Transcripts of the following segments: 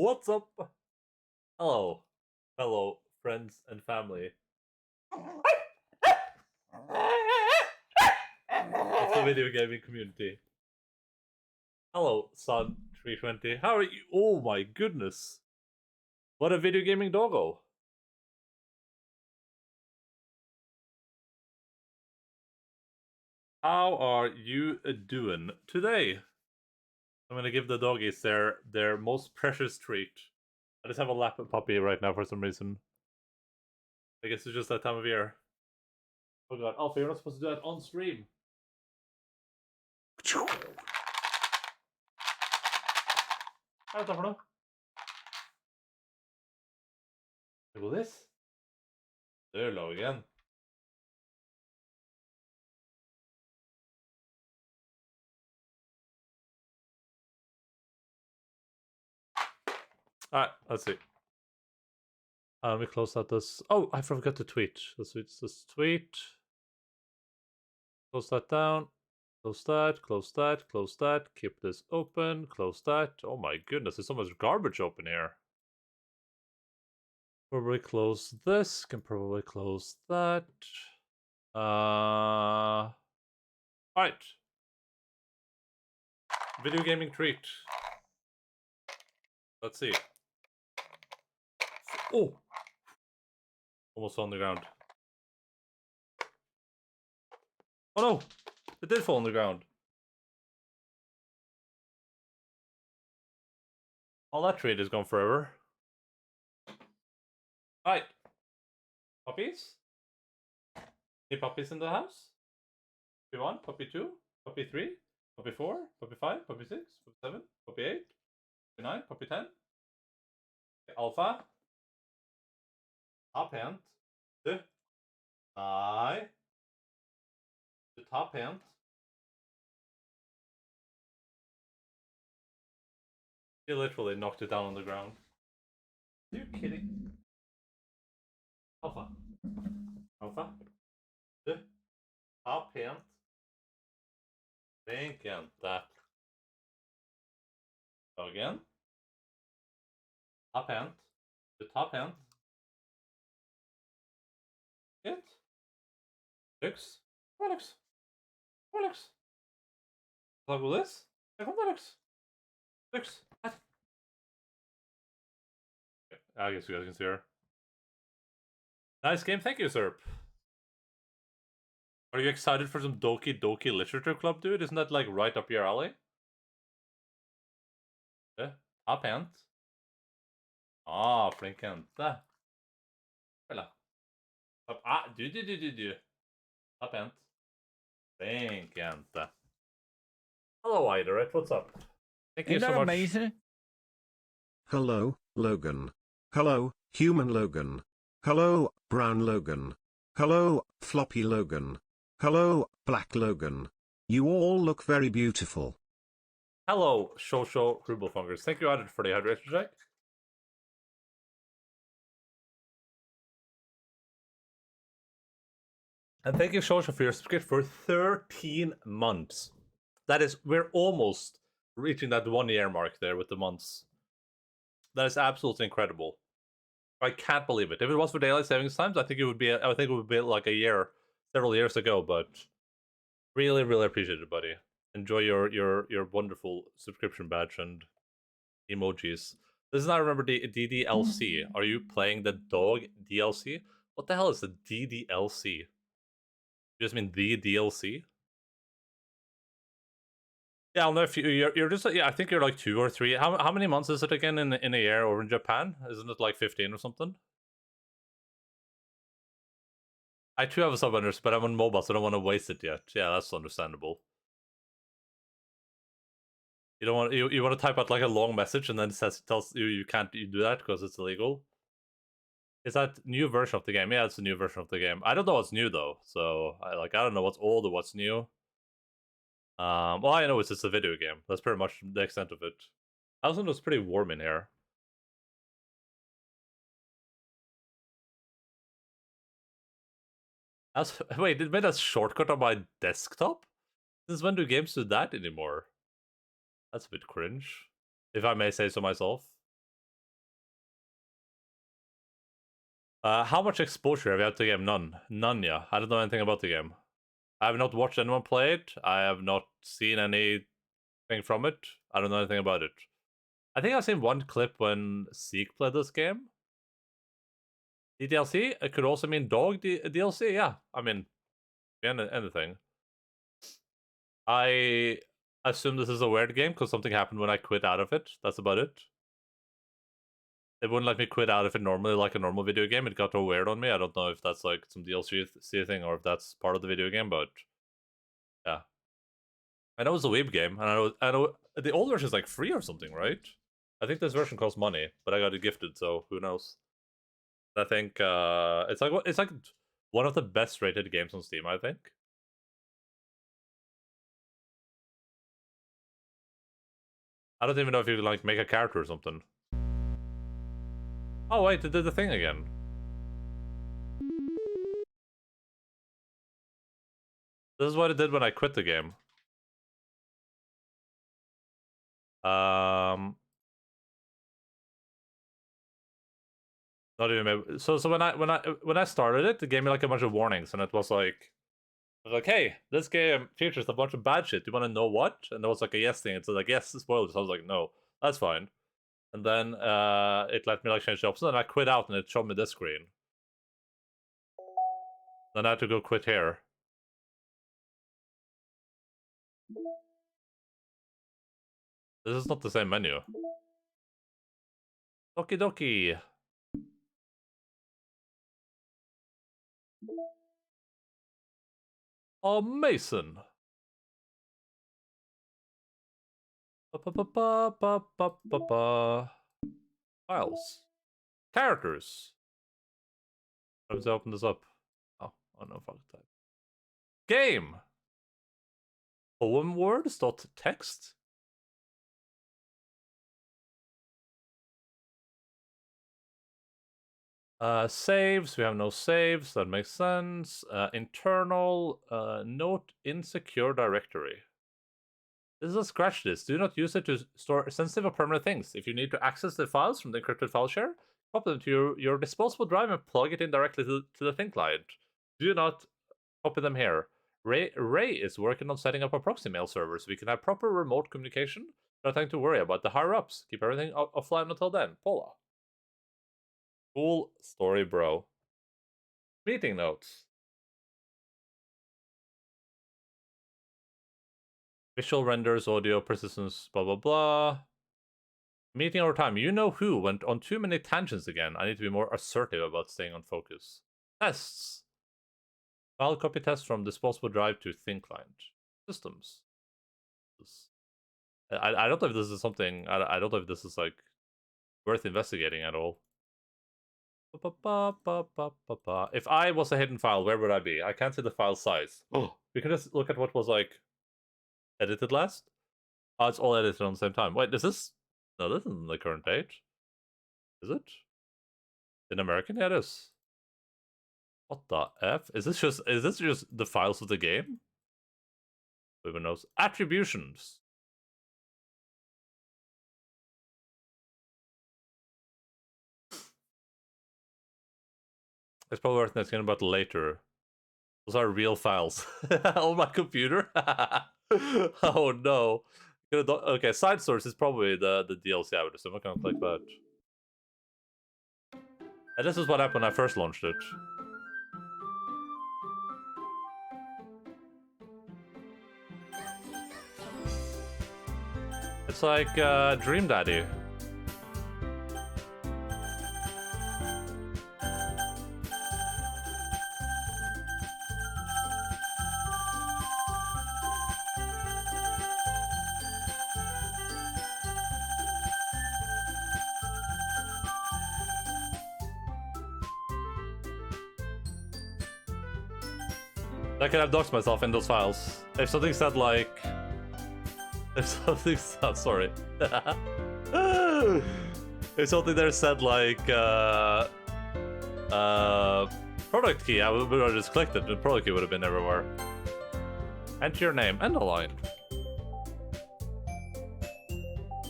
What's up? Hello, fellow friends and family of the video gaming community. Hello, Son320. How are you? Oh my goodness. What a video gaming doggo. How are you doing today? I'm gonna give the doggies their most precious treat. I just have a lap puppy right now for some reason. I guess it's just that time of year. Oh god, Alpha, you're not supposed to do that on stream. Hva er dette for noe? Er det this? Dørlov igjen. Alright, let's see. Let me close out this. Oh, I forgot to tweet. Let's switch this tweet. Close that down. Close that, close that, close that. Keep this open, close that. Oh my goodness, there's so much garbage open here. Probably close this, can probably close that. Alright. Video gaming treat. Let's see. Oh! Almost on the ground. Oh no! It did fall on the ground. All that trade is gone forever. Alright. Puppies? Any puppies in the house? Puppy 1, puppy 2, puppy 3, puppy 4, puppy 5, puppy 6, puppy 7, puppy 8, puppy 9, puppy 10. Alpha. Top hand. The eye. The top hand. He literally knocked it down on the ground. Are you kidding? Alpha. Alpha. The top hand. Think and that. So again. Top hand. The top hand. It. Lux. Lux. Lux. Like with this? Like Lux. Lux. I guess you guys can see her. Nice game, thank you, sir. Are you excited for some Doki Literature Club, dude? Isn't that like right up your alley? Yeah, top hand. Ah, flink jente. Vel da. Du. Top hand. Flink jente. Hello, Iderate, what's up? Thank you so much. Amazing? Hello, Logan. Hello, Human Logan. Hello, Brown Logan. Hello, Floppy Logan. Hello, Black Logan. You all look very beautiful. Hello, Shosho Rubelfungers. Thank you, Added, for the hydration check. And thank you, Shosho, for your subscription for 13 months. That is, we're almost reaching that 1 year mark there with the months. That is absolutely incredible. I can't believe it. If it was for daylight savings times, I think it would be like a year, several years ago. But really, really appreciate it, buddy. Enjoy your wonderful subscription badge and emojis. This is, I remember, the DDLC. Are you playing the dog DLC? What the hell is the DDLC? You just mean the DLC? Yeah, I don't know if you're just, yeah, I think you're like 2 or 3. How many months is it again in a year over in Japan? Isn't it like 15 or something? I too have a sub under, but I'm on mobile, so I don't want to waste it yet. Yeah, that's understandable. You don't want you want to type out like a long message and then it tells you can't do that because it's illegal. Is that new version of the game? Yeah, it's a new version of the game. I don't know what's new though, so I don't know what's old or what's new. Well, I know it's just a video game. That's pretty much the extent of it. I also know it's pretty warm in here. Wait, it made a shortcut on my desktop? Since when do games do that anymore? That's a bit cringe, if I may say so myself. How much exposure have you had to the game? None. None, yeah. I don't know anything about the game. I have not watched anyone play it. I have not seen anything from it. I don't know anything about it. I think I've seen one clip when Zeke played this game. The DLC? It could also mean dog DLC, yeah. I mean, anything. I assume this is a weird game because something happened when I quit out of it. That's about it. It wouldn't let me quit out of it normally like a normal video game. It got all weird on me. I don't know if that's like some DLC thing or if that's part of the video game, but yeah. I know it's a Weeb game, and I know the old version is like free or something, right? I think this version costs money, but I got it gifted, so who knows? I think it's like one of the best rated games on Steam, I think. I don't even know if you can like make a character or something. Oh wait, it did the thing again. This is what it did when I quit the game. Not even so when I started it, it gave me like a bunch of warnings, and it was like, hey, this game features a bunch of bad shit. Do you want to know what? And there was like a yes thing. It's like yes, spoilers. I was like, no, that's fine. And then it let me like change the options, and I quit out, and it showed me this screen. Then I had to go quit here. This is not the same menu. Doki Doki. Oh, Mason. Files. Characters. How to open this up? Oh no, fuck type. Game. Poem words dot text. Saves, we have no saves, that makes sense. Internal, note insecure directory. This is a scratch disk. Do not use it to store sensitive or permanent things. If you need to access the files from the encrypted file share, copy them to your disposable drive and plug it in directly to the thin client. Do not copy them here. Ray is working on setting up a proxy mail server so we can have proper remote communication. Nothing to worry about the higher-ups. Keep everything offline until then. Paula. Cool story, bro. Meeting notes. Visual renders, audio, persistence, blah, blah, blah. Meeting over time. You know who went on too many tangents again. I need to be more assertive about staying on focus. Tests. File copy test from disposable drive to thin client. Systems. I don't know if this is something... I don't know if this is, like, worth investigating at all. If I was a hidden file, where would I be? I can't see the file size. Oh, we can just look at what was like edited last. Oh, it's all edited on the same time. Wait, is this? No, this isn't the current page. Is it? In American, yeah, it is. What the f? Is this just the files of the game? Who even knows? Attributions. It's probably worth asking about later. Those are real files on my computer. Oh no. Okay, side source is probably the DLC, I would assume. I'm gonna click that. And this is what happened when I first launched it. It's like Dream Daddy. I could have doxed myself in those files. If something said like... If something said... Sorry. If something there said like... product key, I would have just clicked it. The product key would have been everywhere. Enter your name. Endaline.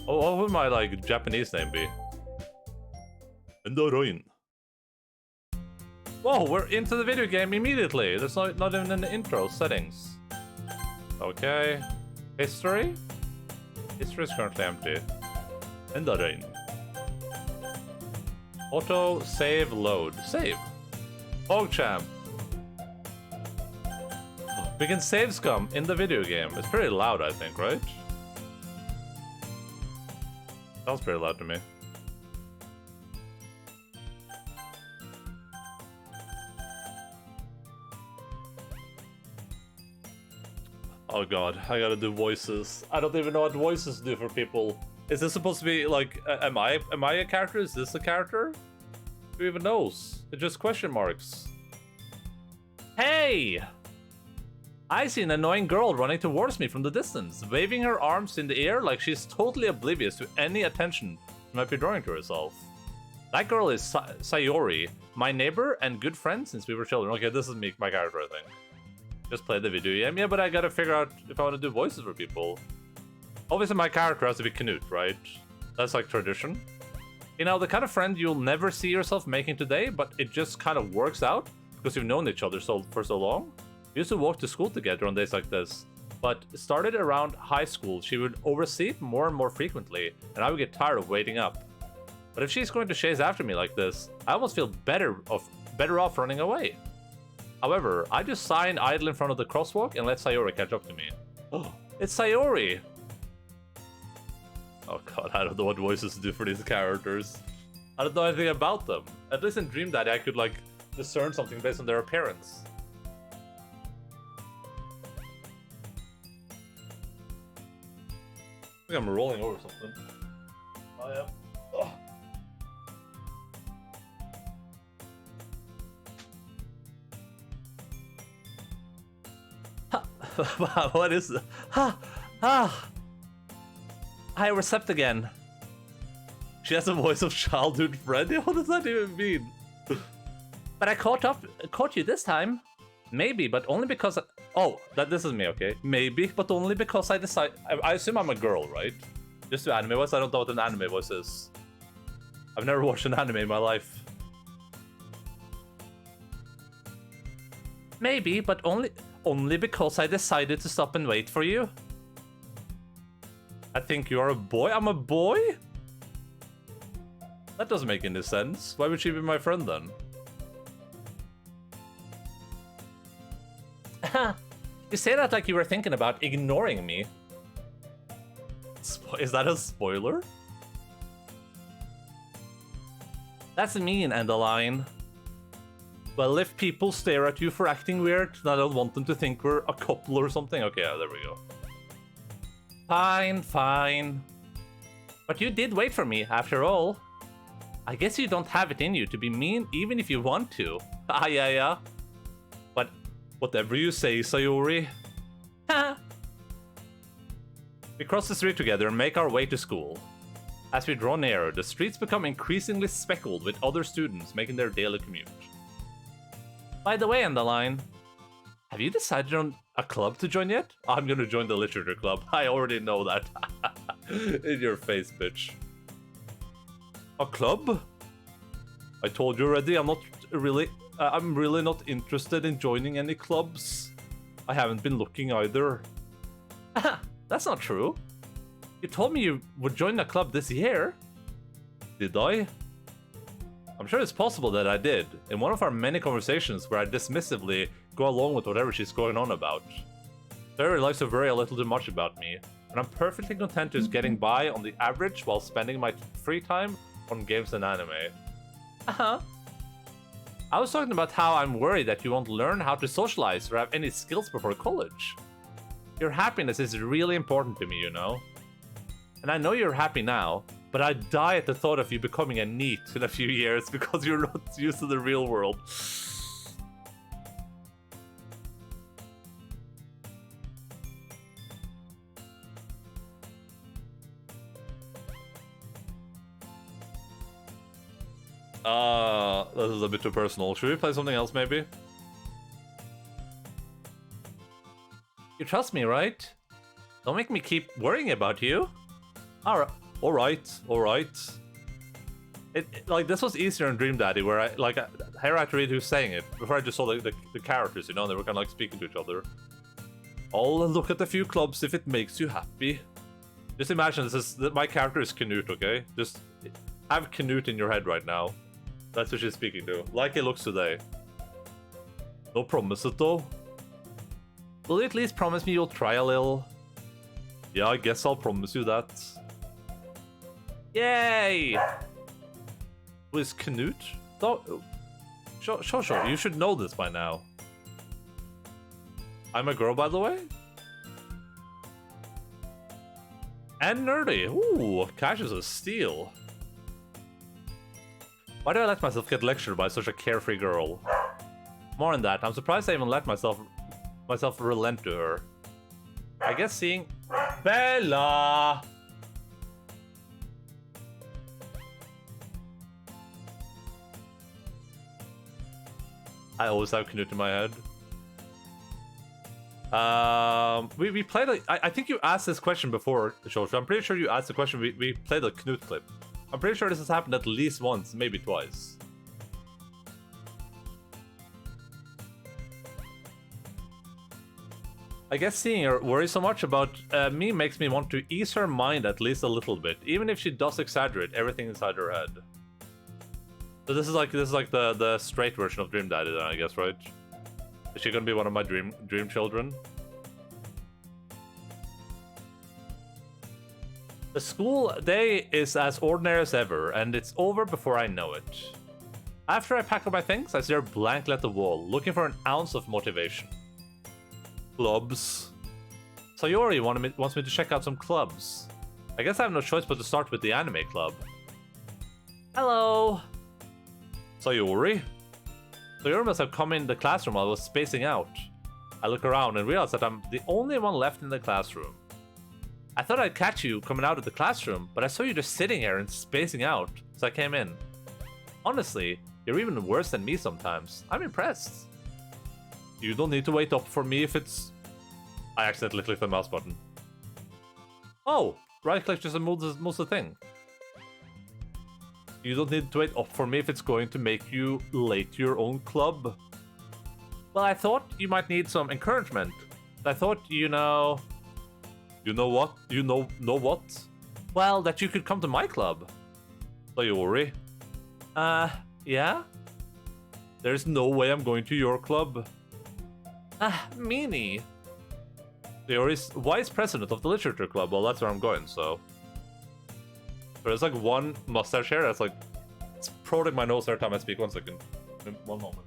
Oh, what would my like Japanese name be? Endaline. Whoa, we're into the video game immediately. There's not even in the intro settings. Okay. History? History is currently empty. Endaline. Auto, save, load. Save. PogChamp. We can save scum in the video game. It's pretty loud, I think, right? Sounds pretty loud to me. Oh god, I gotta do voices. I don't even know what voices do for people. Is this supposed to be like, am I a character? Is this a character? Who even knows? It's just question marks. Hey! I see an annoying girl running towards me from the distance, waving her arms in the air like she's totally oblivious to any attention she might be drawing to herself. That girl is Sayori, my neighbor and good friend since we were children. Okay, this is me, my character, I think. Just play the video game. Yeah, but I gotta figure out if I want to do voices for people. Obviously, my character has to be Knut, right? That's like tradition. You know, the kind of friend you'll never see yourself making today, but it just kind of works out because you've known each other for so long. We used to walk to school together on days like this, but started around high school. She would oversee it more and more frequently, and I would get tired of waiting up. But if she's going to chase after me like this, I almost feel better off running away. However, I just sign idle in front of the crosswalk and let Sayori catch up to me. Oh, it's Sayori! Oh god, I don't know what voices to do for these characters. I don't know anything about them. At least in Dream Daddy I could like discern something based on their appearance. I think I'm rolling over something. I am. Oh. What is it? I recept again. She has a voice of childhood friend. What does that even mean? But I caught you this time. Maybe, but only because this is me, okay? Maybe, but only because I assume I'm a girl, right? Just do anime voice. I don't know what an anime voice is. I've never watched an anime in my life. Maybe, but only because I decided to stop and wait for you. I think you are a boy. I'm a boy? That doesn't make any sense. Why would she be my friend then? You say that like you were thinking about ignoring me. Is that a spoiler? That's mean, Endaline. Well, if people stare at you for acting weird, then I don't want them to think we're a couple or something. Okay, yeah, there we go. Fine, fine. But you did wait for me, after all. I guess you don't have it in you to be mean even if you want to. Ah, yeah. But whatever you say, Sayori. We cross the street together and make our way to school. As we draw nearer, the streets become increasingly speckled with other students making their daily commute. By the way, Endaline, have you decided on a club to join yet? I'm gonna join the literature club. I already know that. In your face, bitch. A club? I told you already, I'm really not interested in joining any clubs. I haven't been looking either. That's not true. You told me you would join a club this year. Did I? I'm sure it's possible that I did, in one of our many conversations where I dismissively go along with whatever she's going on about. Sayori likes to worry a little too much about me, and I'm perfectly content just getting by on the average while spending my free time on games and anime. I was talking about how I'm worried that you won't learn how to socialize or have any skills before college. Your happiness is really important to me, you know? And I know you're happy now, but I die at the thought of you becoming a NEET in a few years because you're not used to the real world. This is a bit too personal. Should we play something else, maybe? You trust me, right? Don't make me keep worrying about you. Alright. Like, this was easier in Dream Daddy, where here I had to read who's saying it before I just saw the characters, you know, they were kind of like speaking to each other. I'll look at a few clubs if it makes you happy. Just imagine my character is Canute, okay? Just have Canute in your head right now. That's what she's speaking to. Like it looks today. No promises though. Will you at least promise me you'll try a little? Yeah, I guess I'll promise you that. Yay! Who is Canute? Oh, sure, you should know this by now. I'm a girl, by the way? And nerdy. Ooh, Cash is a steal. Why do I let myself get lectured by such a carefree girl? More on that, I'm surprised I even let myself relent to her. I guess seeing... Bella! I always have Canute in my head. We played I think you asked this question before, Shoshu. I'm pretty sure you asked the question. We played a Canute clip. I'm pretty sure this has happened at least once, maybe twice. I guess seeing her worry so much about me makes me want to ease her mind at least a little bit, even if she does exaggerate everything inside her head. So this is like the straight version of Dream Daddy then, I guess, right? Is she gonna be one of my dream children? The school day is as ordinary as ever, and it's over before I know it. After I pack up my things, I stare blankly at the wall, looking for an ounce of motivation. Clubs. Sayori wants me to check out some clubs. I guess I have no choice but to start with the anime club. Hello! Sayori? Sayori must have come in the classroom while I was spacing out. I look around and realize that I'm the only one left in the classroom. I thought I'd catch you coming out of the classroom, but I saw you just sitting here and spacing out, so I came in. Honestly, you're even worse than me sometimes. I'm impressed. You don't need to wait up for me if it's... I accidentally clicked the mouse button. Oh, right click just moves the thing. You don't need to wait up for me if it's going to make you late to your own club. Well, I thought you might need some encouragement. I thought, you know... You know what? You know what? Well, that you could come to my club. Sayori. Yeah? There's no way I'm going to your club. Meanie. Sayori's vice president of the literature club. Well, that's where I'm going, so... There's like one mustache hair that's like... It's prodding my nose every time I speak. 1 second. 1 moment.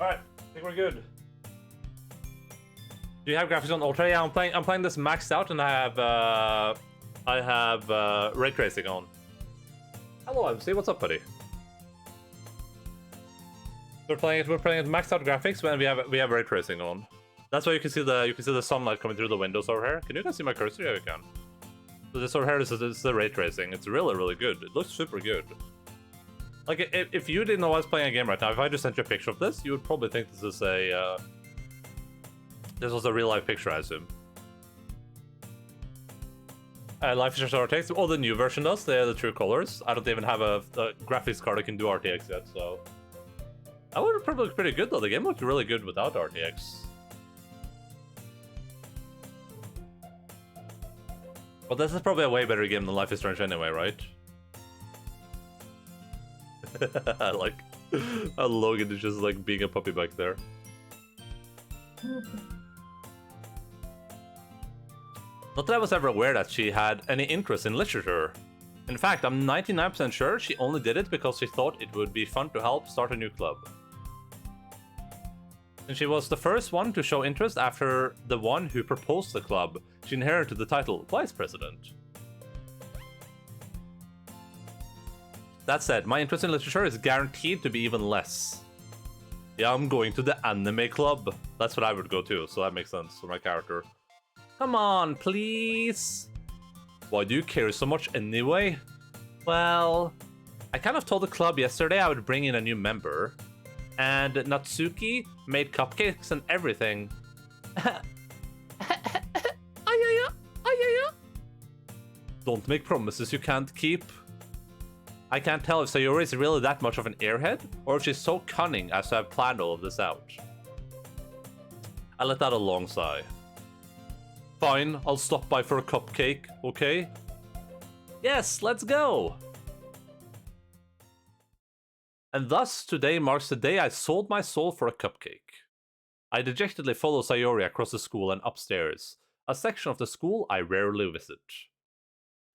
Alright, I think we're good. Do you have graphics on Ultra? Yeah, I'm playing this maxed out, and I have ray tracing on. Hello, MC. What's up, buddy? We're playing it maxed out graphics when we have ray tracing on. That's why you can see the sunlight coming through the windows over here. Can you guys see my cursor? Yeah, you can. So this over here is the ray tracing. It's really, really good. It looks super good. Like, if you didn't know I was playing a game right now, if I just sent you a picture of this, you would probably think this is a, this was a real-life picture, I assume. Life is just RTX. Oh, the new version does. They have the true colors. I don't even have a graphics card that can do RTX yet, so... That would probably look pretty good, though. The game looked really good without RTX. But this is probably a way better game than Life is Strange anyway, right? I like how Logan is just like being a puppy back there. Not that I was ever aware that she had any interest in literature. In fact, I'm 99% sure she only did it because she thought it would be fun to help start a new club. And she was the first one to show interest after the one who proposed the club. She inherited the title Vice President. That said, my interest in literature is guaranteed to be even less. Yeah, I'm going to the anime club. That's what I would go to, so that makes sense for my character. Come on, please. Why do you care so much anyway? Well, I kind of told the club yesterday I would bring in a new member. And Natsuki made cupcakes and everything. Don't make promises you can't keep. I can't tell if Sayori is really that much of an airhead, or if she's so cunning as to have planned all of this out. I let out a long sigh. Fine, I'll stop by for a cupcake, okay? Yes, let's go! And thus, today marks the day I sold my soul for a cupcake. I dejectedly follow Sayori across the school and upstairs, a section of the school I rarely visit.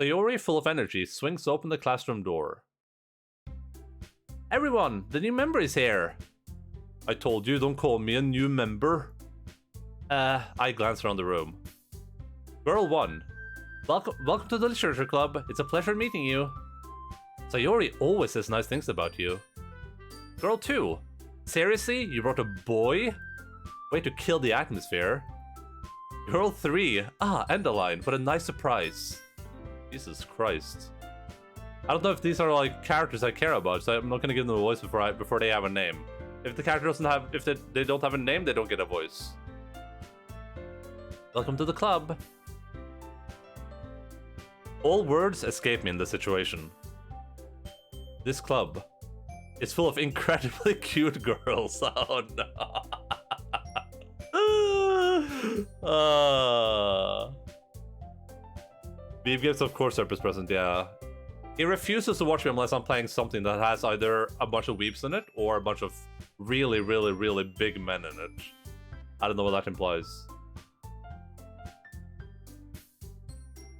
Sayori, full of energy, swings open the classroom door. Everyone, the new member is here! I told you, don't call me a new member. I glance around the room. Girl 1. Welcome to the Literature Club. It's a pleasure meeting you. Sayori always says nice things about you. Girl 2. Seriously? You brought a boy? Way to kill the atmosphere. Girl 3. Endaline. What a nice surprise. Jesus Christ. I don't know if these are like characters I care about, so I'm not gonna give them a voice before they have a name. If the character doesn't have, if they don't have a name, they don't get a voice. Welcome to the club. All words escape me in this situation. This club is full of incredibly cute girls. Oh no. Beef Gives of course Serpent's present, yeah. He refuses to watch me unless I'm playing something that has either a bunch of weeps in it or a bunch of really, really, really big men in it. I don't know what that implies.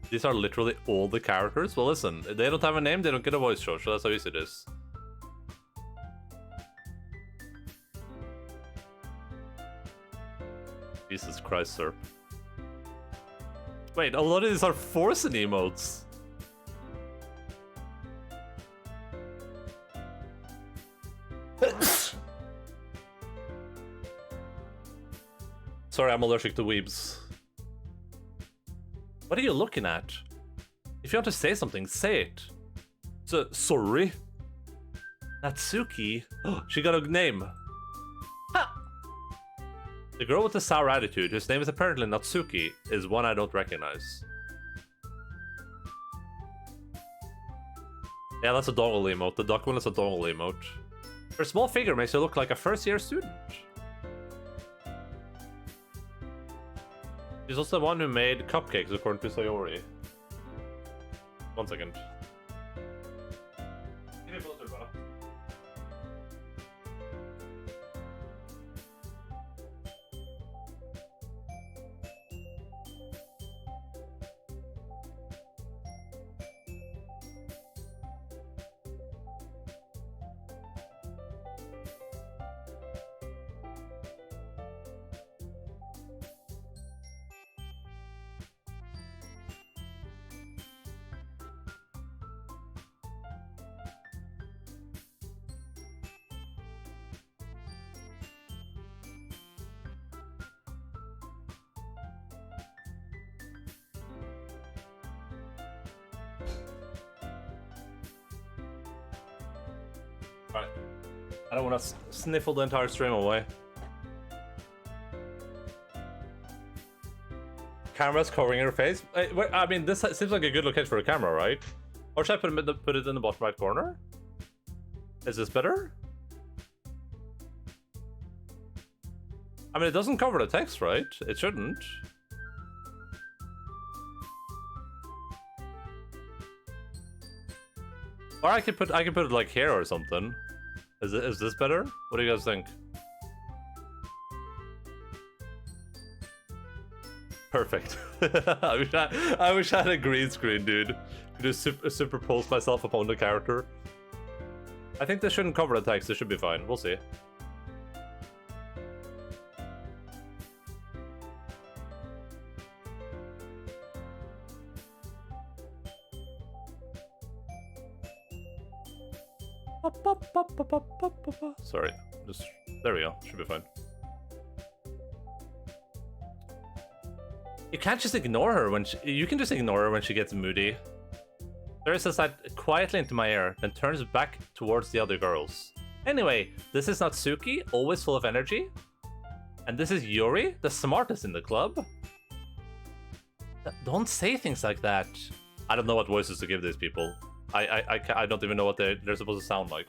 These are literally all the characters? Well, listen, if they don't have a name, they don't get a voice show, so that's how easy it is. Jesus Christ, sir. Wait, a lot of these are forcing emotes. Sorry, I'm allergic to weebs. What are you looking at? If you want to say something, say it. Sorry? Natsuki? Oh, she got a name. Ha! The girl with the sour attitude, whose name is apparently Natsuki, is one I don't recognize. Yeah, that's a dongle emote. The duck one is a dongle emote. Her small figure makes her look like a first-year student. She's also the one who made cupcakes, according to Sayori. 1 second. Give me a filter, brother. Alright. I don't want to sniffle the entire stream away. Camera's covering her face. I mean, this seems like a good location for a camera, right? Or should I put it in the bottom right corner? Is this better? I mean, it doesn't cover the text, right? It shouldn't. Or I can put it like here or something. Is this better? What do you guys think? Perfect. I wish I had a green screen, dude. Just superpose myself upon the character. I think this shouldn't cover the text. It should be fine. We'll see. Sorry. Just there we go. Should be fine. You can't just ignore her when you can just ignore her when she gets moody. Sarah says that quietly into my ear, then turns back towards the other girls. Anyway, this is Natsuki, always full of energy. And this is Yuri, the smartest in the club. Don't say things like that. I don't know what voices to give these people. I don't even know what they're supposed to sound like.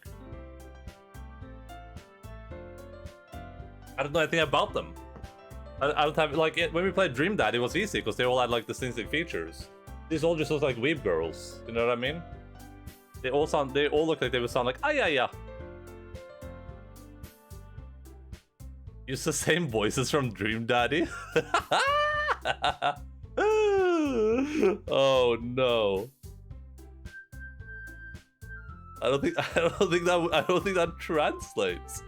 I don't know anything about them. I don't have, like, when we played Dream Dad, it was easy because they all had like distinctive features. These all just look like weeb girls. You know what I mean? They all look like they would sound like ah yeah. Use the same voices from Dream Daddy. Oh no. I don't think that translates.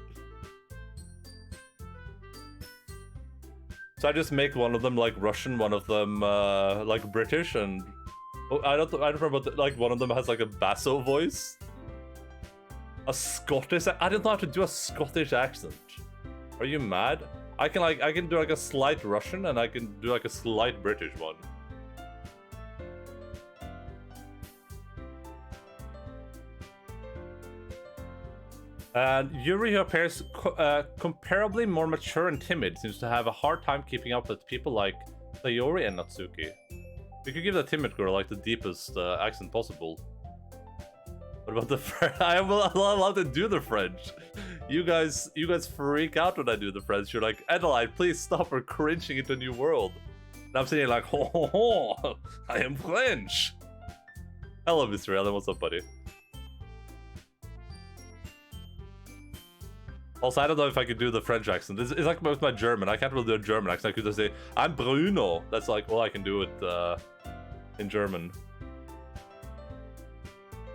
So I just make one of them like Russian, one of them like British, and I don't remember, but like one of them has like a basso voice. A Scottish. I don't know how to do a Scottish accent. Are you mad? I can do like a slight Russian, and I can do like a slight British one. And Yuri, who appears comparably more mature and timid, seems to have a hard time keeping up with people like Sayori and Natsuki. We could give the timid girl like the deepest accent possible. What about the French? I am not allowed to do the French. You guys freak out when I do the French. You're like, Endaline, please stop, we're cringing into a new world. And I'm sitting here like, ho ho ho, I am French. Hello, Mr. Allen, what's up, buddy? Also, I don't know if I could do the French accent. It's like with my German. I can't really do a German accent. I could just say, I'm Bruno. That's like all I can do it in German.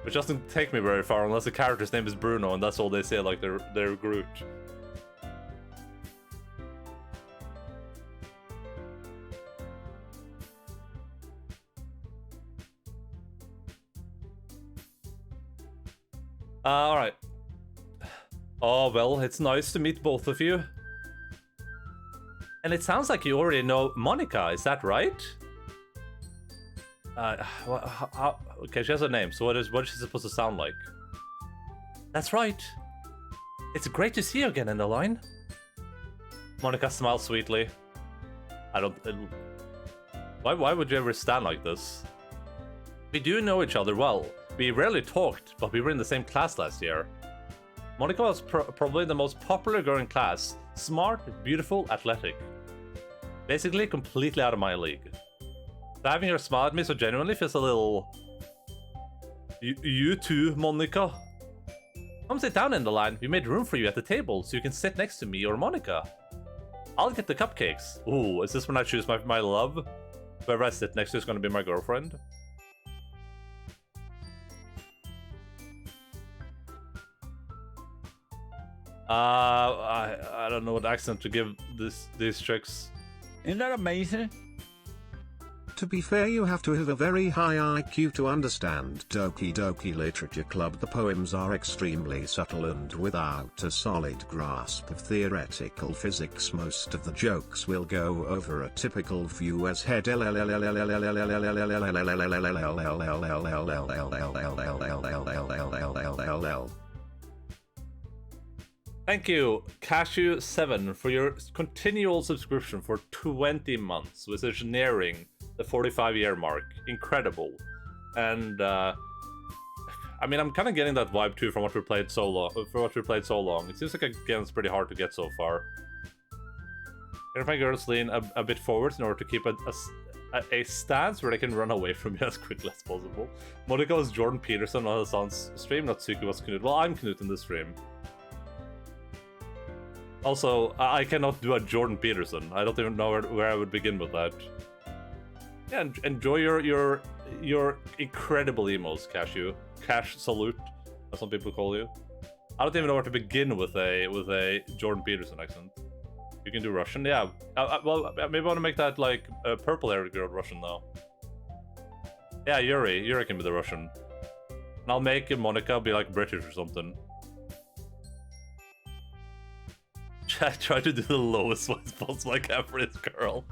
Which doesn't take me very far unless the character's name is Bruno and that's all they say, like they're Groot. Alright. Oh, well, it's nice to meet both of you. And it sounds like you already know Monica, is that right? Okay, she has a name, so what is she supposed to sound like? That's right. It's great to see you again, Endaline. Monica smiles sweetly. Why would you ever stand like this? We do know each other well. We rarely talked, but we were in the same class last year. Monica was probably the most popular girl in class. Smart, beautiful, athletic. Basically, completely out of my league. So having her smile at me so genuinely feels a little... You too, Monica. Come sit down, Endaline. We made room for you at the table, so you can sit next to me or Monica. I'll get the cupcakes. Ooh, is this when I choose my love? Whoever I sit next to is gonna be my girlfriend. I don't know what accent to give these chicks. Isn't that amazing? To be fair, you have to have a very high IQ to understand Doki Doki Literature Club. The poems are extremely subtle and without a solid grasp of theoretical physics. Most of the jokes will go over a typical viewer's head. Thank you, Cashew7, for your continual subscription for 20 months, which is nearing the 45-year mark. Incredible. And I mean, I'm kind of getting that vibe too from what we played so long. It seems like a game that's pretty hard to get so far. Can my girls lean a bit forwards in order to keep a stance where they can run away from me as quickly as possible? Monica was Jordan Peterson on Hassan's stream, not Suki was Knut. Well, I'm Knut in the stream. Also, I cannot do a Jordan Peterson. I don't even know where I would begin with that. Yeah, enjoy your incredible emos, Cashew. Cash salute, as some people call you. I don't even know where to begin with a Jordan Peterson accent. You can do Russian, yeah. Well, maybe I want to make that like a purple-haired girl Russian though. Yeah, Yuri can be the Russian. And I'll make Monica be like British or something. Try to do the lowest voice possible I can for this girl.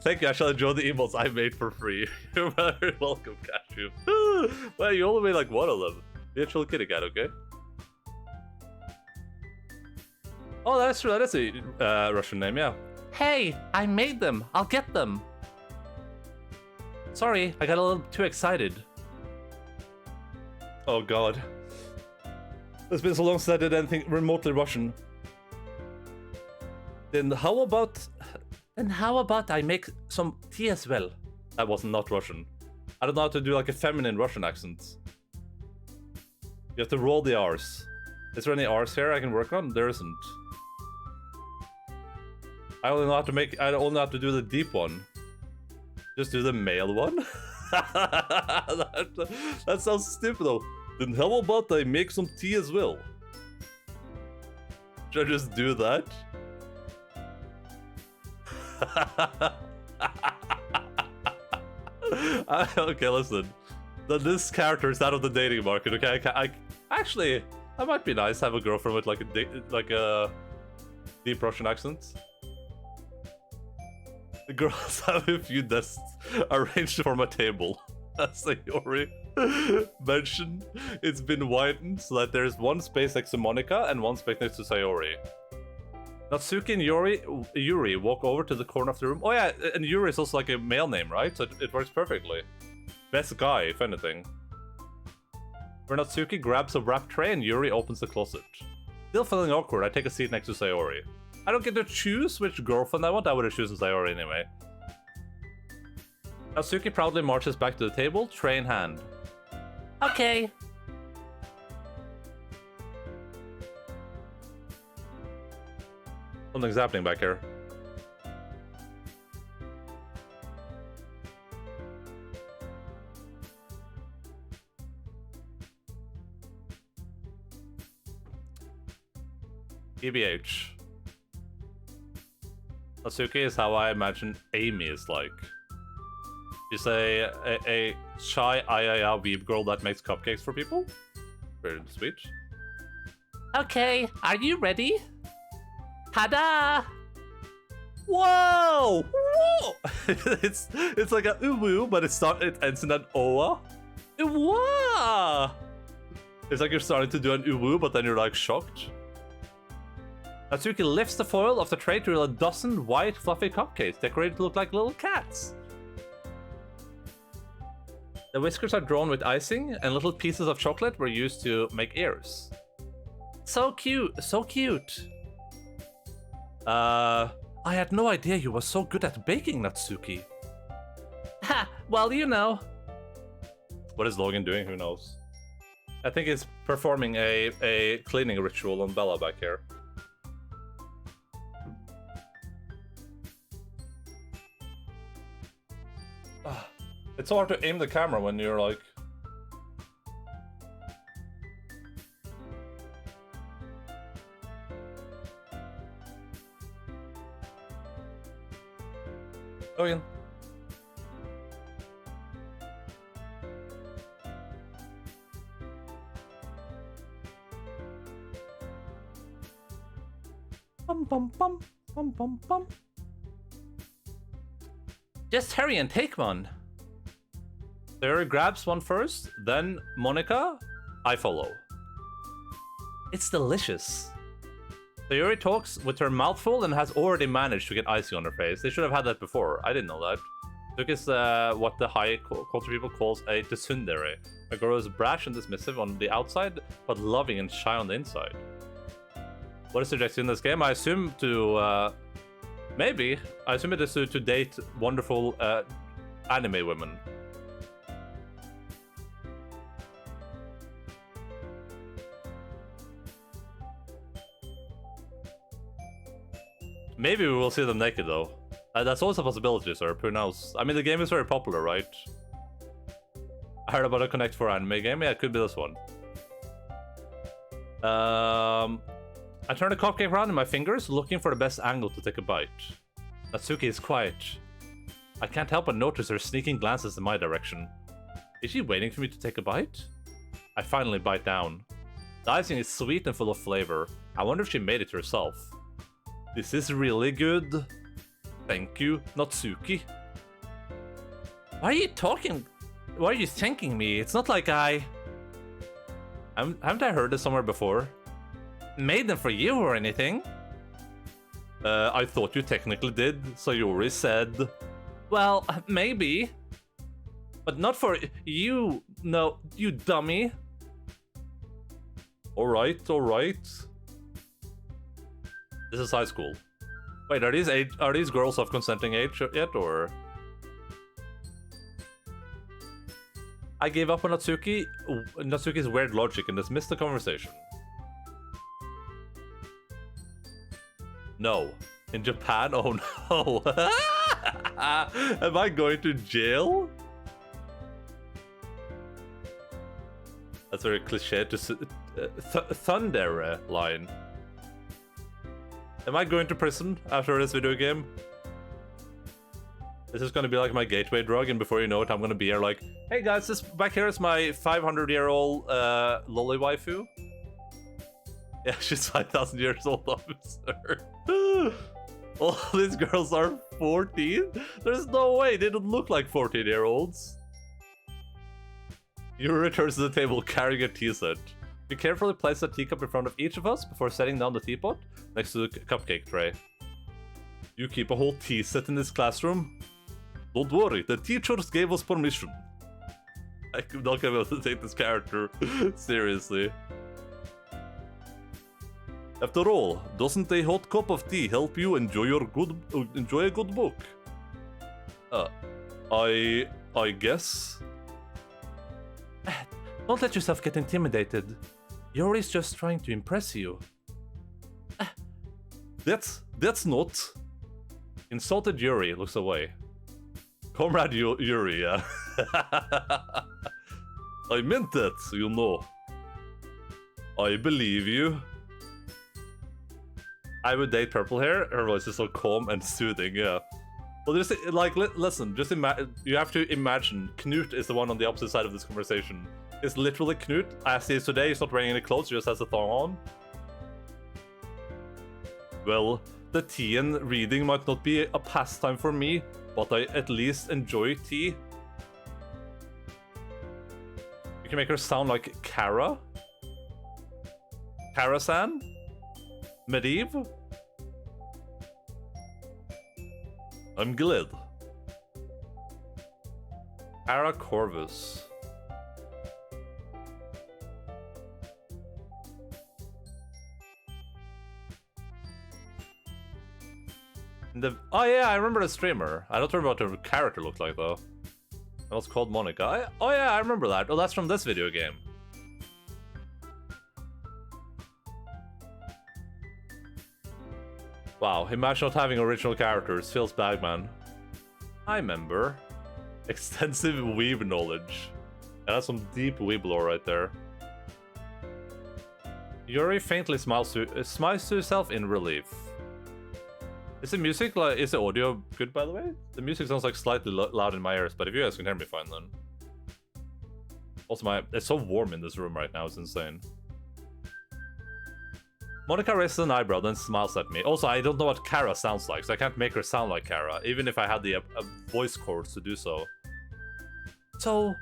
Thank you, I shall enjoy the emails I made for free. You're very welcome, Cashew. Well, you only made like one of them. Be a chill kitty cat, okay? Oh, that's true, that is a Russian name, yeah. Hey, I made them. I'll get them. Sorry, I got a little too excited. Oh god. It's been so long since I did anything remotely Russian. Then how about I make some tea as well? That was not Russian. I don't know how to do like a feminine Russian accent. You have to roll the R's. Is there any R's here I can work on? There isn't. I only know how to do the deep one. Just do the male one? that sounds stupid though. Then how about I make some tea as well? Should I just do that? Okay, listen. This character is out of the dating market. Okay, actually, that might be nice. Have a girlfriend with like a deep Russian accent. The girls have a few desks arranged for my table. As Sayori mentioned, it's been widened so that there's one space next to Monica and one space next to Sayori. Natsuki and Yuri walk over to the corner of the room. Oh yeah, and Yuri is also like a male name, right? So it works perfectly. Best guy, if anything. Where Natsuki grabs a wrap tray and Yuri opens the closet. Still feeling awkward, I take a seat next to Sayori. I don't get to choose which girlfriend I want. I would have chosen Sayori anyway. Natsuki proudly marches back to the table, tray in hand. Okay. Something's happening back here. EBH. Natsuki is how I imagine Amy is like. She's a shy IIA weeb girl that makes cupcakes for people. Very sweet. Okay, are you ready? Tada! Whoa! Whoa! it's like a uwu, but it ends in an oa. Uwa! It's like you're starting to do an uwu, but then you're like shocked. Natsuki lifts the foil of the tray to reveal a dozen white fluffy cupcakes decorated to look like little cats. The whiskers are drawn with icing, and little pieces of chocolate were used to make ears. So cute, so cute. I had no idea you were so good at baking, Natsuki. Ha, well, you know. What is Logan doing? Who knows? I think he's performing a cleaning ritual on Bella back here. It's so hard to aim the camera when you're like... Go in. Bum bum bum bum bum bum. Just hurry and take one. Sarah grabs one first, then Monica, I follow. It's delicious. Sayori talks with her mouth full and has already managed to get icing on her face. They should have had that before. I didn't know that. Doki is what the high culture people calls a tsundere. A girl is brash and dismissive on the outside, but loving and shy on the inside. What is the objective in this game? I assume to... maybe. I assume it is to date wonderful anime women. Maybe we will see them naked, though. That's always a possibility, sir. Who knows? I mean, the game is very popular, right? I heard about a Connect 4 anime game. Yeah, it could be this one. I turn the cupcake around in my fingers, looking for the best angle to take a bite. Natsuki is quiet. I can't help but notice her sneaking glances in my direction. Is she waiting for me to take a bite? I finally bite down. The icing is sweet and full of flavor. I wonder if she made it herself. This is really good. Thank you, Natsuki. Why are you talking? Why are you thanking me? It's not like I... Haven't I heard this somewhere before? Made them for you or anything? I thought you technically did, Sayori said. Well, maybe. But not for you, no, you dummy. Alright, alright. This is high school. Wait, are these girls of consenting age yet, or? I gave up on Natsuki's weird logic and dismissed the conversation. No. In Japan? Oh no. Am I going to jail? That's very cliche to thunder line. Am I going to prison after this video game? This is gonna be like my gateway drug, and before you know it, I'm gonna be here like, hey guys, this back here is my 500-year-old lolly waifu. Yeah, she's 5,000 years old, officer. All these girls are 14? There's no way, they don't look like 14-year-olds. Yuri returns to the table carrying a tea set. You carefully place a teacup in front of each of us before setting down the teapot next to the cupcake tray. You keep a whole tea set in this classroom? Don't worry, the teachers gave us permission. I'm not gonna be able to take this character seriously. After all, doesn't a hot cup of tea help you enjoy a good book? I guess. Don't let yourself get intimidated. Yuri's just trying to impress you. That's not. Insulted Yuri looks away. Comrade Yuri, yeah. I meant that, you know. I believe you. I would date purple hair. Her voice is so calm and soothing, yeah. Well, just like, listen, just imagine. You have to imagine Knut is the one on the opposite side of this conversation. It's literally Knut, as he is today. He's not wearing any clothes, he just has a thong on. Well, the tea and reading might not be a pastime for me, but I at least enjoy tea. You can make her sound like Kara? Kara-san? Medivh? I'm glad. Kara Corvus. Oh yeah, I remember the streamer. I don't remember what the character looked like though. That was called Monica. Oh yeah, I remember that. Oh, that's from this video game. Wow, imagine not having original characters. Feels bad, man. I remember. Extensive weeb knowledge. Yeah, that's some deep weeb lore right there. Yuri faintly smiles to herself in relief. Is the music like? Is the audio good, by the way? The music sounds like slightly loud in my ears, but if you guys can hear me fine, then. Also, it's so warm in this room right now. It's insane. Monica raises an eyebrow, then smiles at me. Also, I don't know what Kara sounds like, so I can't make her sound like Kara, even if I had the voice cords to do so. So,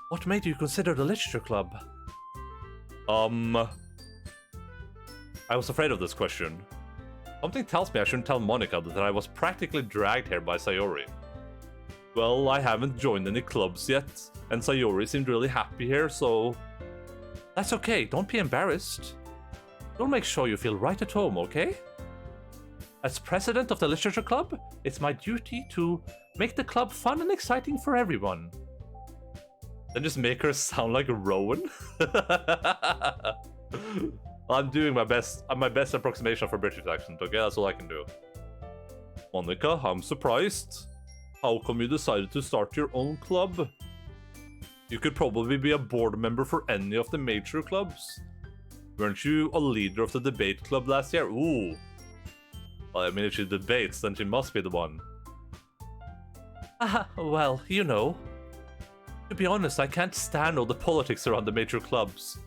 what made you consider the literature club? I was afraid of this question. Something tells me I shouldn't tell Monica that I was practically dragged here by Sayori. Well, I haven't joined any clubs yet, and Sayori seemed really happy here, so... That's okay, don't be embarrassed. We'll make sure you feel right at home, okay? As president of the literature club, it's my duty to make the club fun and exciting for everyone. Then just make her sound like Rowan? I'm doing my best approximation of a British accent, okay? That's all I can do. Monica, I'm surprised. How come you decided to start your own club? You could probably be a board member for any of the major clubs. Weren't you a leader of the debate club last year? Ooh. Well, I mean, if she debates, then she must be the one. Well, you know. To be honest, I can't stand all the politics around the major clubs.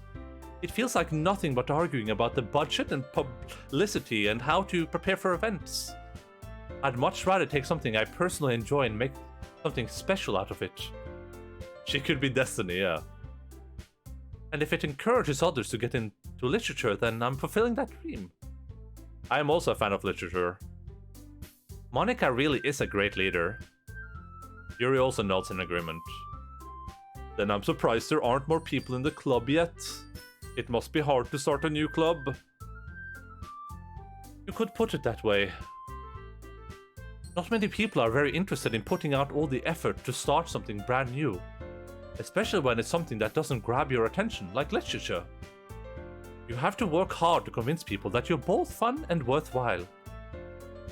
It feels like nothing but arguing about the budget and publicity and how to prepare for events. I'd much rather take something I personally enjoy and make something special out of it. She could be Destiny, yeah. And if it encourages others to get into literature, then I'm fulfilling that dream. I am also a fan of literature. Monica really is a great leader. Yuri also nods in agreement. Then I'm surprised there aren't more people in the club yet. It must be hard to start a new club. You could put it that way. Not many people are very interested in putting out all the effort to start something brand new. Especially when it's something that doesn't grab your attention, like literature. You have to work hard to convince people that you're both fun and worthwhile.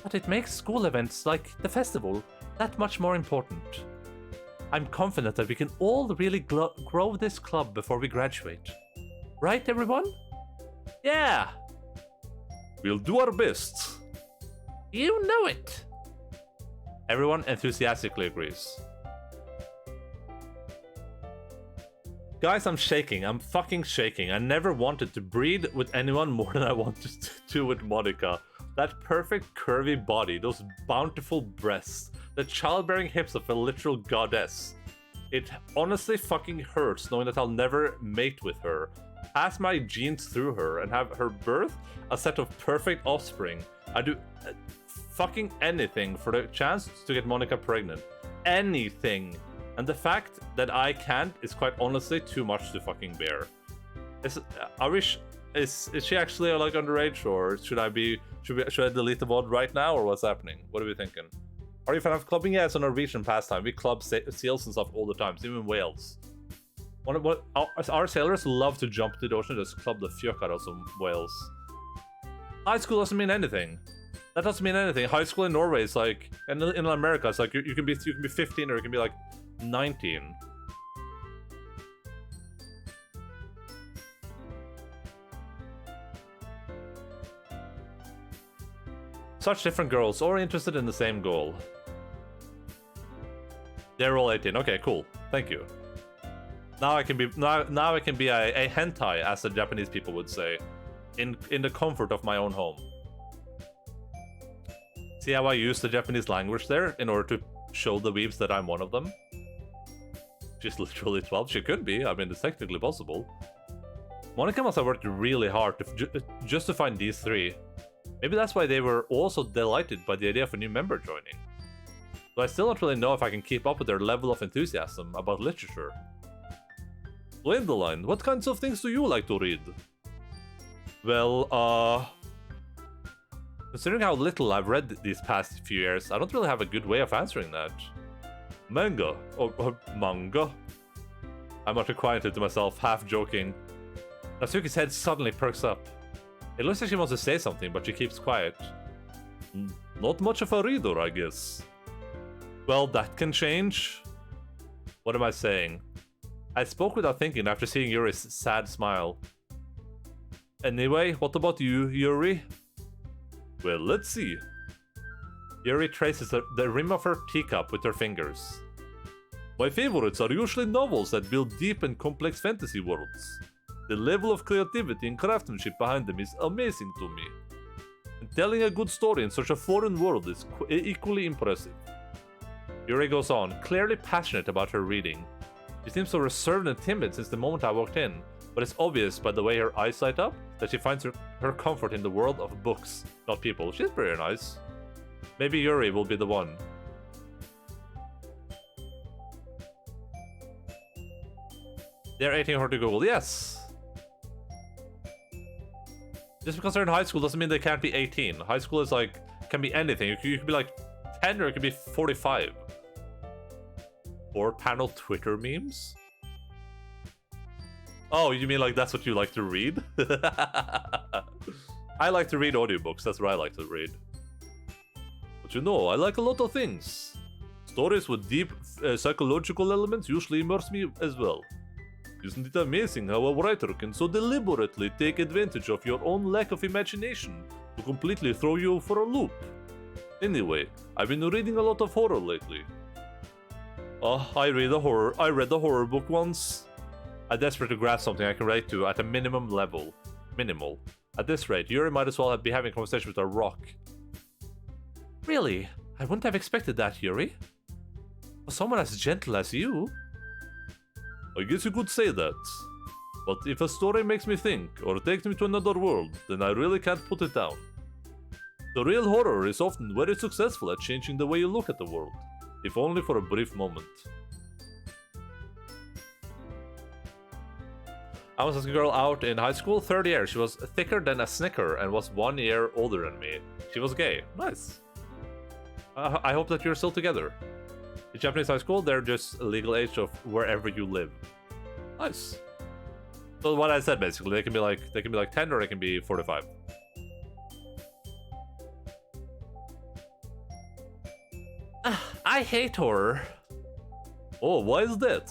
But it makes school events like the festival that much more important. I'm confident that we can all really grow this club before we graduate. Right, everyone? Yeah! We'll do our best. You know it! Everyone enthusiastically agrees. Guys, I'm shaking. I'm fucking shaking. I never wanted to breed with anyone more than I wanted to do with Monica. That perfect curvy body, those bountiful breasts, the childbearing hips of a literal goddess. It honestly fucking hurts knowing that I'll never mate with her, pass my genes through her, and have her birth a set of perfect offspring. I'd do fucking anything for the chance to get Monica pregnant. Anything. And the fact that I can't is quite honestly too much to fucking bear. Is she actually like underage, or should I delete the VOD right now, or what's happening? What are we thinking? Are you a fan of clubbing? Yeah, it's a Norwegian pastime. We club seals and stuff all the time, even whales. Our sailors love to jump to the ocean and just club the fuck out of some whales. High school doesn't mean anything. That doesn't mean anything. High school in Norway is like, and in America, it's like you can be 15 or you can be like 19. Such different girls, all interested in the same goal. They're all 18. Okay, cool. Thank you. Now I can be a hentai, as the Japanese people would say, in the comfort of my own home. See how I use the Japanese language there in order to show the weebs that I'm one of them? She's literally 12. She could be. I mean, it's technically possible. Monica must have worked really hard just to find these three. Maybe that's why they were also delighted by the idea of a new member joining. But I still don't really know if I can keep up with their level of enthusiasm about literature. Endaline, what kinds of things do you like to read? Well, considering how little I've read these past few years, I don't really have a good way of answering that. Manga? Or manga? I mutter quietly to myself, half joking. Natsuki's head suddenly perks up. It looks like she wants to say something, but she keeps quiet. Not much of a reader, I guess. Well, that can change. What am I saying? I spoke without thinking after seeing Yuri's sad smile. Anyway, what about you, Yuri? Well, let's see. Yuri traces the rim of her teacup with her fingers. My favorites are usually novels that build deep and complex fantasy worlds. The level of creativity and craftsmanship behind them is amazing to me. And telling a good story in such a foreign world is equally impressive. Yuri goes on, clearly passionate about her reading. She seems so reserved and timid since the moment I walked in, but it's obvious by the way her eyes light up that she finds her comfort in the world of books, not people. She's pretty nice. Maybe Yuri will be the one. They're 18 her to Google. Yes. Just because they're in high school doesn't mean they can't be 18. High school is like, can be anything. You could be like 10 or it could be 45. Or panel Twitter memes? Oh, you mean like that's what you like to read? I like to read audiobooks. That's what I like to read. But you know, I like a lot of things. Stories with deep psychological elements usually immerse me as well. Isn't it amazing how a writer can so deliberately take advantage of your own lack of imagination to completely throw you for a loop? Anyway, I've been reading a lot of horror lately. I read a horror book once. I'm desperate to grasp something I can relate to at a minimum level. Minimal. At this rate, Yuri might as well be having a conversation with a rock. Really? I wouldn't have expected that, Yuri. For someone as gentle as you. I guess you could say that. But if a story makes me think, or takes me to another world, then I really can't put it down. The real horror is often very successful at changing the way you look at the world, if only for a brief moment. I was a girl out in high school, 3rd year. She was thicker than a Snicker and was 1 year older than me. She was gay. Nice. I hope that you're still together. In Japanese high school, they're just a legal age of wherever you live. Nice. So what I said basically, they can be like 10 or they can be 45. I hate horror. Oh, why is that?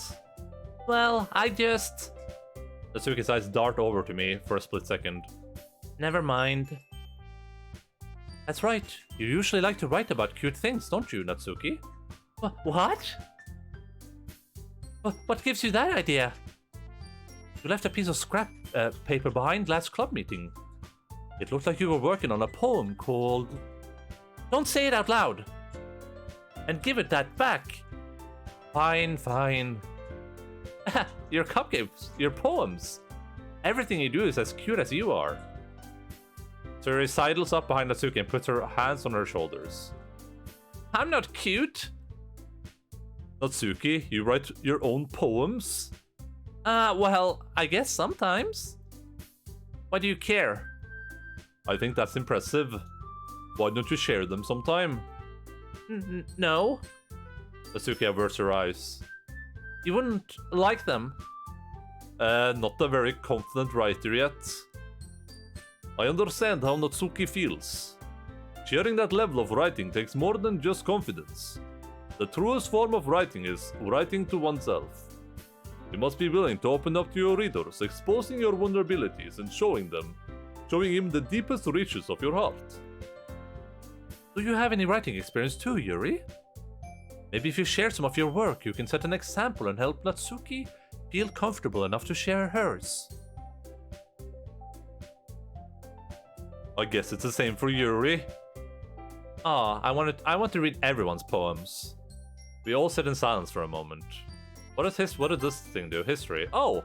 Well, Natsuki's eyes dart over to me for a split second. Never mind. That's right. You usually like to write about cute things, don't you, Natsuki? What? What gives you that idea? You left a piece of scrap paper behind last club meeting. It looked like you were working on a poem called... Don't say it out loud! And give it that back! Fine, fine. Your cupcakes, your poems. Everything you do is as cute as you are. Suri sidles up behind Natsuki and puts her hands on her shoulders. I'm not cute! Natsuki, you write your own poems? Well, I guess sometimes. Why do you care? I think that's impressive. Why don't you share them sometime? No. Natsuki averts her eyes. You wouldn't like them? Not a very confident writer yet. I understand how Natsuki feels. Sharing that level of writing takes more than just confidence. The truest form of writing is writing to oneself. You must be willing to open up to your readers, exposing your vulnerabilities and showing him the deepest reaches of your heart. Do you have any writing experience too, Yuri? Maybe if you share some of your work, you can set an example and help Natsuki feel comfortable enough to share hers. I guess it's the same for Yuri. I want to read everyone's poems. We all sit in silence for a moment. What did this thing do? History. Oh,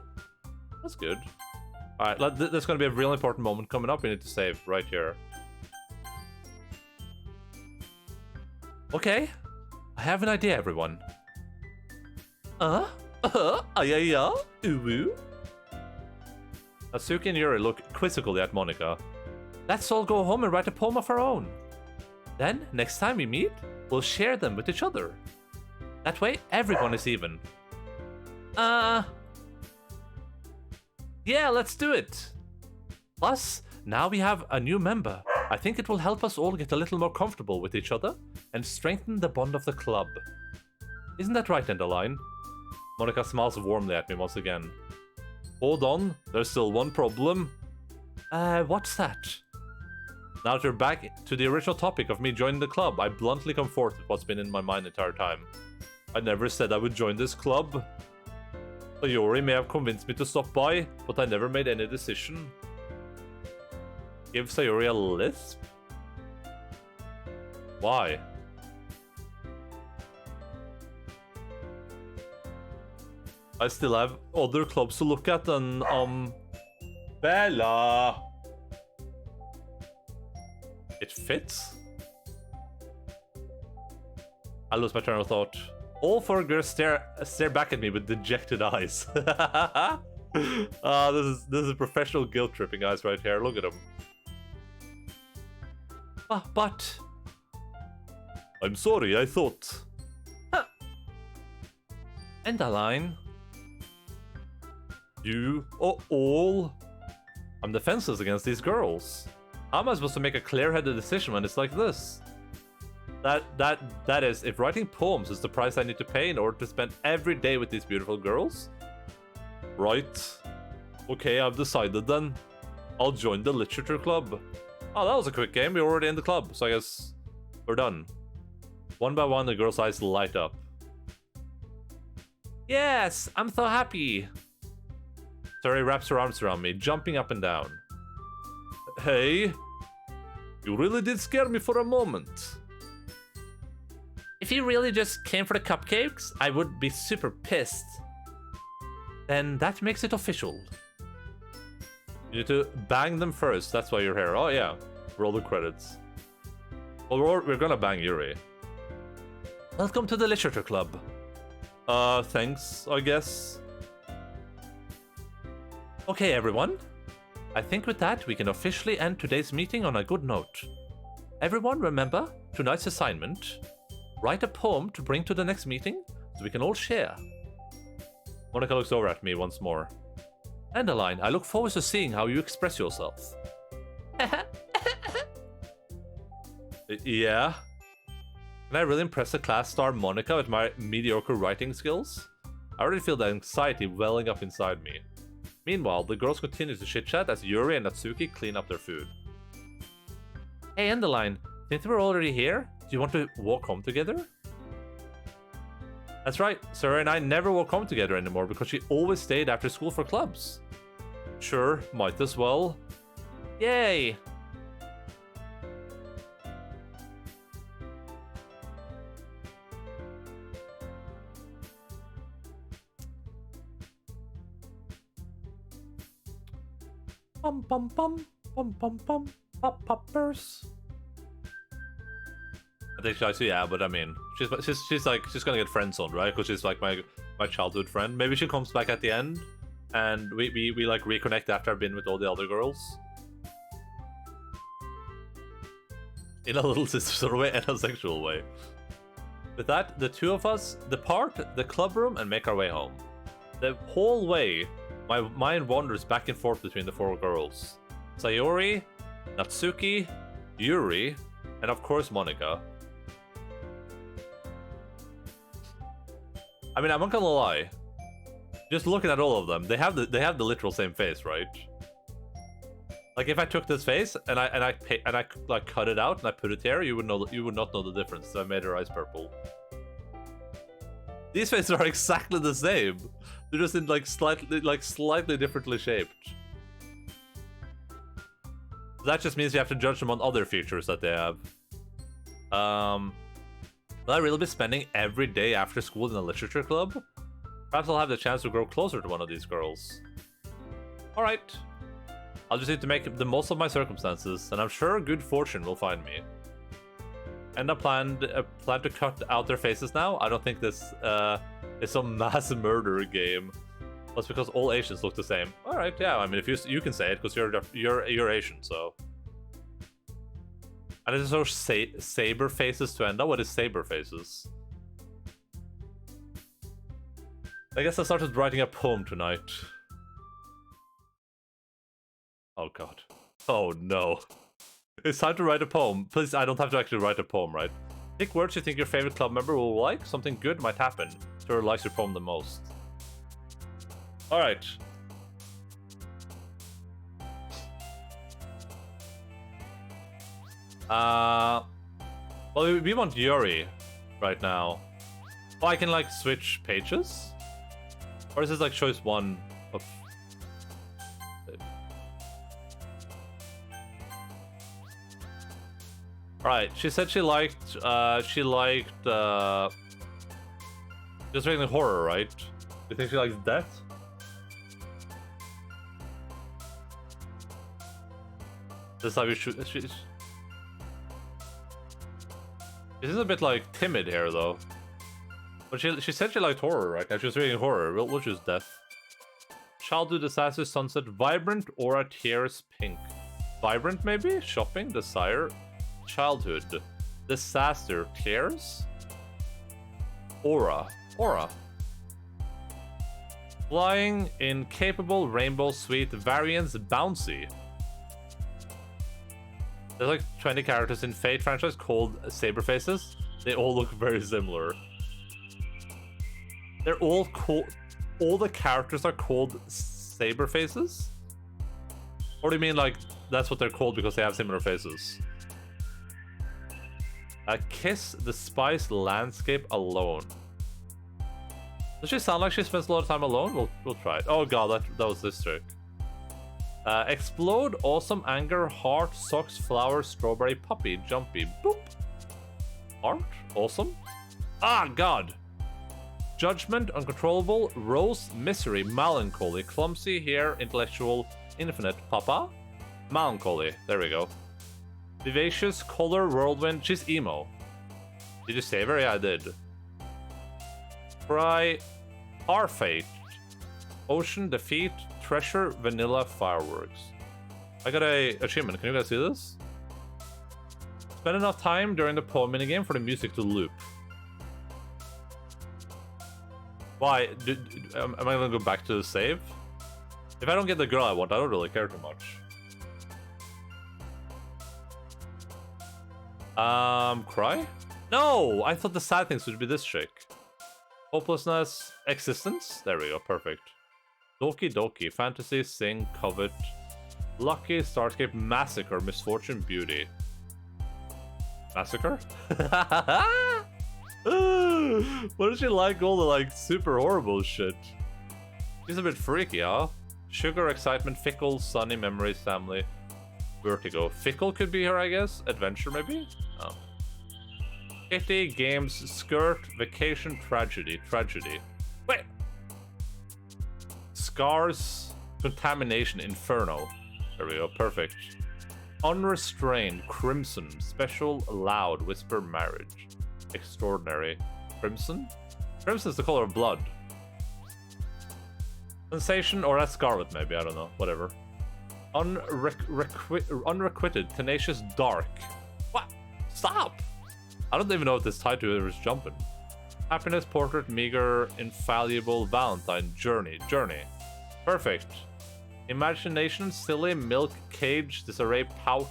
that's good. Alright, there's gonna be a really important moment coming up. We need to save right here. Okay, I have an idea, everyone. Yeah, ooh. Natsuki and Yuri look quizzically at Monika. Let's all go home and write a poem of our own. Then, next time we meet, we'll share them with each other. That way, everyone is even. Yeah, let's do it. Plus, now we have a new member. I think it will help us all get a little more comfortable with each other and strengthen the bond of the club. Isn't that right, Endaline? Monika smiles warmly at me once again. Hold on, there's still one problem. What's that? Now that you're back to the original topic of me joining the club, I bluntly come forth with what's been in my mind the entire time. I never said I would join this club. Sayori may have convinced me to stop by, but I never made any decision. Give Sayori a lisp? Why? I still have other clubs to look at and, Bella! fits? I lose my train of thought. All four girls stare back at me with dejected eyes. This is professional guilt tripping eyes right here. Look at them. But I'm sorry. I thought. Endaline. You all. I'm defenseless against these girls. How am I supposed to make a clear-headed decision when it's like this? That is, if writing poems is the price I need to pay in order to spend every day with these beautiful girls? Right. Okay, I've decided then. I'll join the literature club. Oh, that was a quick game. We're already in the club, so I guess we're done. One by one, the girls' eyes light up. Yes, I'm so happy. Suri wraps her arms around me, jumping up and down. Hey, you really did scare me for a moment. If you really just came for the cupcakes, I would be super pissed. Then that makes it official. You need to bang them first, that's why you're here. Oh yeah, roll the credits. Well, we're gonna bang Yuri. Welcome to the literature club. Thanks, I guess. Okay, everyone. I think with that, we can officially end today's meeting on a good note. Everyone, remember tonight's assignment. Write a poem to bring to the next meeting so we can all share. Monica looks over at me once more. Endaline, I look forward to seeing how you express yourself. Yeah? Can I really impress the class star Monica with my mediocre writing skills? I already feel the anxiety welling up inside me. Meanwhile, the girls continue to chit-chat as Yuri and Natsuki clean up their food. Hey Endaline, since we're already here, do you want to walk home together? That's right, Sarah and I never walk home together anymore because she always stayed after school for clubs. Sure, might as well. Yay! Bum bum bum bum bum bum pop poppers. I think she's yeah, but I mean, she's gonna get friend zoned, right? Because she's like my childhood friend. Maybe she comes back at the end, and we like reconnect after I've been with all the other girls. In a little sister sort of way and a sexual way. With that, the two of us depart the club room and make our way home. The whole way, my mind wanders back and forth between the four girls. Sayori, Natsuki, Yuri, and of course Monica. I mean, I'm not gonna lie. Just looking at all of them, they have the literal same face, right? Like if I took this face and I like cut it out and I put it here, you would not know the difference. So I made her eyes purple. These faces are exactly the same. They're just in like slightly differently shaped. That just means you have to judge them on other features that they have. Will I really be spending every day after school in a literature club? Perhaps I'll have the chance to grow closer to one of these girls. Alright. I'll just need to make the most of my circumstances, and I'm sure good fortune will find me. And I plan to cut out their faces now. I don't think this is some mass murder game. That's because all Asians look the same. Alright, yeah, I mean, if you can say it, because you're Asian, so... And it's those saber faces to end up. What is saber faces? I guess I started writing a poem tonight. Oh god. Oh no. It's time to write a poem. Please, I don't have to actually write a poem, right? Pick words you think your favorite club member will like. Something good might happen. Whoever likes your poem the most. Alright. Well, we want Yuri right now. Oh, I can like switch pages? Or is this like choice one of... Right, she said she liked just reading horror, right? You think she likes death? This is how you shoot. This is a bit like timid here though. But she said she liked horror, right? Now she was reading horror. We'll choose death. Childhood disaster, sunset, vibrant, aura, tears, pink. Vibrant maybe? Shopping, desire, childhood, disaster, tears, aura, aura. Flying, incapable, rainbow, sweet, variance, bouncy. There's like 20 characters in Fate franchise called Saber Faces. They all look very similar. They're all called. All the characters are called Saber Faces? Or do you mean like that's what they're called because they have similar faces? Kiss the spice landscape alone. Does she sound like she spends a lot of time alone? We'll try it. Oh god, that was this trick. Explode, awesome, anger, heart, socks, flower, strawberry, puppy, jumpy, boop. Heart, awesome. Ah, god. Judgment, uncontrollable, rose, misery, melancholy, clumsy, hair, intellectual, infinite, papa, melancholy. There we go. Vivacious, color, whirlwind. She's emo. Did you save her? Yeah, I did. Cry, our fate, ocean, defeat, treasure, vanilla, fireworks. I got a achievement. Can you guys see this? Spend enough time during the poem minigame for the music to loop. Why? Am I gonna go back to the save? If I don't get the girl I want, I don't really care too much. Cry? No! I thought the sad things would be this chick. Hopelessness, existence? There we go, perfect. Doki Doki, fantasy, sing, covet. Lucky, Starscape, massacre, misfortune, beauty. Massacre? What does she like all the like super horrible shit? She's a bit freaky, huh? Sugar, excitement, fickle, sunny, memories, family, vertigo. Fickle could be her, I guess. Adventure, maybe? Oh. Kitty, games, skirt, vacation, tragedy. Tragedy. Wait! Scars, contamination, inferno. There we go, perfect. Unrestrained, crimson, special, loud, whisper, marriage. Extraordinary. Crimson? Crimson is the color of blood. Sensation, or that's scarlet maybe, I don't know. Whatever. Unrequited, tenacious, dark. What? Stop! I don't even know what this tied to is jumping. Happiness, portrait, meager, infallible, Valentine, journey. Journey. Perfect. Imagination, silly, milk, cage, disarray, pout.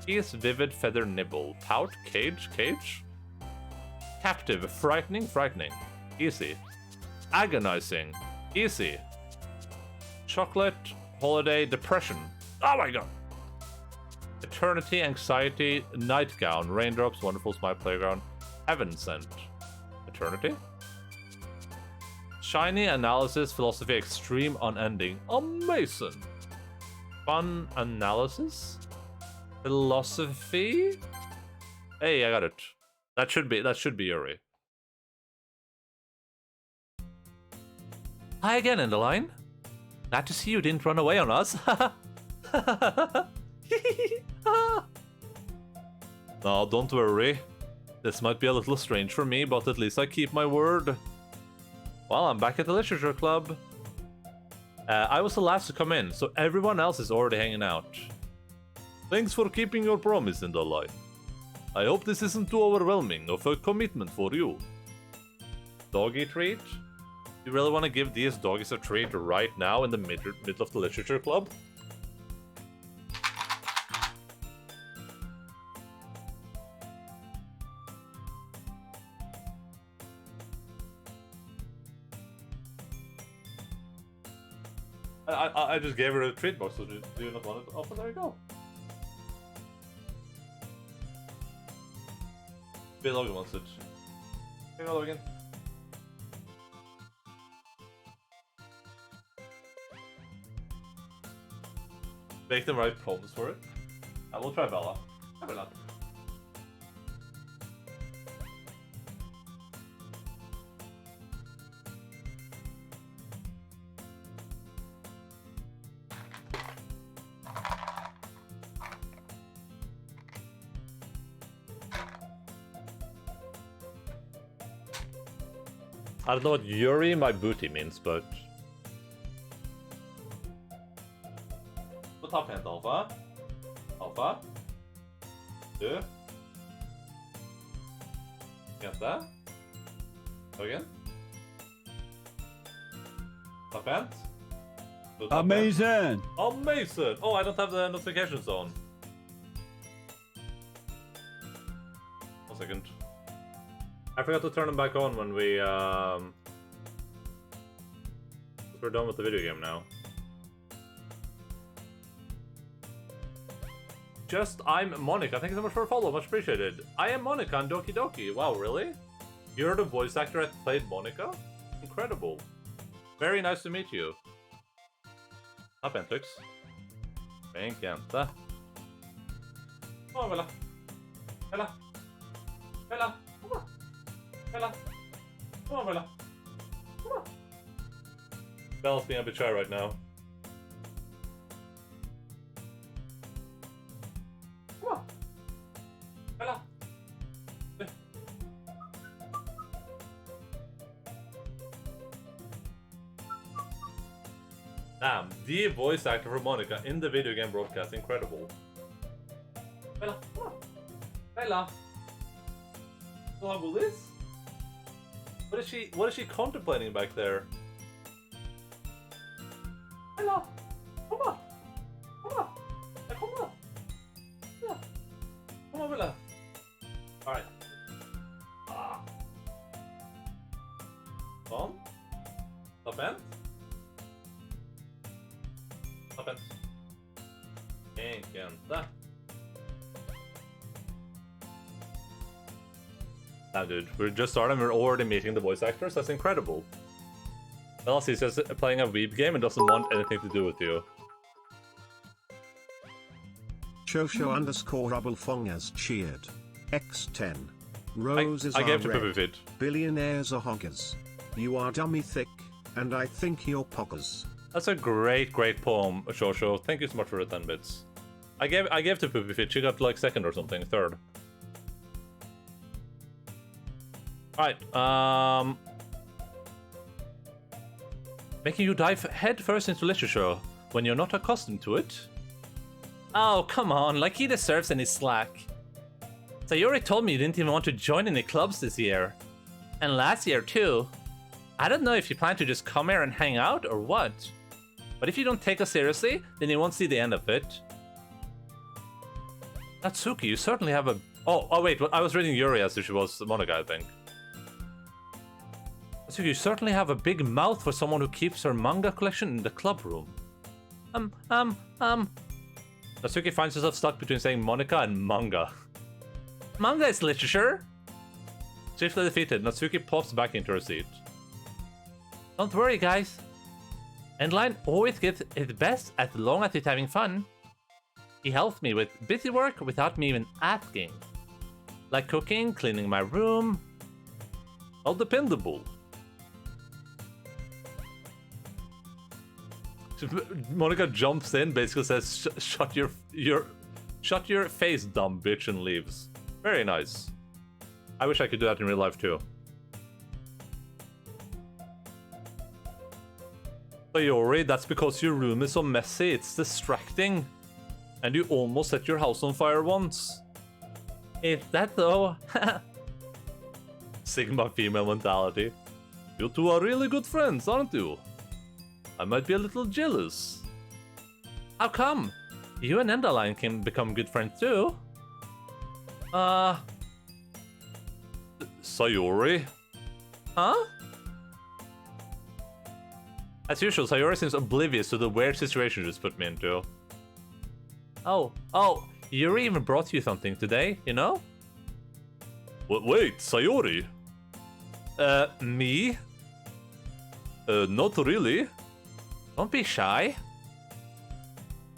Peace, vivid, feather, nibble. Pout, cage, cage? Captive, frightening, frightening. Easy. Agonizing. Easy. Chocolate, holiday, depression. Oh my god. Eternity, anxiety, nightgown, raindrops, wonderful, my playground, heaven sent. Eternity? Shiny, analysis, philosophy, extreme, unending. Amazing. Fun, analysis? Philosophy? Hey, I got it. That should be Yuri. Hi again, Endaline. Glad to see you didn't run away on us. No, don't worry. This might be a little strange for me, but at least I keep my word. Well, I'm back at the Literature Club. I was the last to come in, so everyone else is already hanging out. Thanks for keeping your promise, Endaline. I hope this isn't too overwhelming of a commitment for you. Doggy treat? You really want to give these doggies a treat right now in the middle of the Literature Club? I just gave her a treat box, so do you not want it? Oh, there you go. Big Logan wants it. Here you go, Logan. Make them write poems for it. I will try Bella. I will not. I don't know what Yuri my booty means, but... What top hand, Alpha? Alpha? 2. Get that? Go again? Top hand? Amazing! Amazing! Oh, I don't have the notifications on. 1 second. I forgot to turn them back on when we're done with the video game now. I'm Monica. Thank you so much for a follow. Much appreciated. I am Monica on Doki Doki. Wow, really? You're the voice actor that played Monica? Incredible. Very nice to meet you. Up, Antlix. Me encanta. Come on, Bella. Bella. Bella. Come on. Bella. Come on, Bella. Come on. Bella's being a bit shy right now. Come on. Bella. Damn, the voice actor for Monica in the video game broadcast, incredible. Bella, come on. Bella. Oh, this? What is she contemplating back there? Bella, come on. Come on. Yeah, come on. Yeah. Come on, Bella. Alright. On. Top end. Top end. Encanta. Nah, dude, we're just starting, we're already meeting the voice actors, that's incredible. Else he's just playing a weeb game and doesn't want anything to do with you. Shosho_Rubblefong has cheered. X10. Roses I are gave to red. Poopy Feet. Billionaires are hoggers. You are dummy thick, and I think you're poggers. That's a great poem, Shosho. Thank you so much for the 10 bits. I gave to Poopy Feet, she got like second or something, third. Alright, making you dive headfirst into literature when you're not accustomed to it? Oh, come on, like he deserves any slack. Sayori told me you didn't even want to join any clubs this year. And last year too. I don't know if you plan to just come here and hang out or what. But if you don't take us seriously, then you won't see the end of it. Natsuki, you certainly have a... Oh wait, I was reading Yuri as if she was Monica, I think. So you certainly have a big mouth for someone who keeps her manga collection in the club room. Natsuki finds herself stuck between saying Monica and manga. Manga is literature! Swiftly defeated, Natsuki pops back into her seat. Don't worry, guys. Endaline always gives his best as long as he's having fun. He helps me with busy work without me even asking. Like cooking, cleaning my room. All dependable. Monica jumps in, basically says, "Shut your face, dumb bitch," and leaves. Very nice. I wish I could do that in real life too. Sayori, that's because your room is so messy, it's distracting. And you almost set your house on fire once. Is that though? Sigma female mentality. You two are really good friends, aren't you? I might be a little jealous. How come? You and Endaline can become good friends too. Sayori? Huh? As usual, Sayori seems oblivious to the weird situation you just put me into. Oh, Yuri even brought you something today, you know? Wait, Sayori? Me? Not really. Don't be shy.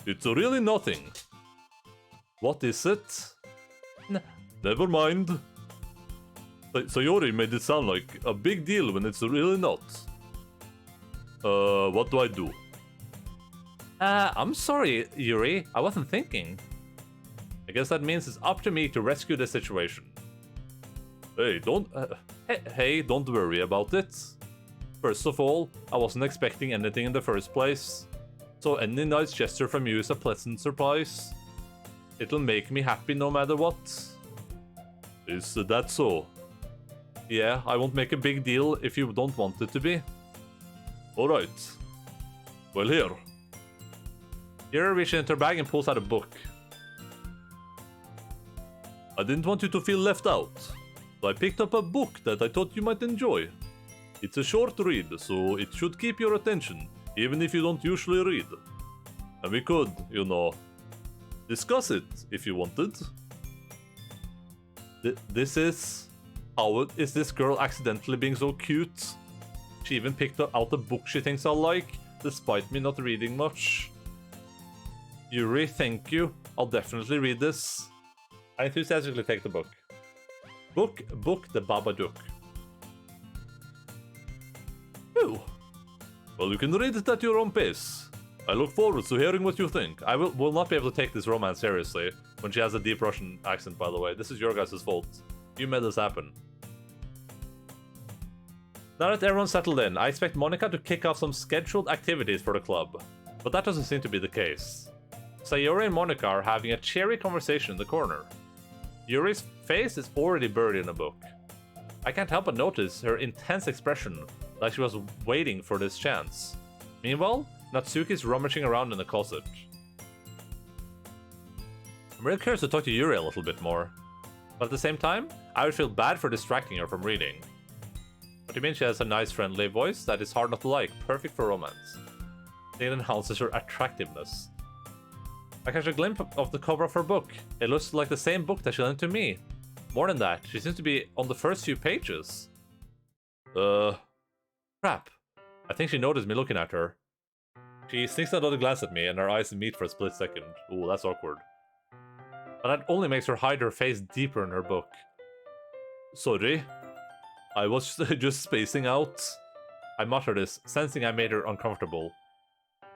It's really nothing. What is it? Never mind. Sayori made it sound like a big deal when it's really not. What do I do? I'm sorry, Yuri. I wasn't thinking. I guess that means it's up to me to rescue the situation. Hey, don't worry about it. First of all, I wasn't expecting anything in the first place, so any nice gesture from you is a pleasant surprise. It'll make me happy no matter what. Is that so? Yeah, I won't make a big deal if you don't want it to be. Alright. Well, here. Yuri reaches into her bag and pulls out a book. I didn't want you to feel left out, so I picked up a book that I thought you might enjoy. It's a short read, so it should keep your attention, even if you don't usually read. And we could, you know, discuss it if you wanted. This is... How is this girl accidentally being so cute? She even picked out a book she thinks I'll like, despite me not reading much. Yuri, thank you. I'll definitely read this. I enthusiastically take the book. Book the Babadook. Oh. Well, you can read it at your own pace. I look forward to hearing what you think. I will not be able to take this romance seriously when she has a deep Russian accent, by the way. This is your guys' fault. You made this happen. Now that everyone's settled in, I expect Monica to kick off some scheduled activities for the club. But that doesn't seem to be the case. Sayori and Monica are having a cheery conversation in the corner. Yuri's face is already buried in a book. I can't help but notice her intense expression, like she was waiting for this chance. Meanwhile, Natsuki's rummaging around in the closet. I'm really curious to talk to Yuri a little bit more. But at the same time, I would feel bad for distracting her from reading. What do you mean she has a nice friendly voice that is hard not to like, perfect for romance? It enhances her attractiveness. I catch a glimpse of the cover of her book. It looks like the same book that she lent to me. More than that, she seems to be on the first few pages. Crap. I think she noticed me looking at her. She sneaks another glance at me and our eyes meet for a split second. Ooh, that's awkward. But that only makes her hide her face deeper in her book. Sorry. I was just spacing out. I mutter this, sensing I made her uncomfortable.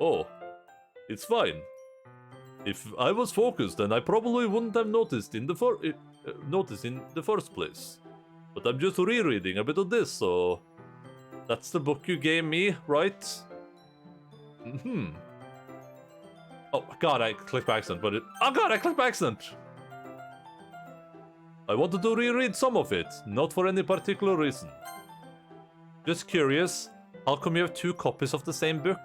Oh, it's fine. If I was focused, then I probably wouldn't have noticed in the first place. But I'm just rereading a bit of this, so... That's the book you gave me, right? Oh god, I clicked by accident, but it... Oh god, I clicked by accident! I wanted to reread some of it, not for any particular reason. Just curious, how come you have 2 copies of the same book?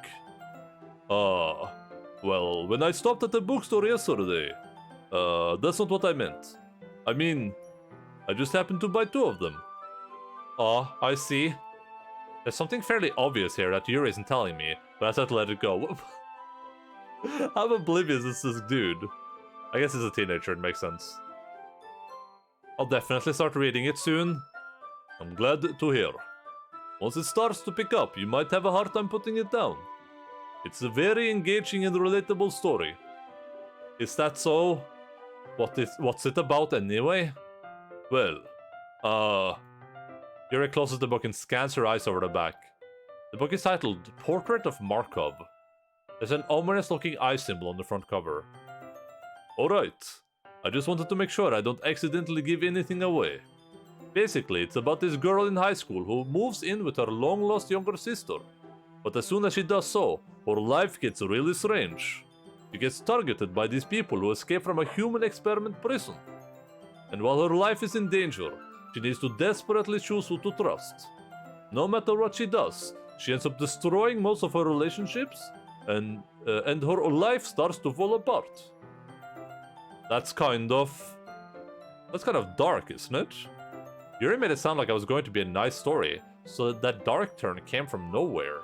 Well, when I stopped at the bookstore yesterday, that's not what I meant. I mean, I just happened to buy 2 of them. I see. There's something fairly obvious here that Yuri isn't telling me, but I said to let it go. How oblivious is this dude? I guess he's a teenager, it makes sense. I'll definitely start reading it soon. I'm glad to hear. Once it starts to pick up, you might have a hard time putting it down. It's a very engaging and relatable story. Is that so? What's it about anyway? Well, Yuri closes the book and scans her eyes over the back. The book is titled Portrait of Markov. There's an ominous-looking eye symbol on the front cover. Alright, I just wanted to make sure I don't accidentally give anything away. Basically, it's about this girl in high school who moves in with her long-lost younger sister. But as soon as she does so, her life gets really strange. She gets targeted by these people who escape from a human experiment prison. And while her life is in danger, she needs to desperately choose who to trust. No matter what she does, she ends up destroying most of her relationships, and her life starts to fall apart. That's kind of dark, isn't it? Yuri made it sound like it was going to be a nice story, so that dark turn came from nowhere.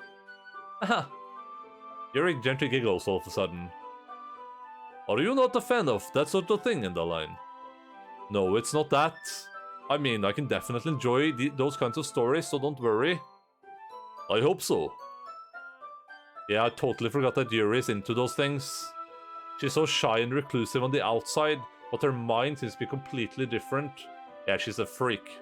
Aha! Yuri gently giggles all of a sudden. Are you not a fan of that sort of thing, Endaline? No, it's not that. I mean, I can definitely enjoy those kinds of stories, so don't worry. I hope so. Yeah, I totally forgot that Yuri is into those things. She's so shy and reclusive on the outside, but her mind seems to be completely different. Yeah, she's a freak.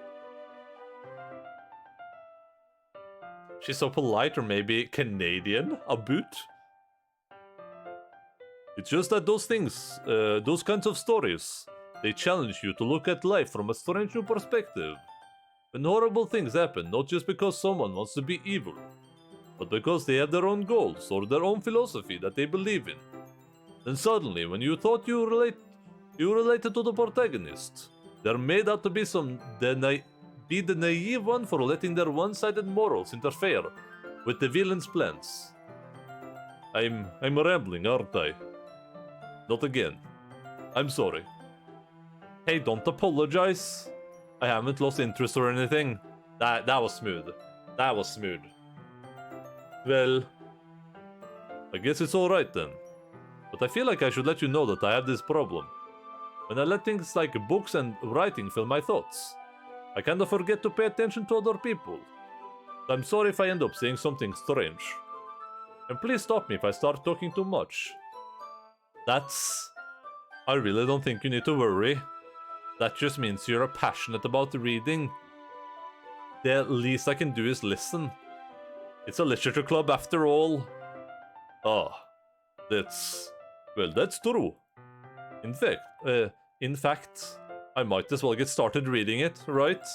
She's so polite, or maybe Canadian, a boot? It's just that those things, those kinds of stories, they challenge you to look at life from a strange new perspective. when horrible things happen, not just because someone wants to be evil, but because they have their own goals or their own philosophy that they believe in. Then suddenly, when you thought you related to the protagonist, they're made out to be the naive one for letting their one-sided morals interfere with the villain's plans. I'm rambling, aren't I? Not again. I'm sorry. Hey, don't apologize. I haven't lost interest or anything. That was smooth. That was smooth. Well, I guess it's alright then. But I feel like I should let you know that I have this problem. When I let things like books and writing fill my thoughts, I kind of forget to pay attention to other people. So I'm sorry if I end up saying something strange. And please stop me if I start talking too much. I really don't think you need to worry. That just means you're passionate about reading. The least I can do is listen. It's a literature club after all. Ah, that's true. In fact, I might as well get started reading it, right?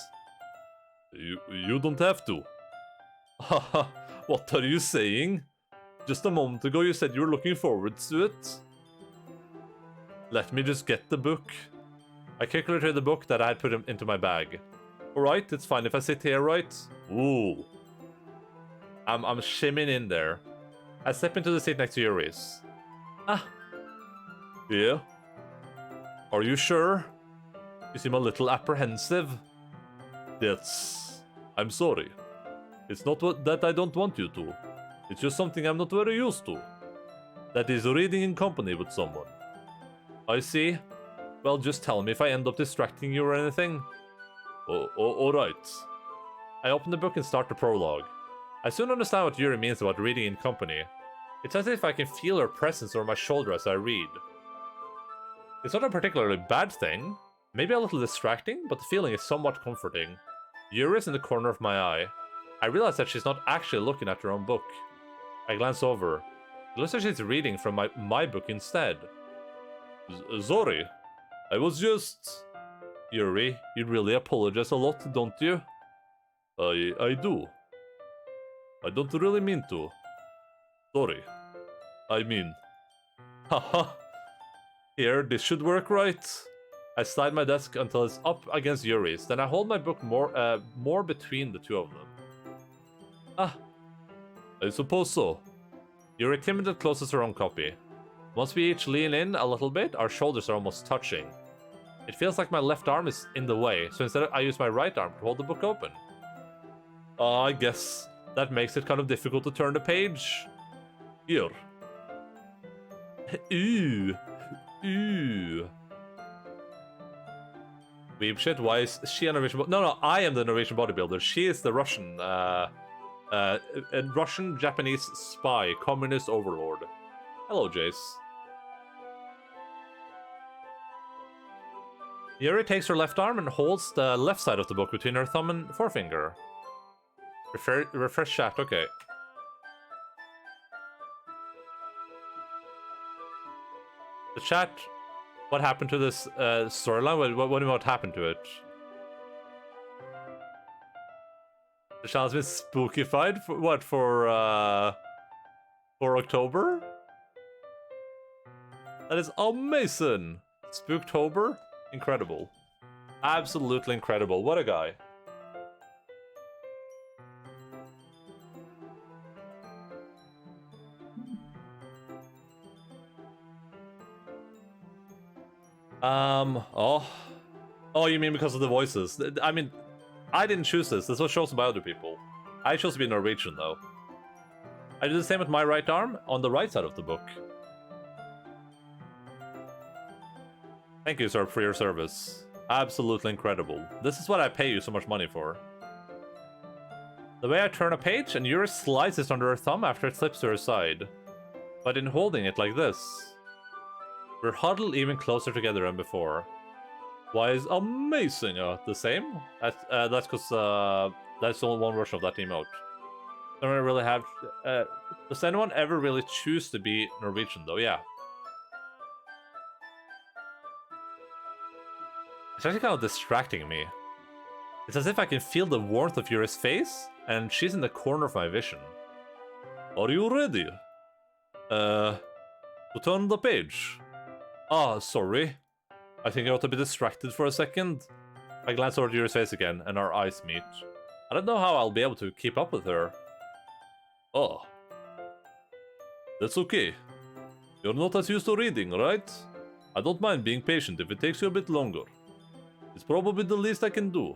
You don't have to. Haha, what are you saying? Just a moment ago you said you were looking forward to it. Let me just get the book. I quickly retrieved the book that I had put into my bag. Alright, it's fine if I sit here, right? Ooh. I'm shimming in there. I step into the seat next to Yuri's. Ah. Yeah? Are you sure? You seem a little apprehensive. I'm sorry. It's not that I don't want you to. It's just something I'm not very used to. That is reading in company with someone. I see. Well, just tell me if I end up distracting you or anything. Alright. I open the book and start the prologue. I soon understand what Yuri means about reading in company. It's as if I can feel her presence over my shoulder as I read. It's not a particularly bad thing, maybe a little distracting, but the feeling is somewhat comforting. Yuri is in the corner of my eye. I realize that she's not actually looking at her own book. I glance over. It looks like she's reading from my book instead. Sorry, I was just... Yuri, you really apologize a lot, don't you? I do. I don't really mean to. Sorry. I mean... Haha. Here, this should work right. I slide my desk until it's up against Yuri's, then I hold my book more between the two of them. Ah. I suppose so. Yuri timidly closes her own copy. Once we each lean in a little bit, our shoulders are almost touching. It feels like my left arm is in the way, so instead I use my right arm to hold the book open. I guess that makes it kind of difficult to turn the page. Here. Ooh. Ooh. Weeb shit, why is she a Norwegian No, I am the Norwegian bodybuilder. She is the Russian, a Russian-Japanese spy, communist overlord. Hello, Jace. Yuri takes her left arm and holds the left side of the book between her thumb and forefinger. Refresh chat, okay. The chat, what happened to this storyline? What happened to it? The channel has been spookified for what? For October? That is amazing! Spooktober? Incredible. Absolutely incredible. What a guy. Oh, you mean because of the voices? I mean, I didn't choose this. This was chosen by other people. I chose to be Norwegian, though. I did the same with my right arm on the right side of the book. Thank you, sir, for your service. Absolutely incredible. This is what I pay you so much money for. The way I turn a page, and Yuri slides it under her thumb after it slips to her side. But in holding it like this, we're huddled even closer together than before. Why is amazing the same? That's because that's only one version of that emote. Don't really have... does anyone ever really choose to be Norwegian, though? Yeah. It's actually kind of distracting me. It's as if I can feel the warmth of Yuri's face, and she's in the corner of my vision. Are you ready? To turn the page. Ah, sorry. I think I ought to be distracted for a second. I glance over to Yuri's face again, and our eyes meet. I don't know how I'll be able to keep up with her. Oh. That's okay. You're not as used to reading, right? I don't mind being patient if it takes you a bit longer. It's probably the least I can do.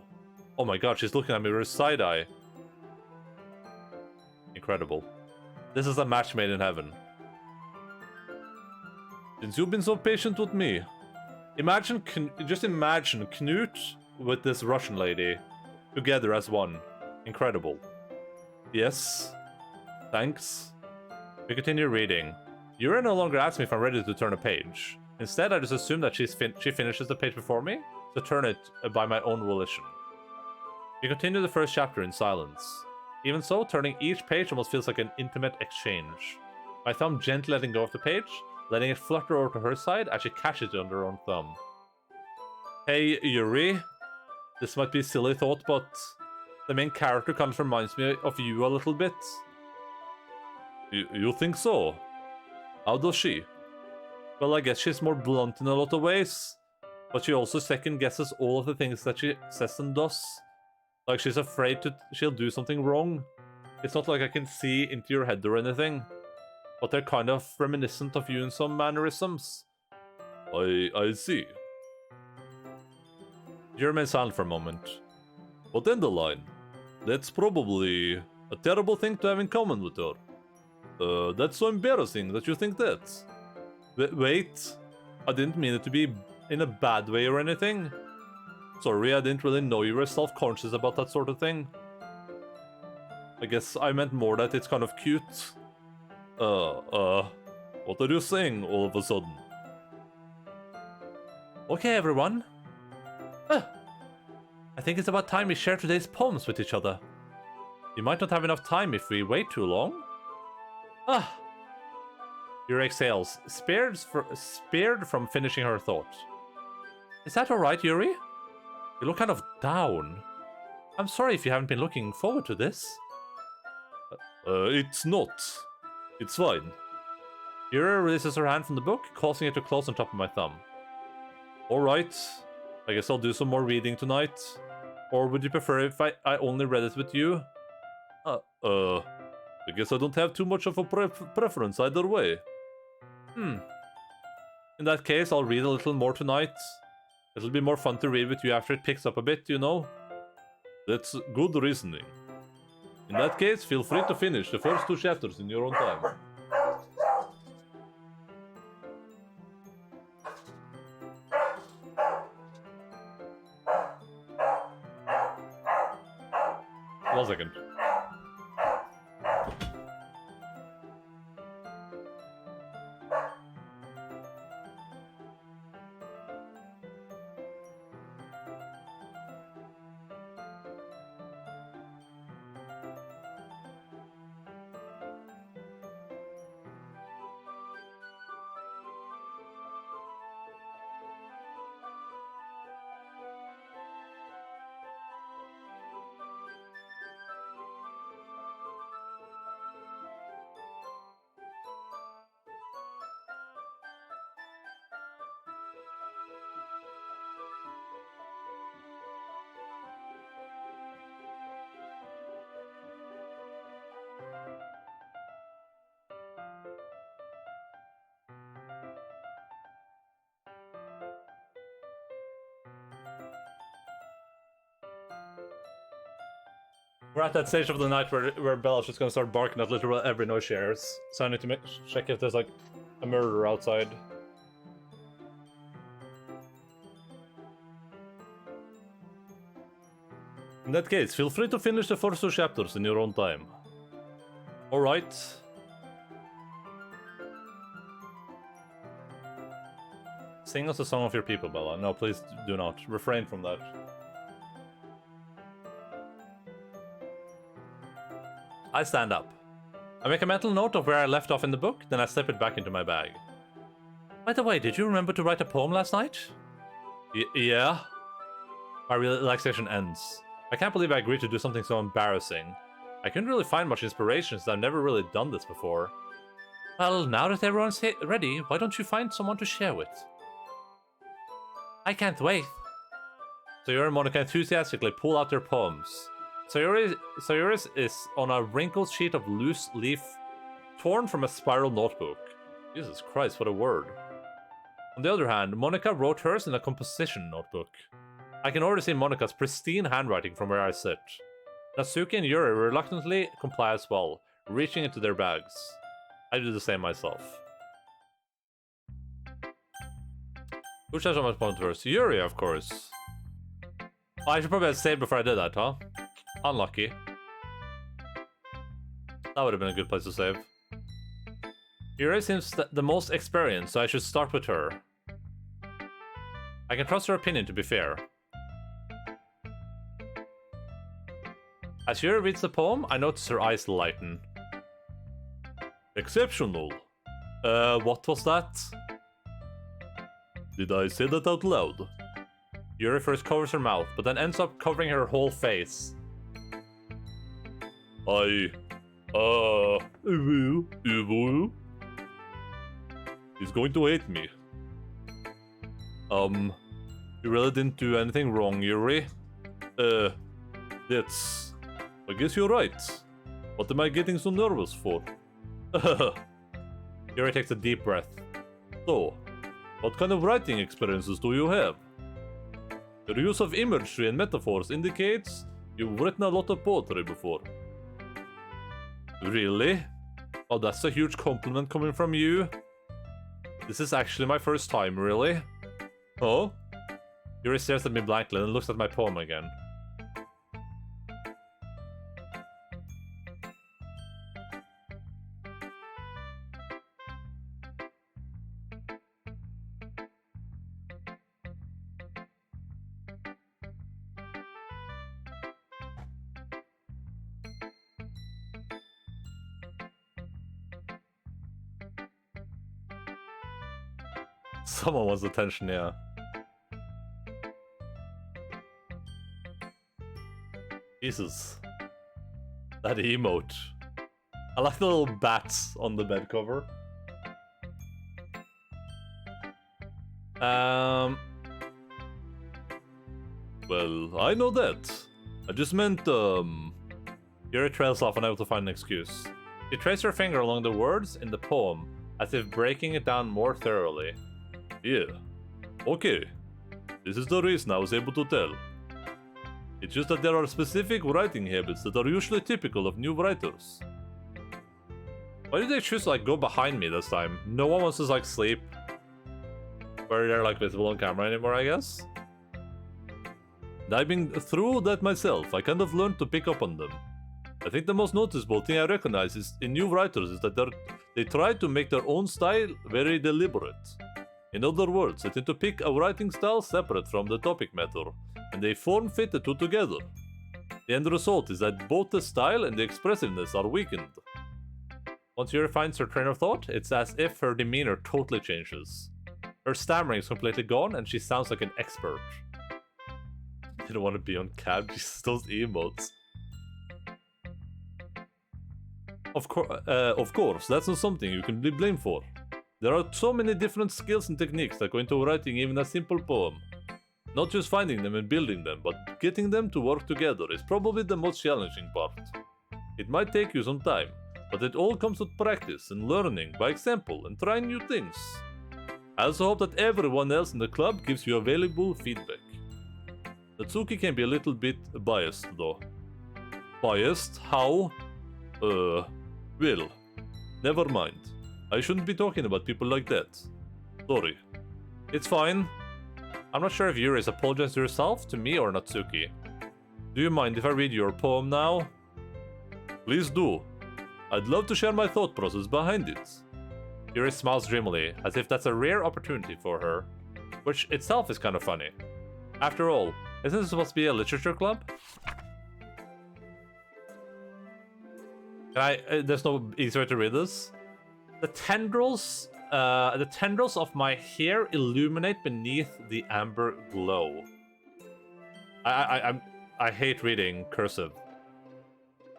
Oh my god, she's looking at me with a side eye. Incredible. This is a match made in heaven. Since you've been so patient with me, just imagine Knut with this Russian lady together as one. Incredible. Yes. Thanks. We continue reading. Yuri no longer asks me if I'm ready to turn a page. Instead, I just assume that she finishes the page before me, to turn it by my own volition. We continue the first chapter in silence. Even so, turning each page almost feels like an intimate exchange. My thumb gently letting go of the page, letting it flutter over to her side as she catches it under her own thumb. Hey, Yuri. This might be a silly thought, but the main character kind of reminds me of you a little bit. You think so? How does she? Well, I guess she's more blunt in a lot of ways, but she also second guesses all of the things that she says and does. Like she's afraid she'll do something wrong. It's not like I can see into your head or anything, but they're kind of reminiscent of you in some mannerisms. I see. You remain silent for a moment. But Endaline, that's probably a terrible thing to have in common with her. That's so embarrassing that you think that. Wait, I didn't mean it to be in a bad way or anything. Sorry, I didn't really know you were self-conscious about that sort of thing. I guess I meant more that it's kind of cute. What are you saying all of a sudden? Okay, everyone. I think it's about time we share today's poems with each other. We might not have enough time if we wait too long. Yuri exhales, spared from finishing her thought. Is that alright, Yuri? You look kind of down. I'm sorry if you haven't been looking forward to this. It's not. It's fine. Yuri releases her hand from the book, causing it to close on top of my thumb. Alright. I guess I'll do some more reading tonight. Or would you prefer if I only read it with you? I guess I don't have too much of a preference either way. In that case, I'll read a little more tonight. It'll be more fun to read with you after it picks up a bit, you know? That's good reasoning. In that case, feel free to finish the first 2 chapters in your own time. One second. We're at that stage of the night where Bella's just gonna start barking at literally every noise she hears. So I need to check if there's like a murderer outside. In that case, feel free to finish the first 2 chapters in your own time. Alright. Sing us a song of your people, Bella. No, please do not. Refrain from that. I stand up. I make a mental note of where I left off in the book, then I slip it back into my bag. By the way, did you remember to write a poem last night? Yeah. My relaxation ends. I can't believe I agreed to do something so embarrassing. I couldn't really find much inspiration since I've never really done this before. Well, now that everyone's ready, why don't you find someone to share with? I can't wait. Sayori and Monica enthusiastically pull out their poems. Sayori's is on a wrinkled sheet of loose leaf torn from a spiral notebook. Jesus Christ, what a word. On the other hand, Monica wrote hers in a composition notebook. I can already see Monica's pristine handwriting from where I sit. Natsuki and Yuri reluctantly comply as well, reaching into their bags. I do the same myself. Who shares my point first? Yuri, of course. Oh, I should probably have saved before I did that, huh? Unlucky. That would have been a good place to save. Yuri seems the most experienced, so I should start with her. I can trust her opinion, to be fair. As Yuri reads the poem, I notice her eyes lighten. Exceptional. What was that? Did I say that out loud? Yuri first covers her mouth, but then ends up covering her whole face. He's going to hate me. You really didn't do anything wrong, Yuri. That's... I guess you're right. What am I getting so nervous for? Yuri takes a deep breath. So, what kind of writing experiences do you have? Your use of imagery and metaphors indicates you've written a lot of poetry before. Really? Oh, that's a huge compliment coming from you. This is actually my first time, really? Oh? Yuri stares at me blankly and looks at my poem again. Someone wants attention, yeah. Jesus. That emote. I like the little bats on the bed cover. Well, I know that. I just meant, Yuri trails off unable to find an excuse. She traces her finger along the words in the poem, as if breaking it down more thoroughly. Yeah. Okay. This is the reason I was able to tell. It's just that there are specific writing habits that are usually typical of new writers. Why did they choose to, like, go behind me this time? No one wants to, like, sleep where they're, like, visible on camera anymore, I guess? Diving through that myself, I kind of learned to pick up on them. I think the most noticeable thing I recognize in new writers is that they try to make their own style very deliberate. In other words, they tend to pick a writing style separate from the topic matter, and they form-fit the two together. The end result is that both the style and the expressiveness are weakened. Once Yuri finds her train of thought, it's as if her demeanor totally changes. Her stammering is completely gone, and she sounds like an expert. You don't want to be on cam, just those emotes. Of course, that's not something you can be blamed for. There are so many different skills and techniques that go into writing even a simple poem. Not just finding them and building them, but getting them to work together is probably the most challenging part. It might take you some time, but it all comes with practice and learning by example and trying new things. I also hope that everyone else in the club gives you valuable feedback. Natsuki can be a little bit biased though. Biased? How? Well, never mind. I shouldn't be talking about people like that. Sorry. It's fine. I'm not sure if Yuri is apologizing to herself, to me, or Natsuki. Do you mind if I read your poem now? Please do. I'd love to share my thought process behind it. Yuri smiles dreamily, as if that's a rare opportunity for her, which itself is kind of funny. After all, isn't this supposed to be a literature club? There's no easy way to read this. The tendrils of my hair illuminate beneath the amber glow. I hate reading cursive.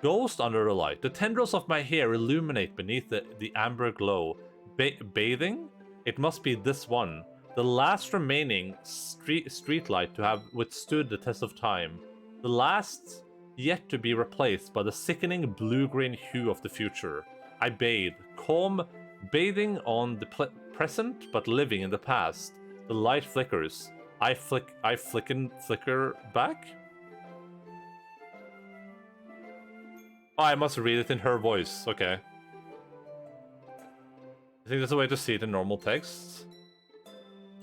Ghost under the light. The tendrils of my hair illuminate beneath the amber glow. Bathing? It must be this one. The last remaining street light to have withstood the test of time. The last yet to be replaced by the sickening blue-green hue of the future. I bathe. Calm, bathing on the present but living in the past. The light flickers. I flicker back? Oh, I must read it in her voice. Okay. I think there's a way to see it in normal text.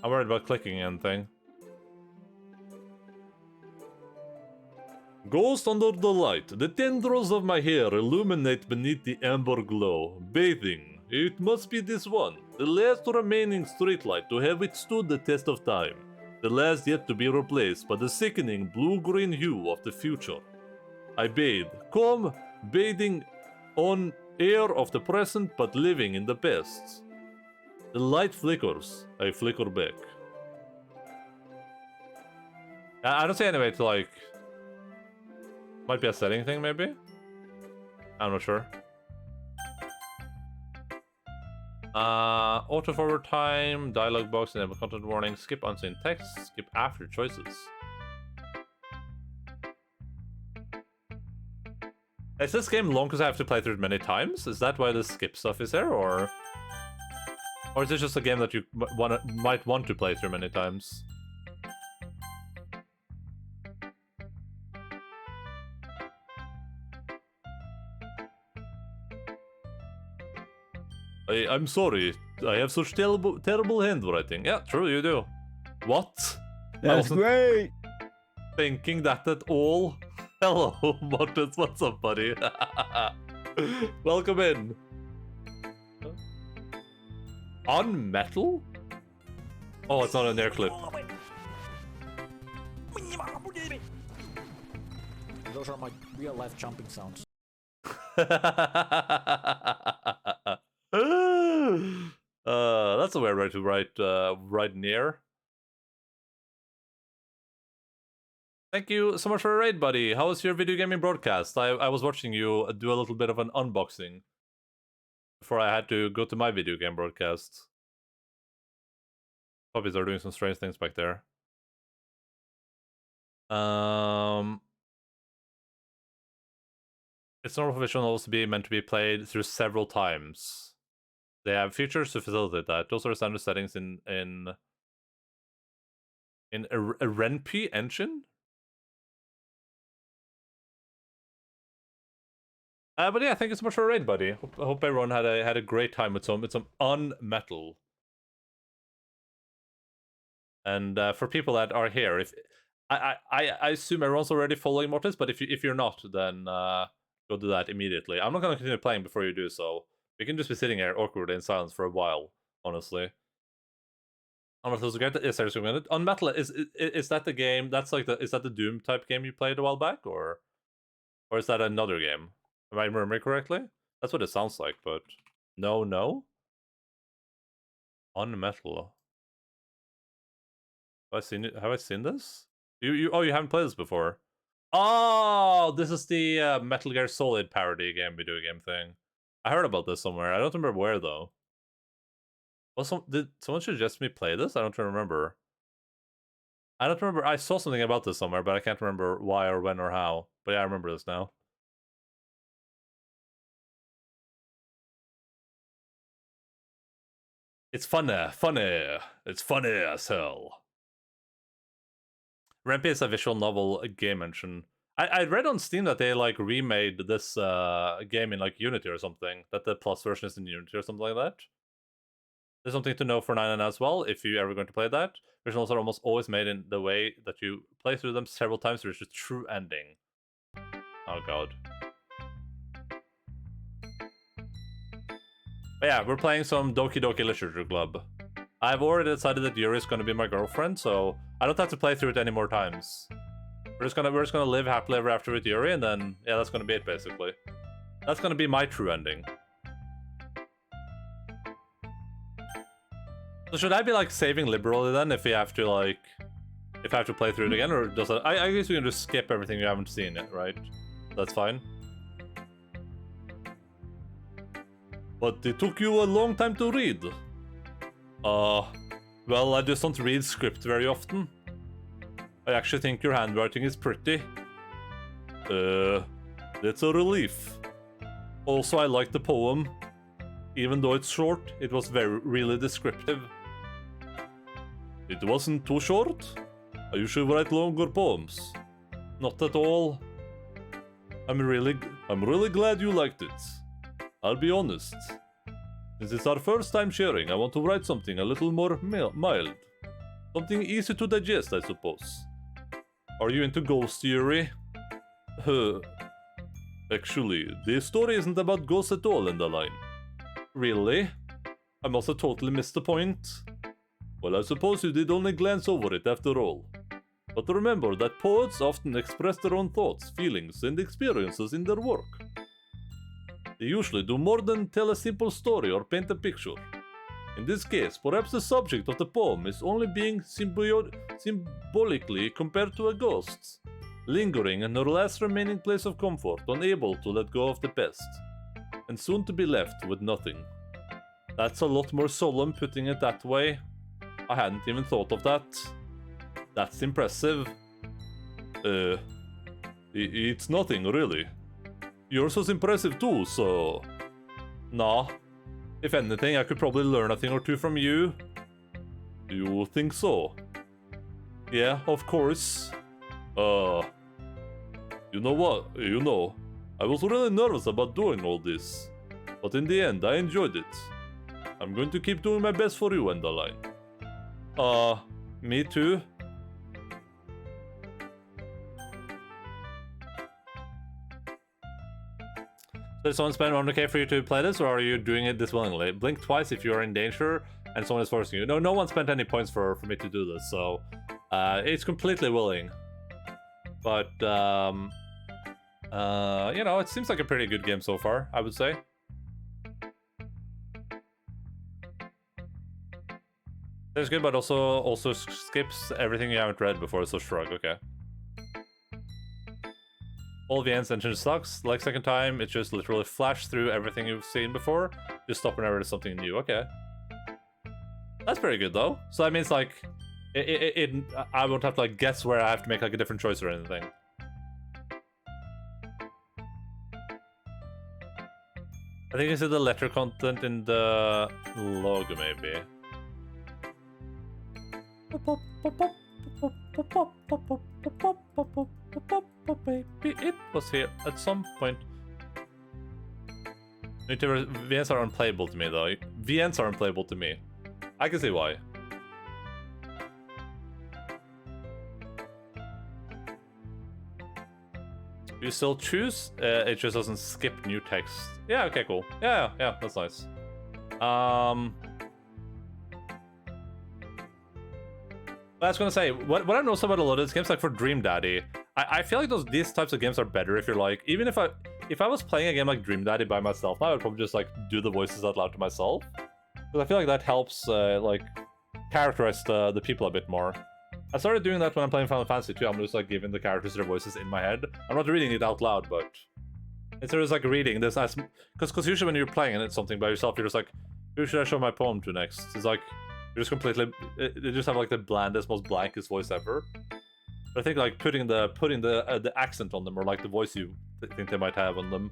I'm worried about clicking anything. Ghost under the light. The tendrils of my hair illuminate beneath the amber glow. Bathing. It must be this one. The last remaining streetlight to have withstood the test of time. The last yet to be replaced by the sickening blue-green hue of the future. I bathe. Calm, bathing on air of the present but living in the past. The light flickers. I flicker back. I don't see any way to, like... Might be a setting thing, maybe? I'm not sure. Auto forward time, dialogue box, enable content warning, skip unseen text, skip after choices. Is this game long because I have to play through it many times? Is that why the skip stuff is there, or is it just a game that you might want to play through many times? I'm sorry, I have such terrible handwriting. Yeah, true, you do. What? That's great! Thinking that at all. Hello, Martins, what's up, buddy? Welcome in. On metal? Oh, it's not an air clip. Those are my real life jumping sounds. That's a weird way to write near. Thank you so much for a raid, buddy. How was your video gaming broadcast? I was watching you do a little bit of an unboxing before I had to go to my video game broadcast. Puppies are doing some strange things back there. It's normal for visual novels to be meant to be played through several times. They have features to facilitate that. Those are standard settings in a Ren'Py engine. But yeah, thank you so much for a raid, buddy. Hope everyone had a great time with some unmetal. And for people that are here, if I assume everyone's already following Mortis, but if you're not, then go do that immediately. I'm not gonna continue playing before you do so. We can just be sitting here awkwardly in silence for a while, honestly. Unmetal is great. Yes, seriously, Unmetal is that the game? That's like is that the Doom type game you played a while back, or is that another game? Am I remembering correctly? That's what it sounds like, but no. Unmetal. Have I seen this? You haven't played this before. Oh, this is the Metal Gear Solid parody game, video game thing. I heard about this somewhere. I don't remember where though. Did someone suggest me play this? I don't remember. I saw something about this somewhere, but I can't remember why or when or how. But yeah, I remember this now. It's funny. It's funny as hell. Ren'Py is a visual novel game engine. I read on Steam that they like remade this game in like Unity or something. That the Plus version is in Unity or something like that. There's something to know for 9 as well, if you're ever going to play that. Originals are almost always made in the way that you play through them several times to reach a true ending. Oh god. But yeah, we're playing some Doki Doki Literature Club. I've already decided that Yuri is going to be my girlfriend, so I don't have to play through it any more times. We're just gonna live happily ever after with Yuri, and then yeah, that's gonna be it basically. That's gonna be my true ending. So should I be like saving liberally then if we have to like If I have to play through it again, or does it... I guess we can just skip everything you haven't seen yet, right? That's fine. But it took you a long time to read. Well, I just don't read script very often. I actually think your handwriting is pretty. That's a relief. Also, I like the poem. Even though it's short, it was really descriptive. It wasn't too short? I usually write longer poems. Not at all. I'm really glad you liked it. I'll be honest. Since it's our first time sharing, I want to write something a little more mild. Something easy to digest, I suppose. Are you into ghost theory? Actually, the story isn't about ghosts at all, Endaline. Really? I must have totally missed the point. Well, I suppose you did only glance over it after all. But remember that poets often express their own thoughts, feelings, and experiences in their work. They usually do more than tell a simple story or paint a picture. In this case, perhaps the subject of the poem is only being symbolically compared to a ghost, lingering in her last remaining place of comfort, unable to let go of the past, and soon to be left with nothing. That's a lot more solemn putting it that way. I hadn't even thought of that. That's impressive. It's nothing, really. Yours was impressive too, so... Nah. If anything, I could probably learn a thing or two from you. You think so? Yeah, of course. You know what? I was really nervous about doing all this. But in the end, I enjoyed it. I'm going to keep doing my best for you, Endaline. Me too. Did someone spend 100k for you to play this, or are you doing it this willingly? Blink twice if you're in danger and someone is forcing you. No one spent any points for me to do this, so it's completely willing. But you know, it seems like a pretty good game so far, I would say. It's good, but also skips everything you haven't read before, so shrug, okay. All VN's engine sucks. Like second time, it just literally flashed through everything you've seen before. Just stop whenever there's something new. Okay. That's pretty good though. So that means like, I won't have to like guess where I have to make like a different choice or anything. I think you said the letter content in the logo maybe. It was here at some point. VNs are unplayable to me though. VNs are unplayable to me. I can see why. You still choose? It just doesn't skip new text. Yeah, okay, cool. Yeah, that's nice. I was gonna say, what I know about a lot of these games, like for Dream Daddy, I feel like these types of games are better if you're like, even if I was playing a game like Dream Daddy by myself, I would probably just like do the voices out loud to myself, because I feel like that helps like characterize the people a bit more. I started doing that when I'm playing Final Fantasy too. I'm just like giving the characters their voices in my head. I'm not reading it out loud, but instead of like reading this, because usually when you're playing it something by yourself, you're just like, who should I show my poem to next? It's like you're just completely, they just have like the blandest, most blankest voice ever. But I think like putting the accent on them, or like the voice you think they might have on them,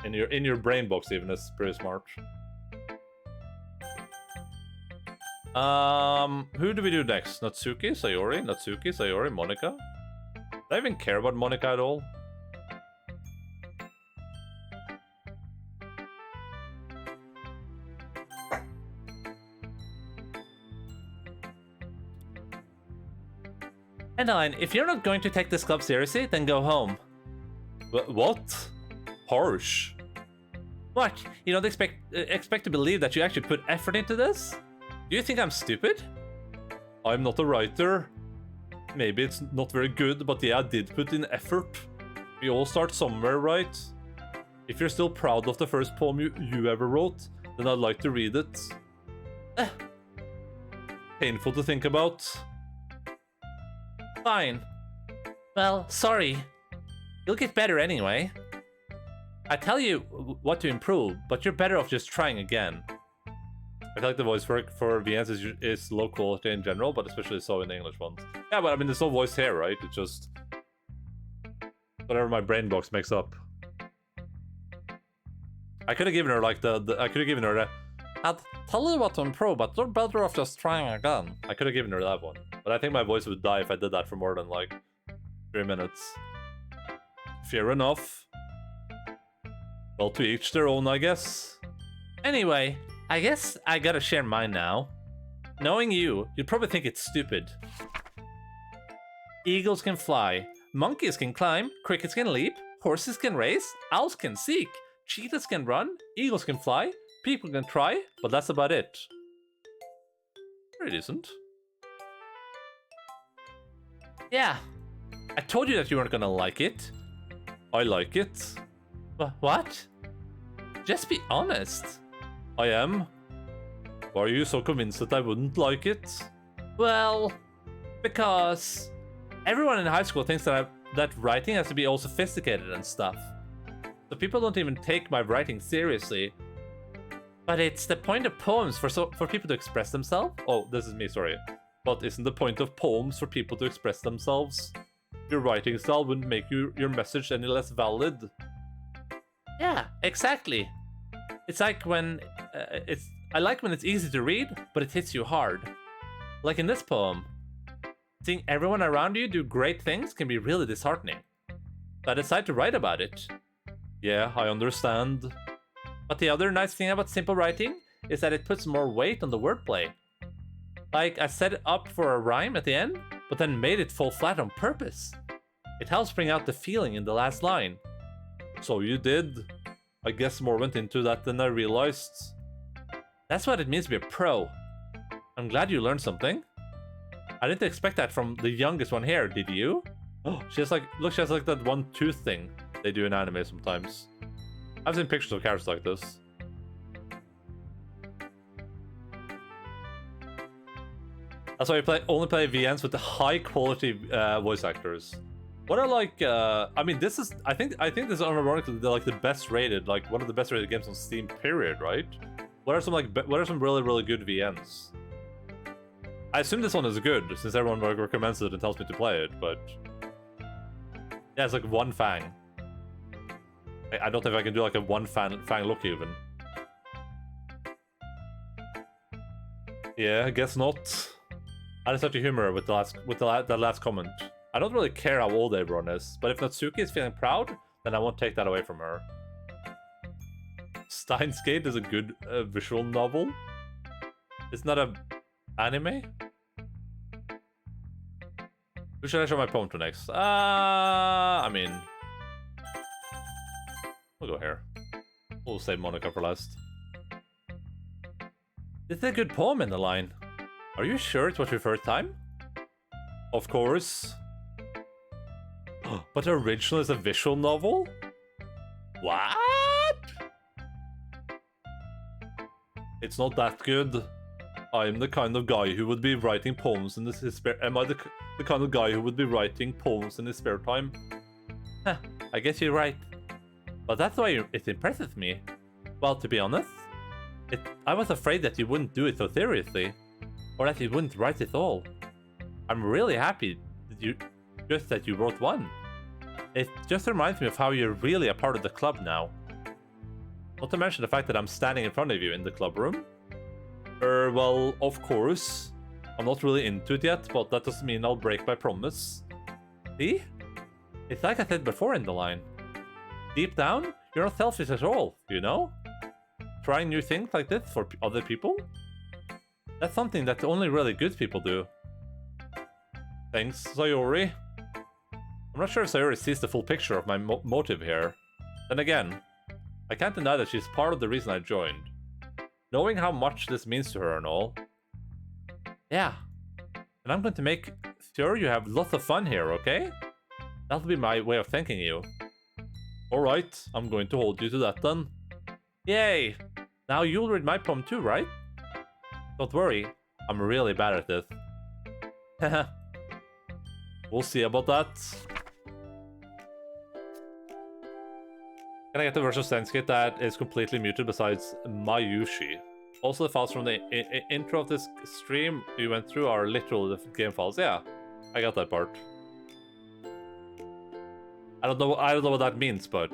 in your brain box even, is pretty smart. Who do we do next? Natsuki, Sayori, Monica? Do I even care about Monica at all? Endaline, if you're not going to take this club seriously, then go home. What? Harsh. What? You don't expect to believe that you actually put effort into this? Do you think I'm stupid? I'm not a writer. Maybe it's not very good, but yeah, I did put in effort. We all start somewhere, right? If you're still proud of the first poem you ever wrote, then I'd like to read it. Painful to think about. Fine. Well, sorry. You'll get better anyway. I tell you what to improve, but you're better off just trying again. I feel like the voice work for VNs is low quality in general, but especially so in the English ones. Yeah, but I mean, there's no voice here, right? It's just whatever my brain box makes up. I could have given her like I could have given her the I'll tell you what to improve, but you're better off just trying again. I could have given her that one, but I think my voice would die if I did that for more than like 3 minutes. Fair enough. Well, to each their own, I guess. Anyway, I guess I gotta share mine now. Knowing you, you'd probably think it's stupid. Eagles can fly, monkeys can climb, crickets can leap, horses can race, owls can seek, cheetahs can run, eagles can fly, people can try, but that's about it. Very decent. Yeah, I told you that you weren't gonna like it. I like it. What? Just be honest. I am. Why are you so convinced that I wouldn't like it? Well, because everyone in high school thinks that writing has to be all sophisticated and stuff. So people don't even take my writing seriously. But it's the point of poems for people to express themselves. Oh, this is me, sorry. But isn't the point of poems for people to express themselves? Your writing style wouldn't make your message any less valid. Yeah, exactly. It's like when I like when it's easy to read, but it hits you hard. Like in this poem. Seeing everyone around you do great things can be really disheartening. So I decided to write about it. Yeah, I understand. But the other nice thing about simple writing is that it puts more weight on the wordplay. Like, I set it up for a rhyme at the end, but then made it fall flat on purpose. It helps bring out the feeling in the last line. So you did. I guess more went into that than I realized. That's what it means to be a pro. I'm glad you learned something. I didn't expect that from the youngest one here, did you? Oh, she has like, look, she has like that one tooth thing they do in anime sometimes. I've seen pictures of characters like this. That's why you only play VNs with the high quality voice actors. What are like? I mean, this is. I think this is unironically like the best rated, like one of the best rated games on Steam. Period. Right? What are some really good VNs? I assume this one is good since everyone recommends it and tells me to play it. But yeah, it's like one Fang. I don't think I can do like a one Fang look even. Yeah, I guess not. I just have to humor with that last comment. I don't really care how old everyone is, but if Natsuki is feeling proud, then I won't take that away from her. Steins Gate is a good visual novel. It's not a anime. Who should I show my poem to next? I mean, we'll go here. We'll save Monica for last. This is a good poem, Endaline. Are you sure it was your first time? Of course. But the original is a visual novel? What? It's not that good. I'm the kind of guy who would be writing poems in his spare... Am I the kind of guy who would be writing poems in his spare time? Huh, I guess you're right. But that's why it impresses me. Well, to be honest, I was afraid that you wouldn't do it so seriously. Or that you wouldn't write at all. I'm really happy that you wrote one. It just reminds me of how you're really a part of the club now. Not to mention the fact that I'm standing in front of you in the club room. Well, of course. I'm not really into it yet, but that doesn't mean I'll break my promise. See? It's like I said before in the line. Deep down, you're not selfish at all, you know? Trying new things like this for other people? That's something that only really good people do. Thanks, Sayori. I'm not sure if Sayori sees the full picture of my motive here. Then again, I can't deny that she's part of the reason I joined. Knowing how much this means to her and all. Yeah. And I'm going to make sure you have lots of fun here, okay? That'll be my way of thanking you. Alright, I'm going to hold you to that then. Yay! Now you'll read my poem too, right? Don't worry, I'm really bad at this. We'll see about that. Can I get the version of Senskit that is completely muted besides Mayushi? Also, the files from the intro of this stream you went through are literal game files. Yeah, I got that part. I don't know what that means, but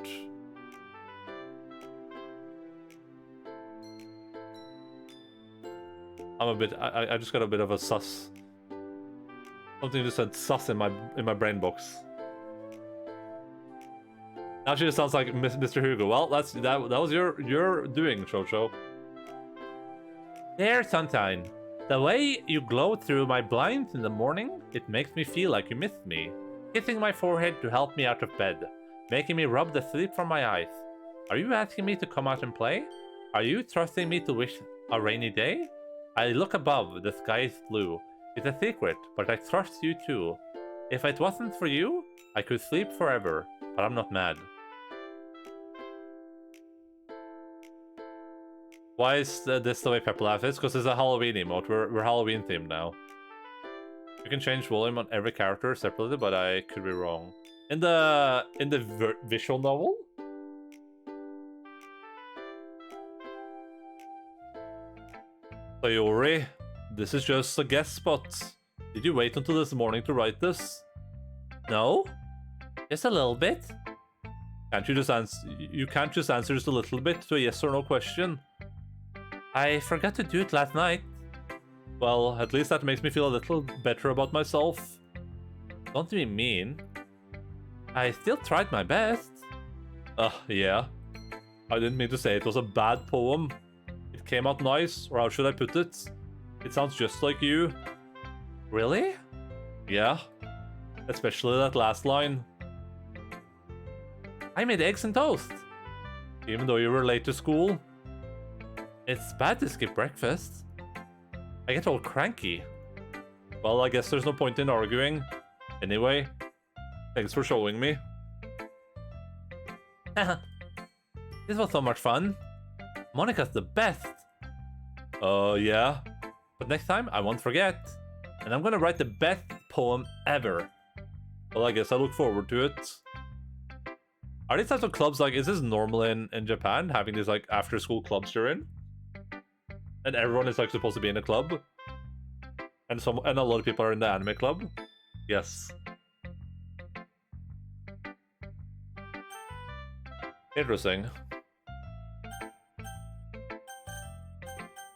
I'm a bit. I just got a bit of a sus. Something just said sus in my brain box. Actually, it sounds like Mr. Hugo. Well, that was your doing, Shosho. There, Sunshine. The way you glow through my blinds in the morning, it makes me feel like you missed me. Kissing my forehead to help me out of bed, making me rub the sleep from my eyes. Are you asking me to come out and play? Are you trusting me to wish a rainy day? I look above, the sky is blue. It's a secret, but I trust you too. If it wasn't for you, I could sleep forever, but I'm not mad. Why is this the way Pepper Laugh is? Because it's a Halloween emote. We're Halloween themed now. You can change volume on every character separately, but I could be wrong. In the visual novel? Sayori, this is just a guest spot. Did you wait until this morning to write this? No? Just a little bit? Can't you just answer? You can't just answer just a little bit to a yes or no question. I forgot to do it last night. Well, at least that makes me feel a little better about myself. Don't be mean. I still tried my best. Yeah. I didn't mean to say it was a bad poem. It came out nice, or how should I put it? It sounds just like you. Really? Yeah. Especially that last line. I made eggs and toast. Even though you were late to school. It's bad to skip breakfast. I get all cranky. Well, I guess there's no point in arguing. Anyway, thanks for showing me. This was so much fun. Monica's the best. Yeah. But next time, I won't forget. And I'm gonna write the best poem ever. Well, I guess I look forward to it. Are these types of clubs like, is this normal in Japan, having these like after school clubs you're in? And everyone is like supposed to be in a club? And a lot of people are in the anime club? Yes. Interesting.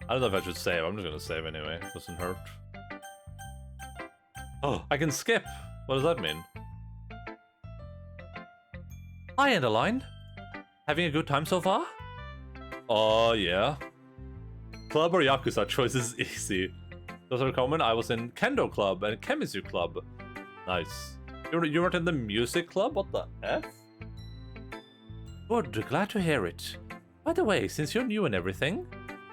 I don't know if I should save. I'm just gonna save anyway. Doesn't hurt. Oh, I can skip. What does that mean? Hi, Endaline. Having a good time so far? Oh, yeah. Club or Yakuza, choice is easy. Those are common. I was in Kendo Club and Kemizu Club. Nice. You weren't in the music club? What the F? Good, glad to hear it. By the way, since you're new and everything,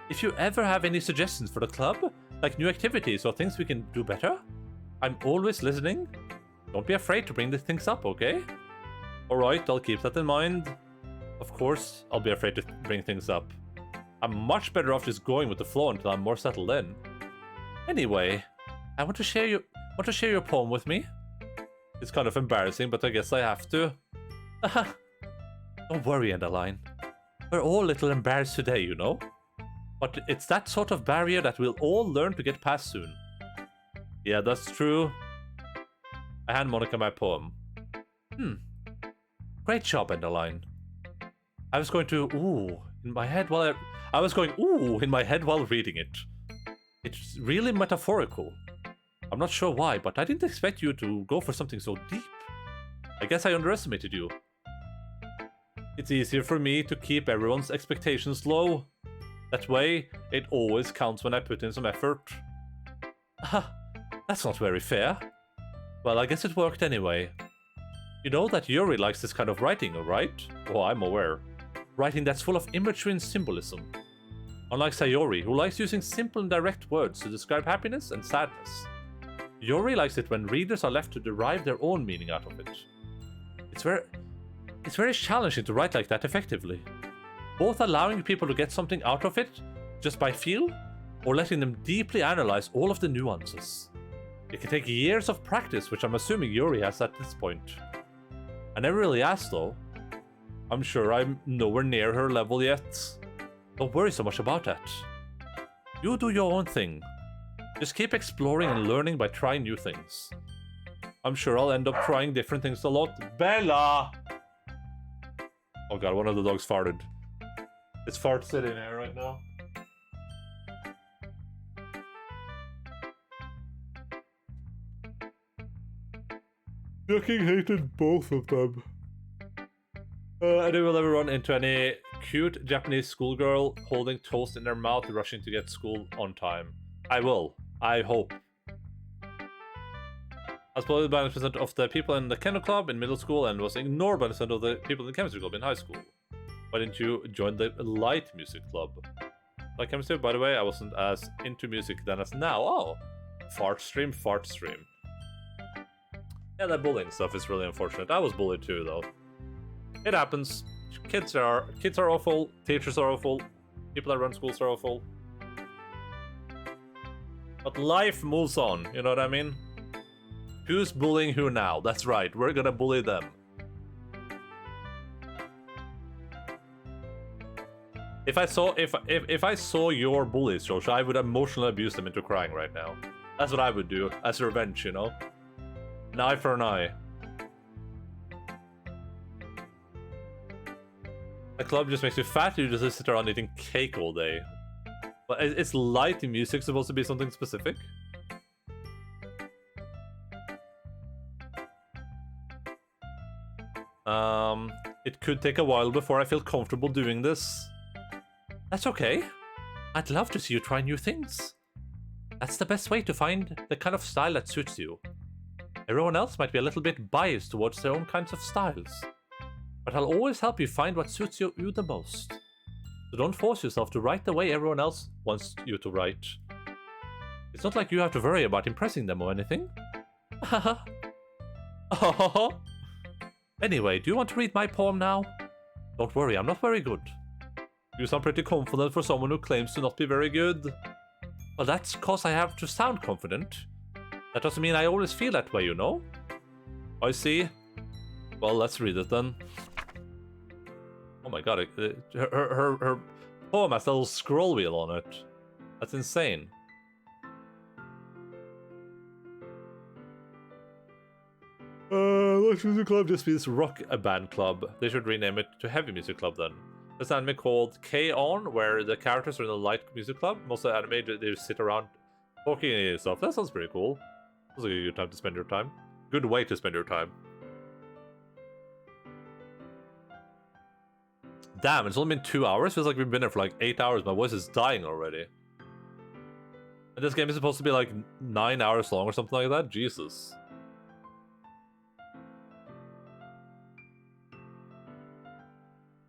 if you ever have any suggestions for the club, like new activities or things we can do better, I'm always listening. Don't be afraid to bring these things up, okay? Alright, I'll keep that in mind. Of course, I'll be afraid to bring things up. I'm much better off just going with the flow until I'm more settled in. Anyway, I want to share your poem with me. It's kind of embarrassing, but I guess I have to. Don't worry, Endaline. We're all a little embarrassed today, you know? But it's that sort of barrier that we'll all learn to get past soon. Yeah, that's true. I hand Monica my poem. Great job, Endaline. I was going to ooh in my head while I was going ooh in my head while reading it. It's really metaphorical. I'm not sure why, but I didn't expect you to go for something so deep. I guess I underestimated you. It's easier for me to keep everyone's expectations low. That way, it always counts when I put in some effort. That's not very fair. Well, I guess it worked anyway. You know that Yuri likes this kind of writing, right? Oh, I'm aware. Writing that's full of imagery and symbolism. Unlike Sayori, who likes using simple and direct words to describe happiness and sadness. Yuri likes it when readers are left to derive their own meaning out of it. It's very challenging to write like that effectively. Both allowing people to get something out of it just by feel, or letting them deeply analyze all of the nuances. It can take years of practice, which I'm assuming Yuri has at this point. I never really asked though. I'm sure I'm nowhere near her level yet. Don't worry so much about that. You do your own thing. Just keep exploring and learning by trying new things. I'm sure I'll end up trying different things a lot. Bella! Oh god, one of the dogs farted. It's fart sitting here right now. Fucking hated both of them. Anyone ever run into any cute Japanese schoolgirl holding toast in their mouth rushing to get school on time? I will. I hope. I was probably by 90% of the people in the kennel club in middle school and was ignored by 90% of the people in the chemistry club in high school. Why didn't you join the light music club? Like chemistry, by the way, I wasn't as into music then as now. Oh, fart stream, fart stream. Yeah, that bullying stuff is really unfortunate. I was bullied too, though. It happens. Kids are awful. Teachers are awful. People that run schools are awful. But life moves on. You know what I mean? Who's bullying who now? That's right. We're gonna bully them. If I saw your bullies, Josh, I would emotionally abuse them into crying right now. That's what I would do as revenge, you know. An eye for an eye. The club just makes you fat. You just sit around eating cake all day. But is light music supposed to be something specific? It could take a while before I feel comfortable doing this. That's okay. I'd love to see you try new things. That's the best way to find the kind of style that suits you. Everyone else might be a little bit biased towards their own kinds of styles. But I'll always help you find what suits you the most. So don't force yourself to write the way everyone else wants you to write. It's not like you have to worry about impressing them or anything. Anyway, do you want to read my poem now? Don't worry, I'm not very good. You sound pretty confident for someone who claims to not be very good. Well, that's cause I have to sound confident. That doesn't mean I always feel that way, you know? I see. Well, let's read it then. Oh my god, her poem has a little scroll wheel on it. That's insane. Light Music Club just means rock a band club. They should rename it to Heavy Music Club then. There's an anime called K-On! Where the characters are in the light music club. Most of the anime, they just sit around talking and stuff. That sounds pretty cool. That's a good time to spend your time. Good way to spend your time. Damn, it's only been 2 hours? Feels like we've been there for like 8 hours. My voice is dying already. And this game is supposed to be like 9 hours long or something like that? Jesus.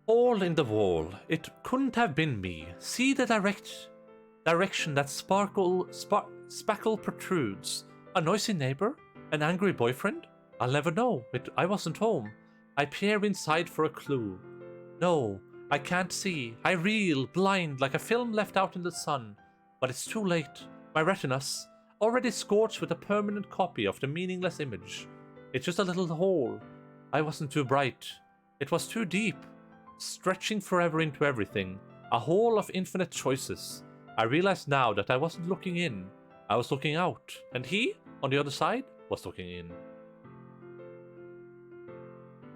Hole in the wall. It couldn't have been me. See the direction that spackle protrudes. A noisy neighbor? An angry boyfriend? I'll never know. I wasn't home. I peer inside for a clue. No, I can't see. I reel, blind, like a film left out in the sun. But it's too late. My retinas, already scorched with a permanent copy of the meaningless image. It's just a little hole. I wasn't too bright. It was too deep. Stretching forever into everything. A hole of infinite choices. I realize now that I wasn't looking in. I was looking out. And he, on the other side, was looking in.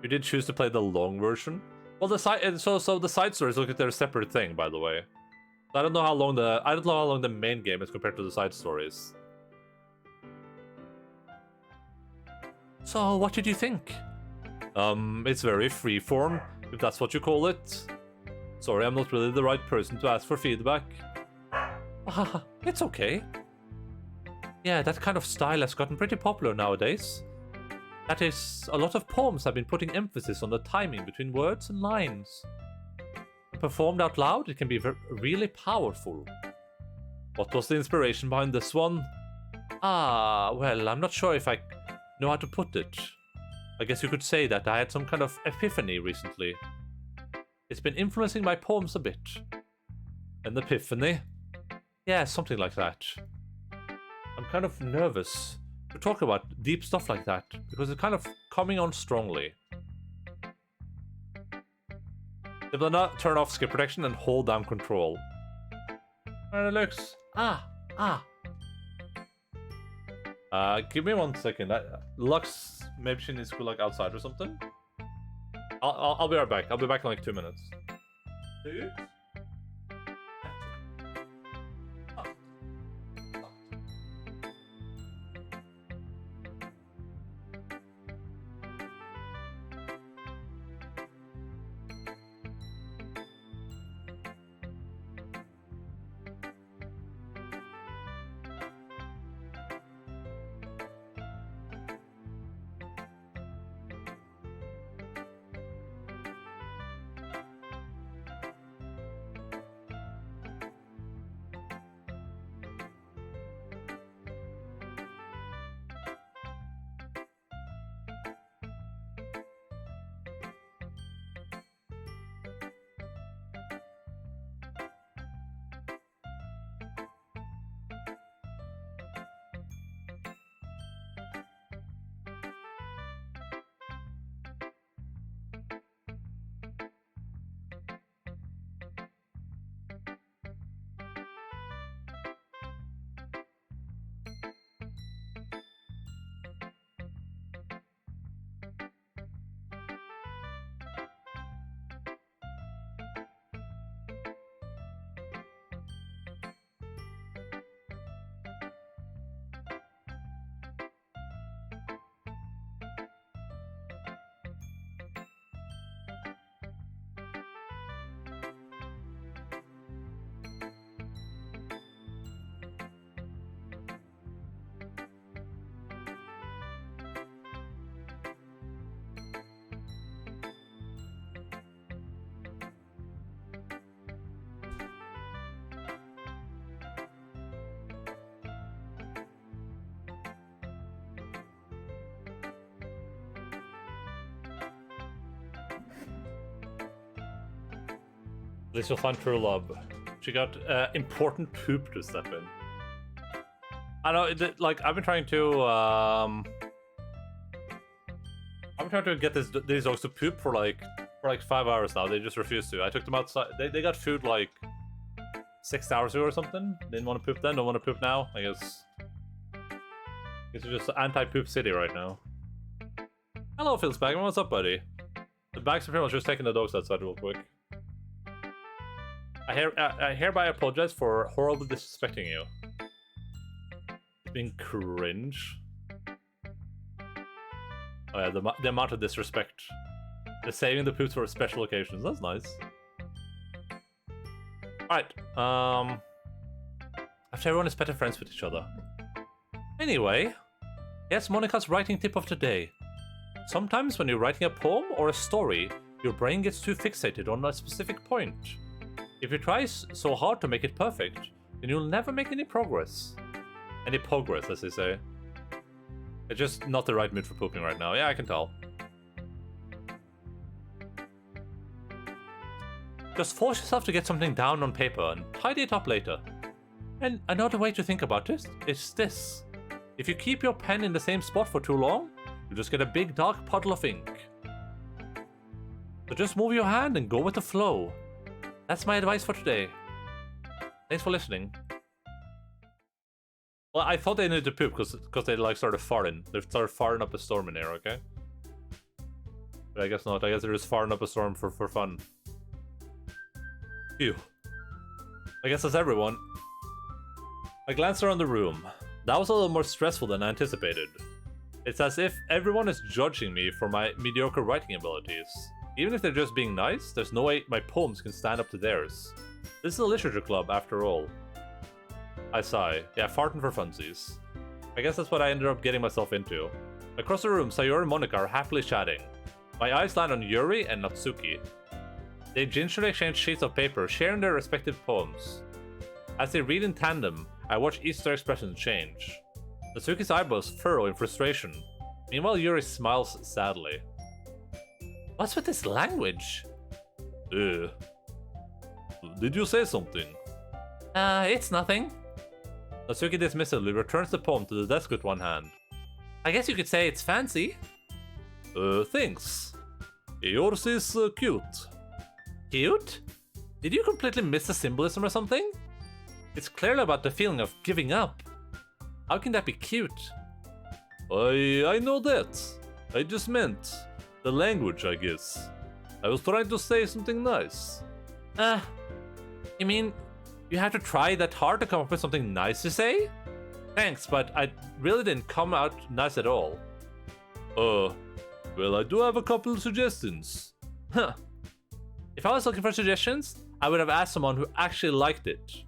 You did choose to play the long version? Well, the side so the side stories look like they're a separate thing, by the way. I don't know how long the main game is compared to the side stories. So, what did you think? It's very freeform, if that's what you call it. Sorry, I'm not really the right person to ask for feedback. It's okay. Yeah, that kind of style has gotten pretty popular nowadays. That is, a lot of poems have been putting emphasis on the timing between words and lines. Performed out loud, it can be really powerful. What was the inspiration behind this one? Well, I'm not sure if I know how to put it. I guess you could say that I had some kind of epiphany recently. It's been influencing my poems a bit. An epiphany? Yeah, something like that. I'm kind of nervous to talk about deep stuff like that, because it's kind of coming on strongly. They will not turn off skip protection and hold down control. And it looks... give me 1 second. Lux, maybe she needs to go like outside or something. I'll be right back. I'll be back in like 2 minutes. Dude? This will find true love. She got important poop to step in. I know, like I've been trying to get these dogs to poop for like 5 hours now. They just refuse to. I took them outside. They got food like 6 hours ago or something. Didn't want to poop then. Don't want to poop now. I guess it's just anti-poop city right now. Hello, Phil Spagman. What's up, buddy? The bags are pretty much just taking the dogs outside real quick. I hereby apologize for horribly disrespecting you. It's been cringe. Oh yeah, the amount of disrespect. They're saving the poops for special occasions. That's nice. Alright, after everyone is better friends with each other. Anyway, here's Monica's writing tip of today. Sometimes when you're writing a poem or a story, your brain gets too fixated on a specific point. If you try so hard to make it perfect, then you'll never make any progress. Any progress, as they say. It's just not the right mood for pooping right now. Yeah, I can tell. Just force yourself to get something down on paper and tidy it up later. And another way to think about it is this. If you keep your pen in the same spot for too long, you'll just get a big dark puddle of ink. So just move your hand and go with the flow. That's my advice for today. Thanks for listening. Well, I thought they needed to poop because they like started farting. They started farting up a storm in here, okay? But I guess not. I guess they're just farting up a storm for fun. Phew. I guess that's everyone. I glanced around the room. That was a little more stressful than I anticipated. It's as if everyone is judging me for my mediocre writing abilities. Even if they're just being nice, there's no way my poems can stand up to theirs. This is a literature club, after all. I sigh. Yeah, farting for funsies. I guess that's what I ended up getting myself into. Across the room, Sayori and Monica are happily chatting. My eyes land on Yuri and Natsuki. They gingerly exchange sheets of paper, sharing their respective poems. As they read in tandem, I watch each their expressions change. Natsuki's eyebrows furrow in frustration. Meanwhile, Yuri smiles sadly. What's with this language? Did you say something? It's nothing. Natsuki dismissively returns the poem to the desk with one hand. I guess you could say it's fancy. Thanks. Yours is cute. Cute? Did you completely miss the symbolism or something? It's clearly about the feeling of giving up. How can that be cute? I know that. I just meant the language, I guess. I was trying to say something nice. You mean you have to try that hard to come up with something nice to say? Thanks, but I really didn't come out nice at all. Well, I do have a couple of suggestions. Huh. If I was looking for suggestions, I would have asked someone who actually liked it.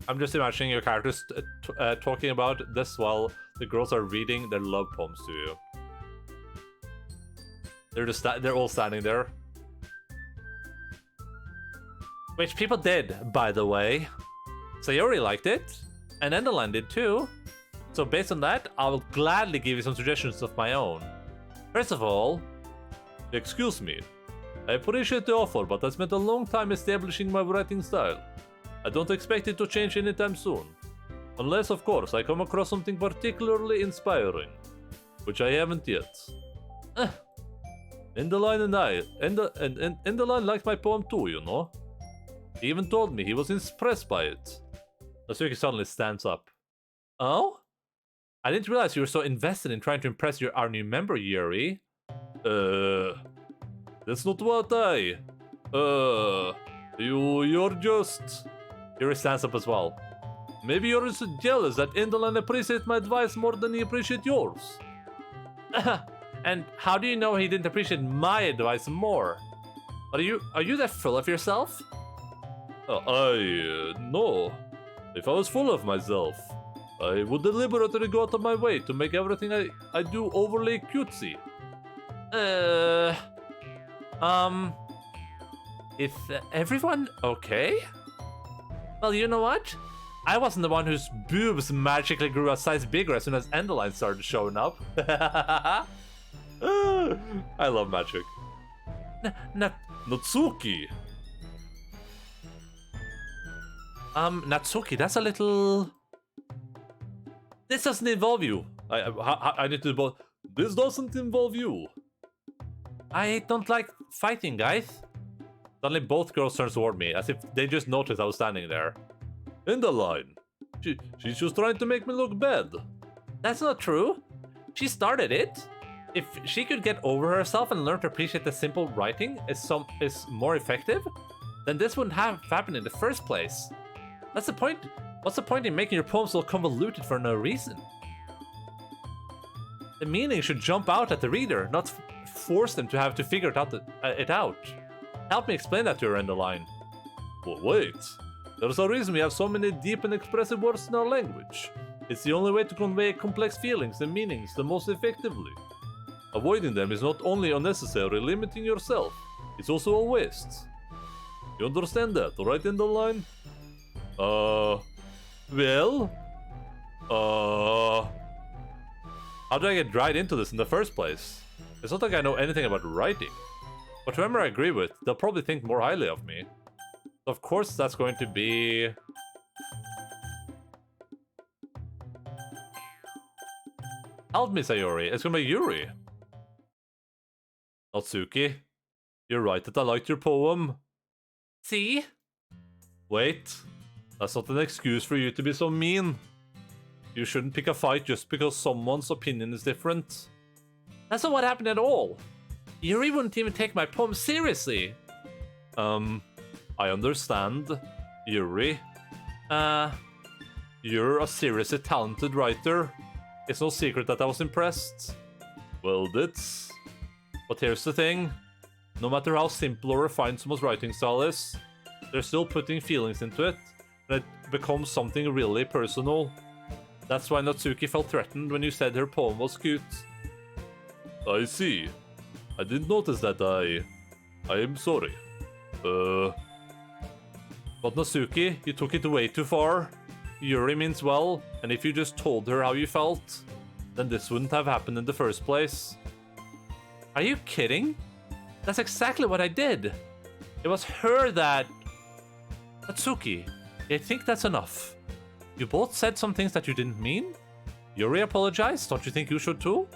I'm just imagining your characters talking about this while the girls are reading their love poems to you. They're all standing there. Which people did, by the way. Sayori liked it, and Endaline did too. So based on that, I will gladly give you some suggestions of my own. First of all, excuse me. I appreciate the offer, but I spent a long time establishing my writing style. I don't expect it to change anytime soon. Unless, of course, I come across something particularly inspiring. Which I haven't yet. Endaline and Endaline liked my poem too, you know. He even told me he was impressed by it. Natsuki suddenly stands up. Oh? I didn't realize you were so invested in trying to impress our new member, Yuri. That's not what you're just... Yuri stands up as well. Maybe you're just jealous that Endaline appreciates my advice more than he appreciates yours. And how do you know he didn't appreciate my advice more? Are you that full of yourself? No. If I was full of myself, I would deliberately go out of my way to make everything I do overly cutesy. Is everyone okay? Well, you know what? I wasn't the one whose boobs magically grew a size bigger as soon as Endaline started showing up. I love magic. Natsuki. Natsuki, that's a little... This doesn't involve you. I need to both... This doesn't involve you. I don't like fighting, guys. Suddenly both girls turn toward me, as if they just noticed I was standing there. Endaline. She's just trying to make me look bad. That's not true. She started it. If she could get over herself and learn to appreciate that simple writing is more effective, then this wouldn't have happened in the first place. That's the point. What's the point in making your poems so convoluted for no reason? The meaning should jump out at the reader, not force them to have to figure it out. Help me explain that to her, Endaline. Well, wait. There's a reason we have so many deep and expressive words in our language. It's the only way to convey complex feelings and meanings the most effectively. Avoiding them is not only unnecessary, limiting yourself, it's also a waste. You understand that, right, Endaline? How did I get dragged into this in the first place? It's not like I know anything about writing. But whoever I agree with, they'll probably think more highly of me. Of course, that's going to be... Help me, Sayori. It's gonna be Yuri. Natsuki, you're right that I liked your poem. See? Wait. That's not an excuse for you to be so mean. You shouldn't pick a fight just because someone's opinion is different. That's not what happened at all. Yuri wouldn't even take my poem seriously. I understand, Yuri. You're a seriously talented writer. It's no secret that I was impressed. Well, that's... But here's the thing. No matter how simple or refined someone's writing style is, they're still putting feelings into it, and it becomes something really personal. That's why Natsuki felt threatened when you said her poem was cute. I see. I didn't notice that. I am sorry. But Natsuki, you took it way too far. Yuri means well, and if you just told her how you felt, then this wouldn't have happened in the first place. Are you kidding? That's exactly what I did. It was her that... Natsuki, I think that's enough. You both said some things that you didn't mean. Yuri apologized? Don't you think you should too?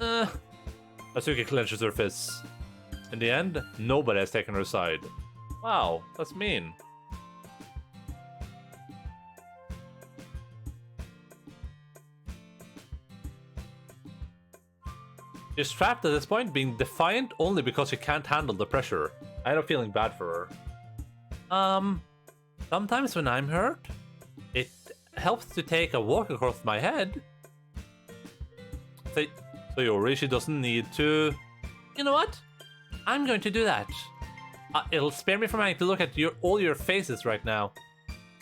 Natsuki clenches her fists. In the end, nobody has taken her side. Wow, that's mean. She's trapped at this point, being defiant only because she can't handle the pressure. I end up feeling bad for her. Sometimes when I'm hurt, it helps to take a walk across my head. So Yuri, she doesn't need to... You know what? I'm going to do that. It'll spare me from having to look at all your faces right now.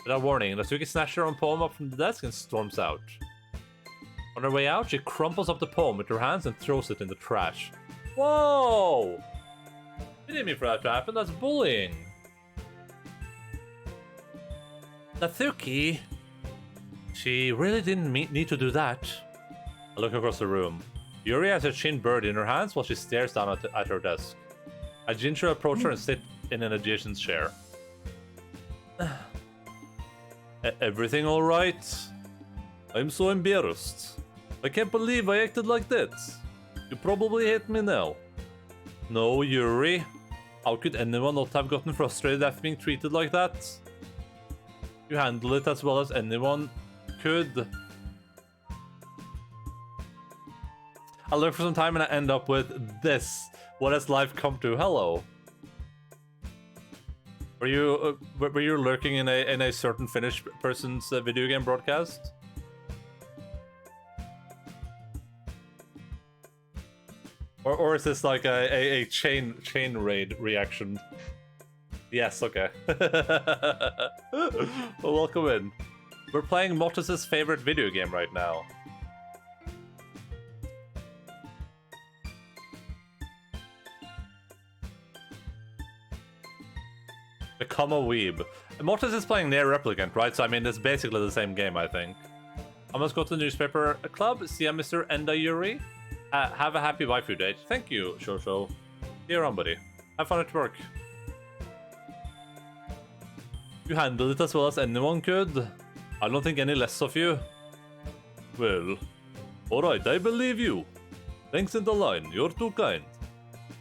Without warning, Natsuki snatches her own poem up from the desk and storms out. On her way out, she crumples up the poem with her hands and throws it in the trash. Whoa! You didn't mean for that to happen, that's bullying. Natsuki... She really didn't need to do that. I look across the room. Yuri has her chin buried in her hands while she stares down at her desk. I gingerly approach her and sit in an adjacent chair. Everything alright? I'm so embarrassed. I can't believe I acted like that. You probably hate me now. No, Yuri. How could anyone not have gotten frustrated after being treated like that? You handle it as well as anyone could. I look for some time and I end up with this. What has life come to? Hello. Were you lurking in a certain Finnish person's video game broadcast? Or is this like a chain raid reaction? Yes, okay. Well, welcome in. We're playing Motus's favorite video game right now. Become a weeb. Motus is playing Near Replicant, right? So I mean, it's basically the same game, I think. I must go to the newspaper club, see a Mr. Enda Yuri. Have a happy waifu date. Thank you, Shosho. See you around, buddy. Have fun at work. You handled it as well as anyone could. I don't think any less of you. Well, alright, I believe you. Thanks, Endaline. You're too kind.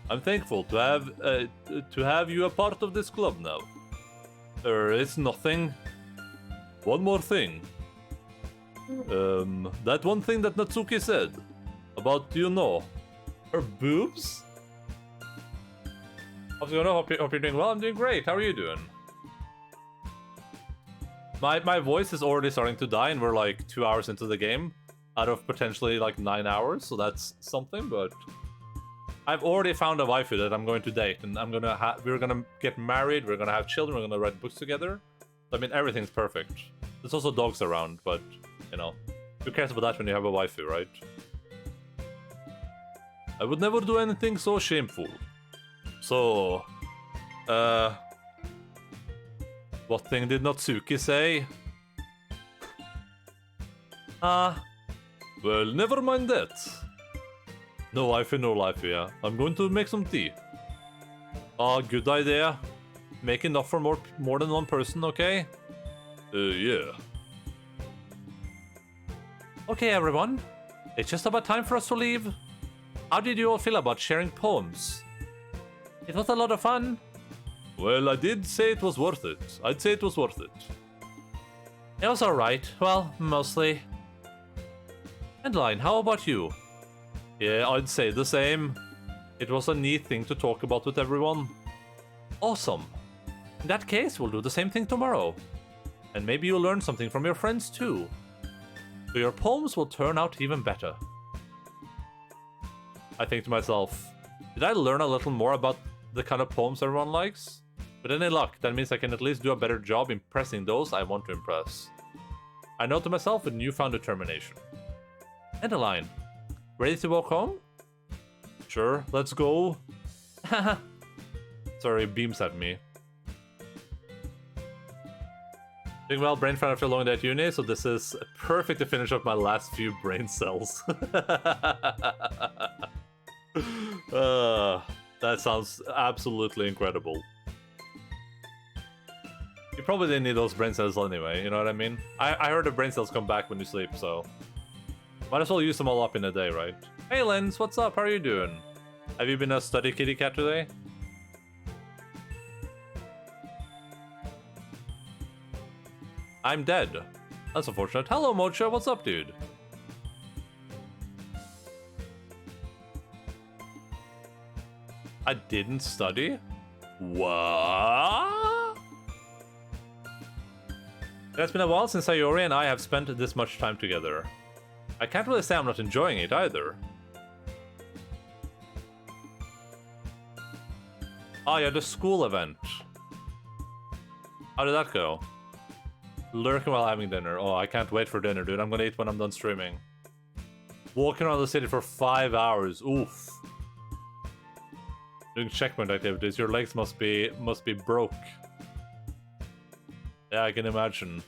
I'm thankful to have you a part of this club now. It's nothing. One more thing. That one thing that Natsuki said. About, you know, her boobs? How's it going? Hope you're doing well. I'm doing great. How are you doing? My voice is already starting to die and we're like 2 hours into the game. Out of potentially like 9 hours, so that's something, but... I've already found a waifu that I'm going to date, and we're gonna get married, we're gonna have children, we're gonna write books together. I mean, everything's perfect. There's also dogs around, but, you know, who cares about that when you have a waifu, right? I would never do anything so shameful. So, what thing did Natsuki say? Well, never mind that. No waifu, no life, yeah. I'm going to make some tea. Good idea. Make enough for more than one person, okay? Yeah. Okay, everyone. It's just about time for us to leave. How did you all feel about sharing poems? It was a lot of fun. Well, I did say it was worth it. I'd say it was worth it. It was alright. Well, mostly. Endaline, how about you? Yeah, I'd say the same. It was a neat thing to talk about with everyone. Awesome. In that case, we'll do the same thing tomorrow. And maybe you'll learn something from your friends too. So your poems will turn out even better. I think to myself, did I learn a little more about the kind of poems everyone likes? With any luck, that means I can at least do a better job impressing those I want to impress. I know to myself with newfound determination. Endaline, ready to walk home? Sure, let's go. Sorry, beams at me. Doing well, brain fat after a long day at uni, so this is perfect to finish up my last few brain cells. That sounds absolutely incredible. You probably didn't need those brain cells anyway, you know what I mean? I heard the brain cells come back when you sleep, so... Might as well use them all up in a day, right? Hey Lens, what's up? How are you doing? Have you been a study kitty cat today? I'm dead. That's unfortunate. Hello Mocha, what's up, dude? I didn't study? What? It's been a while since Sayori and I have spent this much time together. I can't really say I'm not enjoying it either. Oh yeah, the school event. How did that go? Lurking while having dinner. Oh, I can't wait for dinner, dude. I'm gonna eat when I'm done streaming. Walking around the city for 5 hours. Oof. Doing checkpoint activities. Your legs must be broke. Yeah, I can imagine.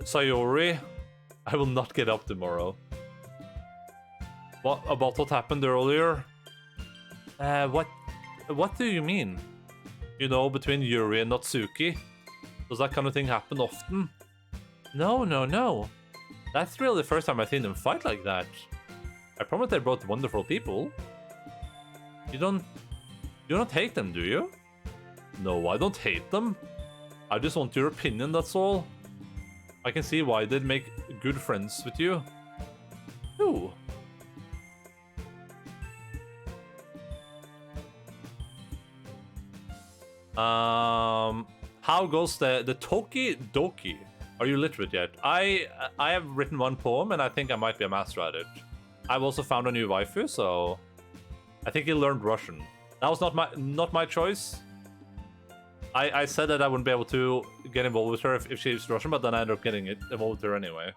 Sayori, I will not get up tomorrow. What about what happened earlier? What do you mean? You know, between Yuri and Natsuki? Does that kind of thing happen often? No. That's really the first time I've seen them fight like that. I promise they're both wonderful people. You don't hate them, do you? No, I don't hate them. I just want your opinion, that's all. I can see why they'd make good friends with you. Ooh. How goes the Doki? Are you literate yet? I have written one poem and I think I might be a master at it. I've also found a new waifu, so I think he learned Russian. That was not my choice. I said that I wouldn't be able to get involved with her if she's Russian, but then I ended up getting involved with her anyway.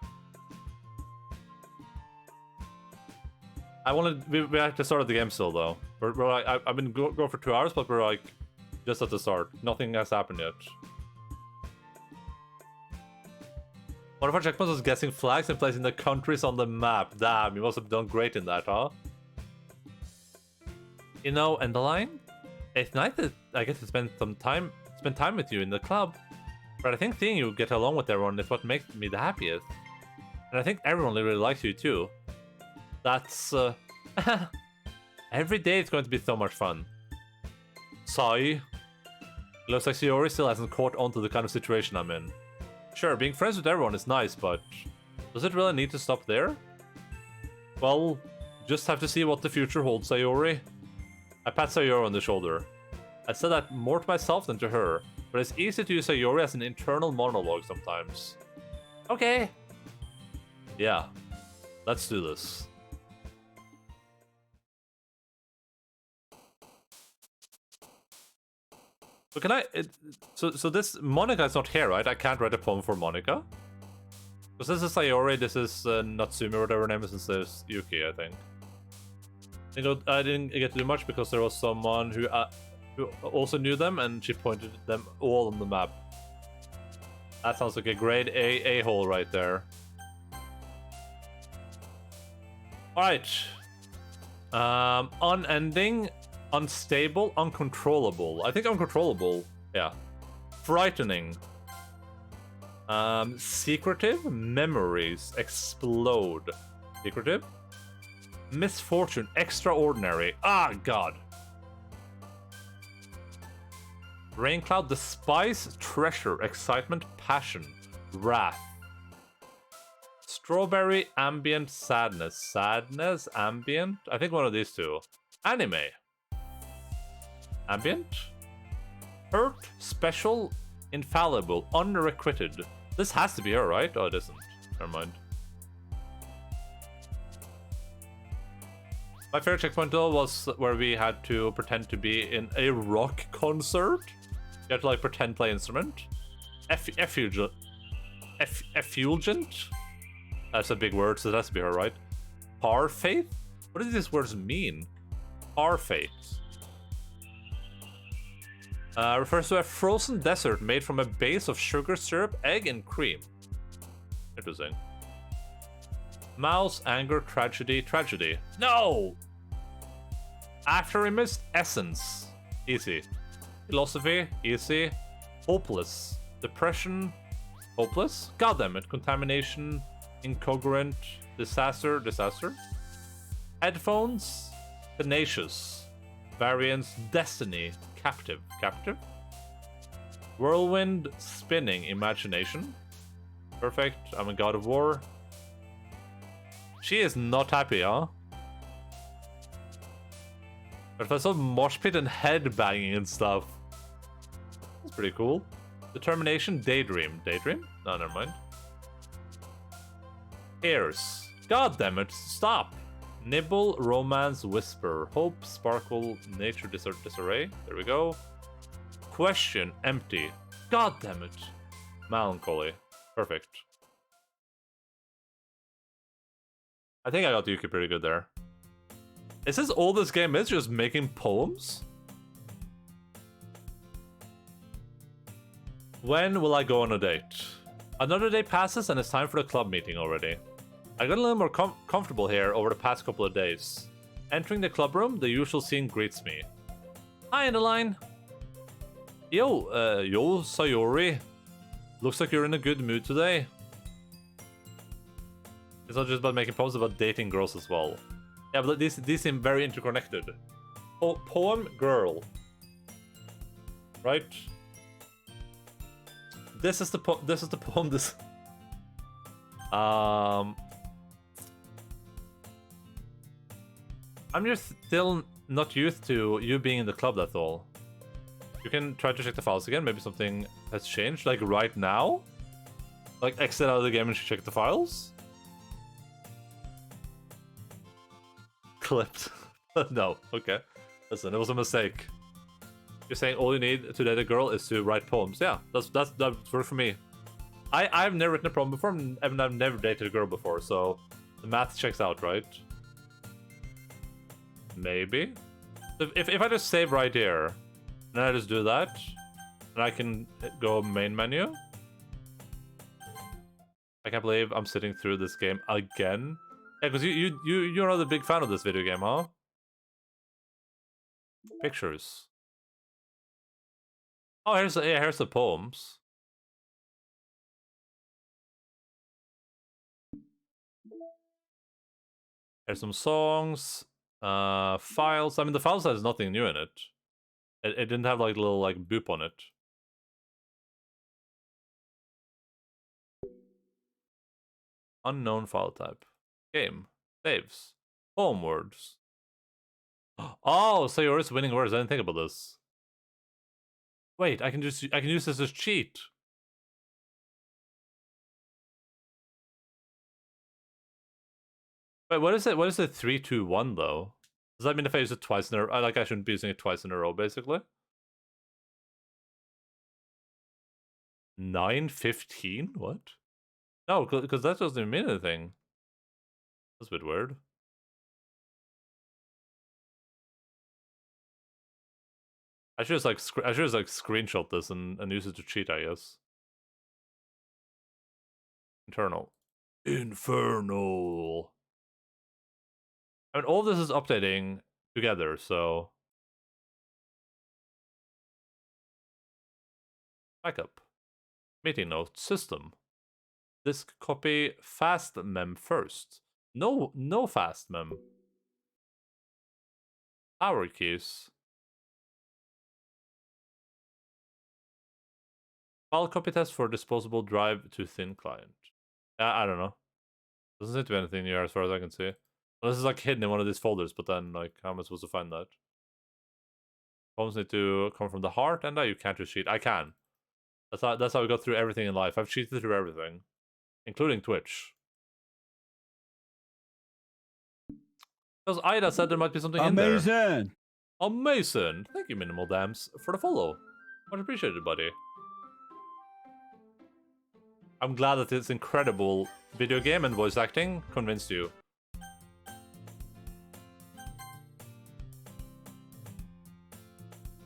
We're at the start of the game still, though. We're like, I've been going for 2 hours, but we're like just at the start. Nothing has happened yet. One of our checkpoints was guessing flags and placing the countries on the map. Damn, you must have done great in that, huh? You know, Endaline, it's nice that I get to spend time with you in the club. But I think seeing you get along with everyone is what makes me the happiest. And I think everyone really likes you too. That's every day it's going to be so much fun. Sigh. Looks like Sayori still hasn't caught on to the kind of situation I'm in. Sure, being friends with everyone is nice, but does it really need to stop there? Well, just have to see what the future holds, Sayori. I pat Sayori on the shoulder. I said that more to myself than to her, but it's easy to use Sayori as an internal monologue sometimes. Okay. Yeah, let's do this. So can I... So this... Monica is not here, right? I can't write a poem for Monica? Because this is Sayori, this is Natsumi, or whatever her name is, and this is Yuki, I think. I didn't get to do much because there was someone who also knew them, and she pointed them all on the map. That sounds like a grade A-hole right there. Alright. Unending, unstable, uncontrollable. I think uncontrollable. Yeah. Frightening. Secretive, memories, explode. Secretive? Misfortune, extraordinary. Ah, God. Rain cloud, despise, treasure, excitement, passion, wrath. Strawberry, ambient, sadness. Sadness, ambient? I think one of these two. Anime. Ambient? Hurt, special, infallible, unrequited. This has to be her, right? Oh, it isn't. Never mind. My favorite checkpoint though was where we had to pretend to be in a rock concert. You had to like pretend play instrument. Effulgent. That's a big word, so that has to be her, right? Parfaith? What do these words mean? Parfaith. Refers to a frozen dessert made from a base of sugar syrup, egg, and cream. Interesting. Mouse, anger, tragedy, tragedy. No! After image, essence. Easy. Philosophy, easy. Hopeless. Depression, hopeless. Goddammit, contamination, Incongruent. Disaster. Headphones. Tenacious. Variance. Destiny. Captive. Whirlwind. Spinning. Imagination. Perfect. I'm a god of war. She is not happy, huh? But if I saw mosh pit and head banging and stuff, that's pretty cool. Determination, daydream. Daydream? No, never mind. Hairs. God damn it, stop! Nibble, romance, whisper. Hope, sparkle, nature, disarray. There we go. Question, empty. God damn it. Melancholy. Perfect. I think I got Yuki pretty good there. Is this all this game is? Just making poems? When will I go on a date? Another day passes and it's time for the club meeting already. I got a little more comfortable here over the past couple of days. Entering the club room, the usual scene greets me. Hi, Endaline. Yo, Sayori. Looks like you're in a good mood today. It's not just about making poems, about dating girls as well. Yeah, but these seem very interconnected. Poem girl. Right? This is the poem. I'm just still not used to you being in the club, that's all. You can try to check the files again, maybe something has changed, like right now? Like exit out of the game and check the files? Clipped. No, okay. Listen, it was a mistake. You're saying all you need to date a girl is to write poems. Yeah, that worked for me. I've never written a poem before, and I've never dated a girl before, so the math checks out, right? Maybe. If I just save right here, and then I just do that, and I can go main menu. I can't believe I'm sitting through this game again. Yeah, because you're not a big fan of this video game, huh? Pictures. Oh, here's the poems. There's some songs, files. I mean, the file has nothing new in it. It didn't have like little like boop on it. Unknown file type. Game. Saves. Poem words. Oh, so yours winning words. I didn't think about this. Wait, I can use this as cheat. Wait, what is it? What is it? 3, 2, 1 though? Does that mean if I use it twice in a row, I shouldn't be using it twice in a row, basically? 9:15? What? No, because that doesn't even mean anything. That's a bit weird. I should just screenshot this and use it to cheat, I guess. Internal. Infernal. I mean, all this is updating together, so... Backup. Meeting notes. System. Disk copy. Fast mem first. No fast mem. Power keys. File copy test for disposable drive to thin client. I don't know. Doesn't seem to be anything new as far as I can see. Well, this is like hidden in one of these folders, but then like how am I supposed to find that? Poems need to come from the heart, and you can't just cheat. I can. That's how we got through everything in life. I've cheated through everything, including Twitch. Because Ida said there might be something in there. Amazing! Amazing! Thank you, Minimal Dams, for the follow. Much appreciated, buddy. I'm glad that this incredible video game and voice acting convinced you.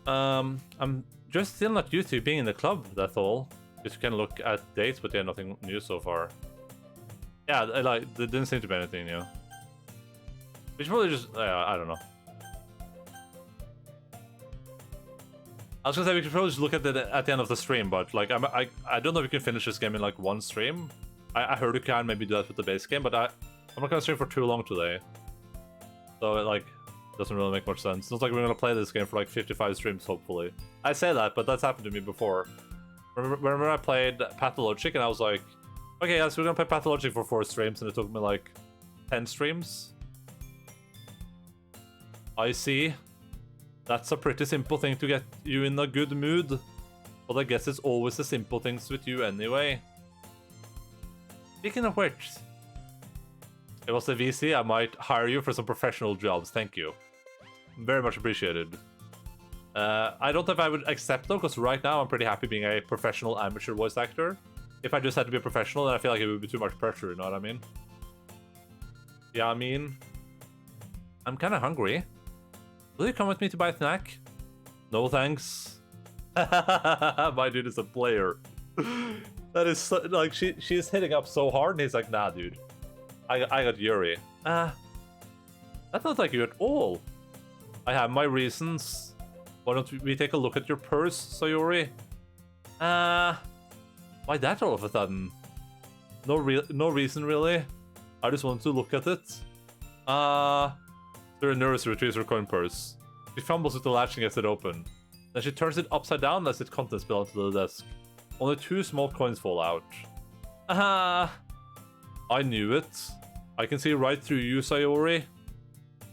I'm just still not used to being in the club, that's all. Just you can look at dates, but yeah, nothing new so far. Yeah, like, there didn't seem to be anything new. We should probably just, I don't know. I was gonna say we could probably just look at it at the end of the stream, but like I don't know if we can finish this game in like one stream. I heard you can maybe do that with the base game, but I'm not gonna stream for too long today. So it, like, doesn't really make much sense. It's not like we're gonna play this game for like 55 streams, hopefully. I say that, but that's happened to me before. Remember I played Pathologic and I was like, okay, guys, we're gonna play Pathologic for 4 streams, and it took me like 10 streams. I see. That's a pretty simple thing to get you in a good mood. But I guess it's always the simple things with you anyway. Speaking of which, if it was a VC, I might hire you for some professional jobs. Thank you. Very much appreciated. I don't know if I would accept though, because right now I'm pretty happy being a professional amateur voice actor. If I just had to be a professional, then I feel like it would be too much pressure, you know what I mean? Yeah, I mean, I'm kind of hungry. Will you come with me to buy a snack? No thanks. My dude is a player. That is so, like, she's hitting up so hard and he's like, nah dude, I got Yuri. That's not like you at all. I have my reasons. Why don't we take a look at your purse, Sayori? Why that all of a sudden? No reason really. I just want to look at it. There a nurse retrieves her coin purse. She fumbles with the latch and gets it open. Then she turns it upside down as its contents spill onto the desk. Only 2 small coins fall out. I knew it. I can see right through you, Sayori.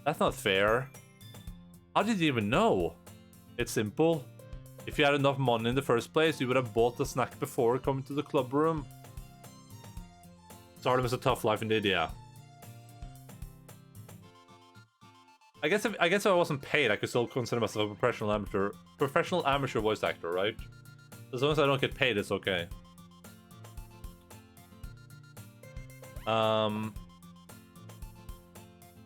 That's not fair. How did you even know? It's simple. If you had enough money in the first place, you would have bought the snack before coming to the club room. Stardom is a tough life indeed, yeah. I guess if I wasn't paid, I could still consider myself a professional amateur voice actor, right? As long as I don't get paid, it's okay. So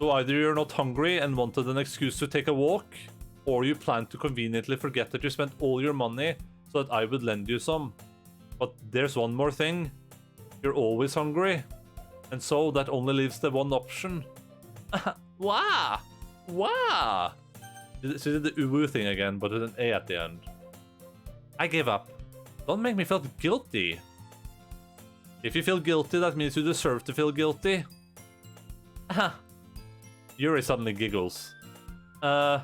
either you're not hungry and wanted an excuse to take a walk, or you plan to conveniently forget that you spent all your money so that I would lend you some. But there's one more thing. You're always hungry. And so that only leaves the one option. Wow! Wow! She did the uwu thing again, but with an A at the end. I give up. Don't make me feel guilty. If you feel guilty, that means you deserve to feel guilty. Yuri suddenly giggles. I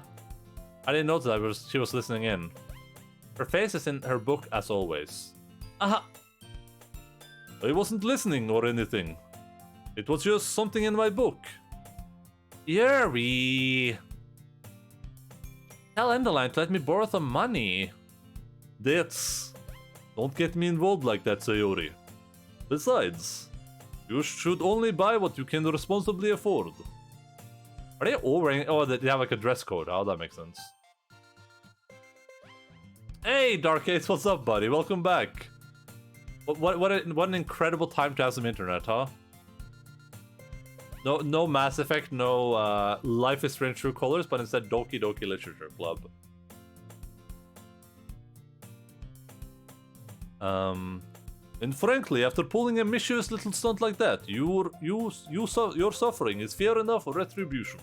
didn't notice that she was listening in. Her face is in her book as always. I wasn't listening or anything. It was just something in my book. Yuri! Tell Endaline to let me borrow some money. Don't get me involved like that, Sayori. Besides, you should only buy what you can responsibly afford. Are they all wearing... Oh, they have like a dress code. Oh, that makes sense. Hey, Dark Ace, what's up, buddy? Welcome back. What an incredible time to have some internet, huh? No Mass Effect, no Life is Strange True Colors, but instead Doki Doki Literature Club. And frankly, after pulling a mischievous little stunt like that, your suffering is fair enough for retribution.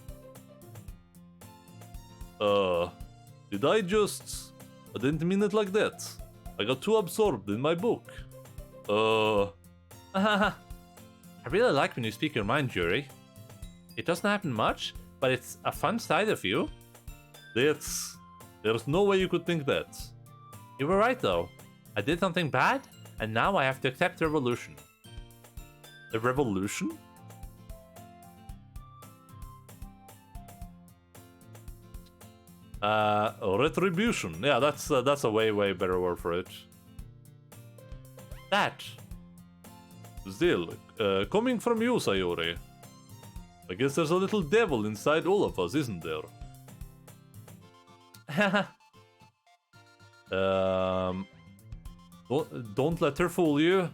Did I didn't mean it like that. I got too absorbed in my book. I really like when you speak your mind, Yuri. It doesn't happen much, but it's a fun side of you. There's no way you could think that. You were right, though. I did something bad, and now I have to accept the revolution. The revolution? Retribution. Yeah, that's a way better word for it. That. Still, coming from you, Sayori. I guess there's a little devil inside all of us, isn't there? Don't let her fool you.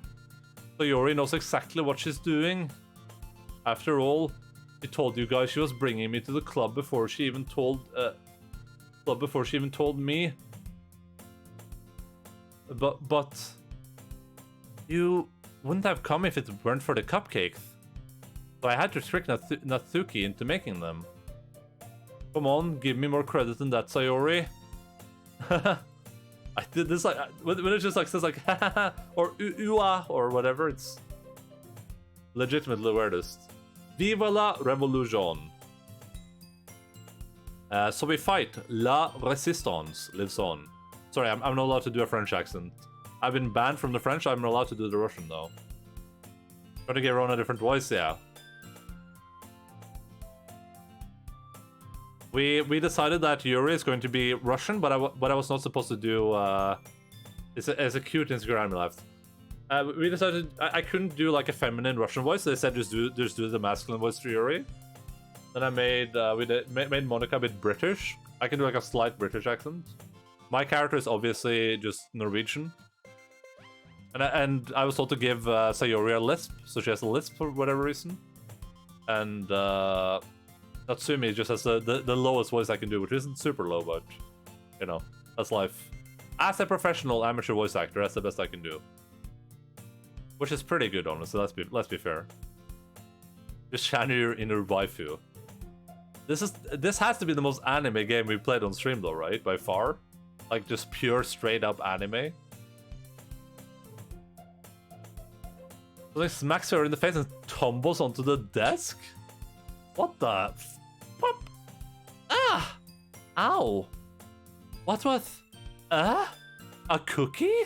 Sayori knows exactly what she's doing. After all, she told you guys she was bringing me to the club before she even told me. But you wouldn't have come if it weren't for the cupcakes. So I had to trick Natsuki into making them. Come on, give me more credit than that, Sayori. I did this like when it just like says like or ua or whatever. legitimately the weirdest. Viva la Revolution. So we fight. La Resistance lives on. Sorry, I'm not allowed to do a French accent. I've been banned from the French. I'm allowed to do the Russian though. Trying to give everyone a different voice, yeah. We decided that Yuri is going to be Russian, but I was not supposed to do. It's a cute Instagram left. We decided I couldn't do like a feminine Russian voice, so they said just do the masculine voice to Yuri. Then I made made Monica a bit British. I can do like a slight British accent. My character is obviously just Norwegian. And I was told to give Sayori a lisp, so she has a lisp for whatever reason. And Natsumi just has the lowest voice I can do, which isn't super low, but you know, that's life. As a professional amateur voice actor, that's the best I can do. Which is pretty good, honestly, let's be fair. Just channel your inner waifu. This has to be the most anime game we played on stream though, right? By far. Like just pure straight up anime. So like smacks her in the face and tumbles onto the desk? What the Pop! Ah! Ow! What was... A cookie?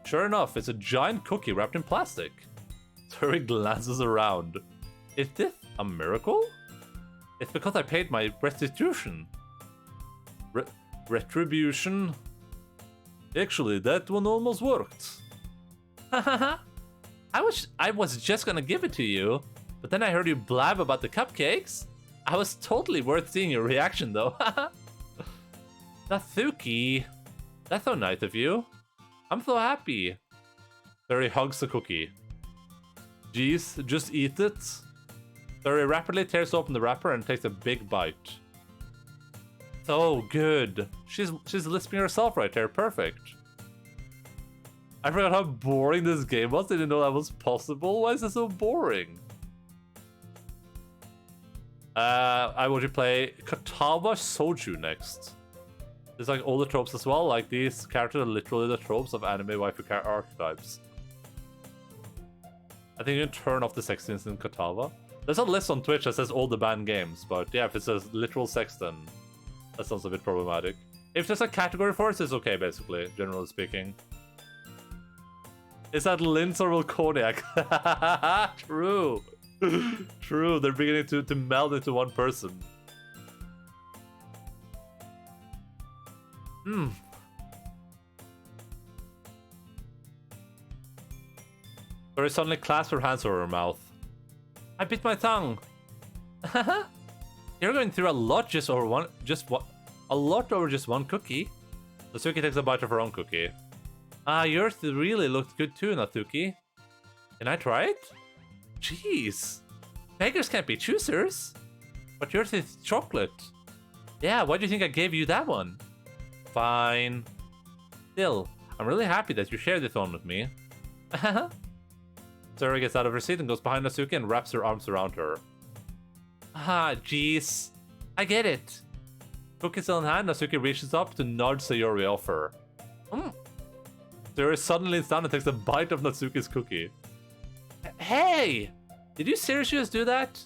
Sure enough, it's a giant cookie wrapped in plastic. Terry glances around. Is this a miracle? It's because I paid my restitution. Retribution? Actually, that one almost worked. Hahaha. I was just gonna give it to you, but then I heard you blab about the cupcakes. I was totally worth seeing your reaction though. Natsuki. That's so nice of you. I'm so happy. Terry hugs the cookie. Jeez, just eat it. Terry rapidly tears open the wrapper and takes a big bite. So good. She's lisping herself right there. Perfect. I forgot how boring this game was. Didn't know that was possible. Why is it so boring? I want to play Katawa Soju next. There's like all the tropes as well. Like these characters are literally the tropes of anime waifu archetypes. I think you can turn off the sex scenes in Katawa. There's a list on Twitch that says all the banned games, but yeah, if it says literal sex, then that sounds a bit problematic. If there's a category for it, it's okay, basically, generally speaking. Is that Linz or Volconiac? True. True, they're beginning to meld into one person. Tori suddenly clasped her hands over her mouth. I bit my tongue. You're going through a lot over just one cookie. Natsuki takes a bite of her own cookie. Ah, yours really looks good too, Natsuki. Can I try it? Jeez. Beggars can't be choosers. But yours is chocolate. Yeah, why do you think I gave you that one? Fine. Still, I'm really happy that you shared this one with me. Sarah gets out of her seat and goes behind Natsuki and wraps her arms around her. Ah, jeez. I get it. Cookie still in hand, Natsuki reaches up to nudge Sayori off her. Sayori suddenly leans down and takes a bite of Natsuki's cookie. Hey! Did you seriously just do that?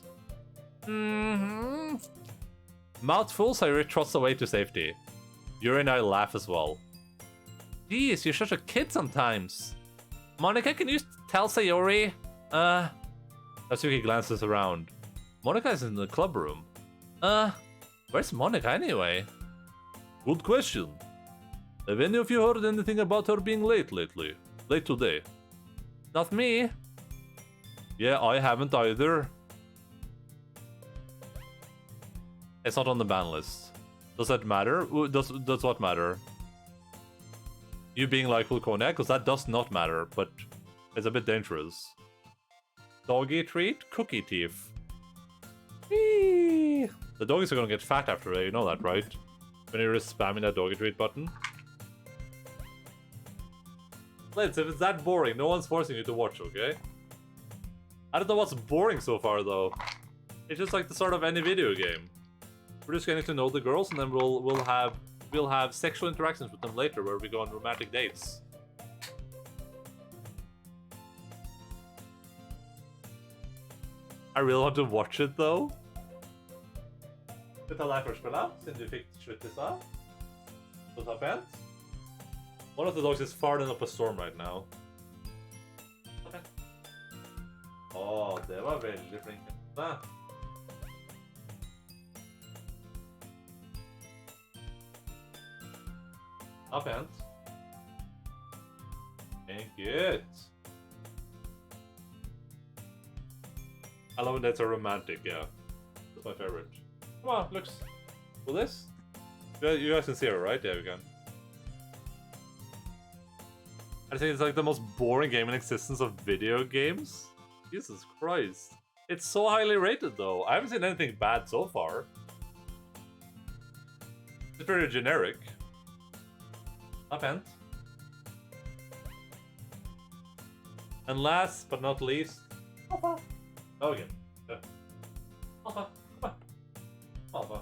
Mouthful, Sayori trots away to safety. Yuri and I laugh as well. Jeez, you're such a kid sometimes. Monica, can you tell Sayori? Natsuki glances around. Monica is in the club room. Where's Monica anyway? Good question. Have any of you heard anything about her being late lately? Late today? Not me. Yeah, I haven't either. It's not on the ban list. Does that matter? Does what matter? You being like Volconiac? Because that does not matter, but it's a bit dangerous. Doggy treat? Cookie thief. Whee! The doggies are gonna get fat after it, you know that, right? When you're just spamming that doggy treat button. Let's, if it's that boring, no one's forcing you to watch, okay? I don't know what's boring so far, though. It's just like the start of any video game. We're just getting to know the girls, and then we'll have sexual interactions with them later, where we go on romantic dates. I really want to watch it though. Skal vi ta deg først, Bella, siden du fikk slutt I stad? Så ta pent. One of the dogs is farting up a storm right now. Okay. Det var veldig flink. Ta pent. Thank you. I love when that's a romantic, yeah. That's my favorite. Come on, looks. Will this? You guys can see her, right? Yeah, we can. I think it's like the most boring game in existence of video games. Jesus Christ. It's so highly rated though. I haven't seen anything bad so far. It's very generic. Pent. And last but not least, Alpha. Oh, again. Alpha. Come on. Alpha.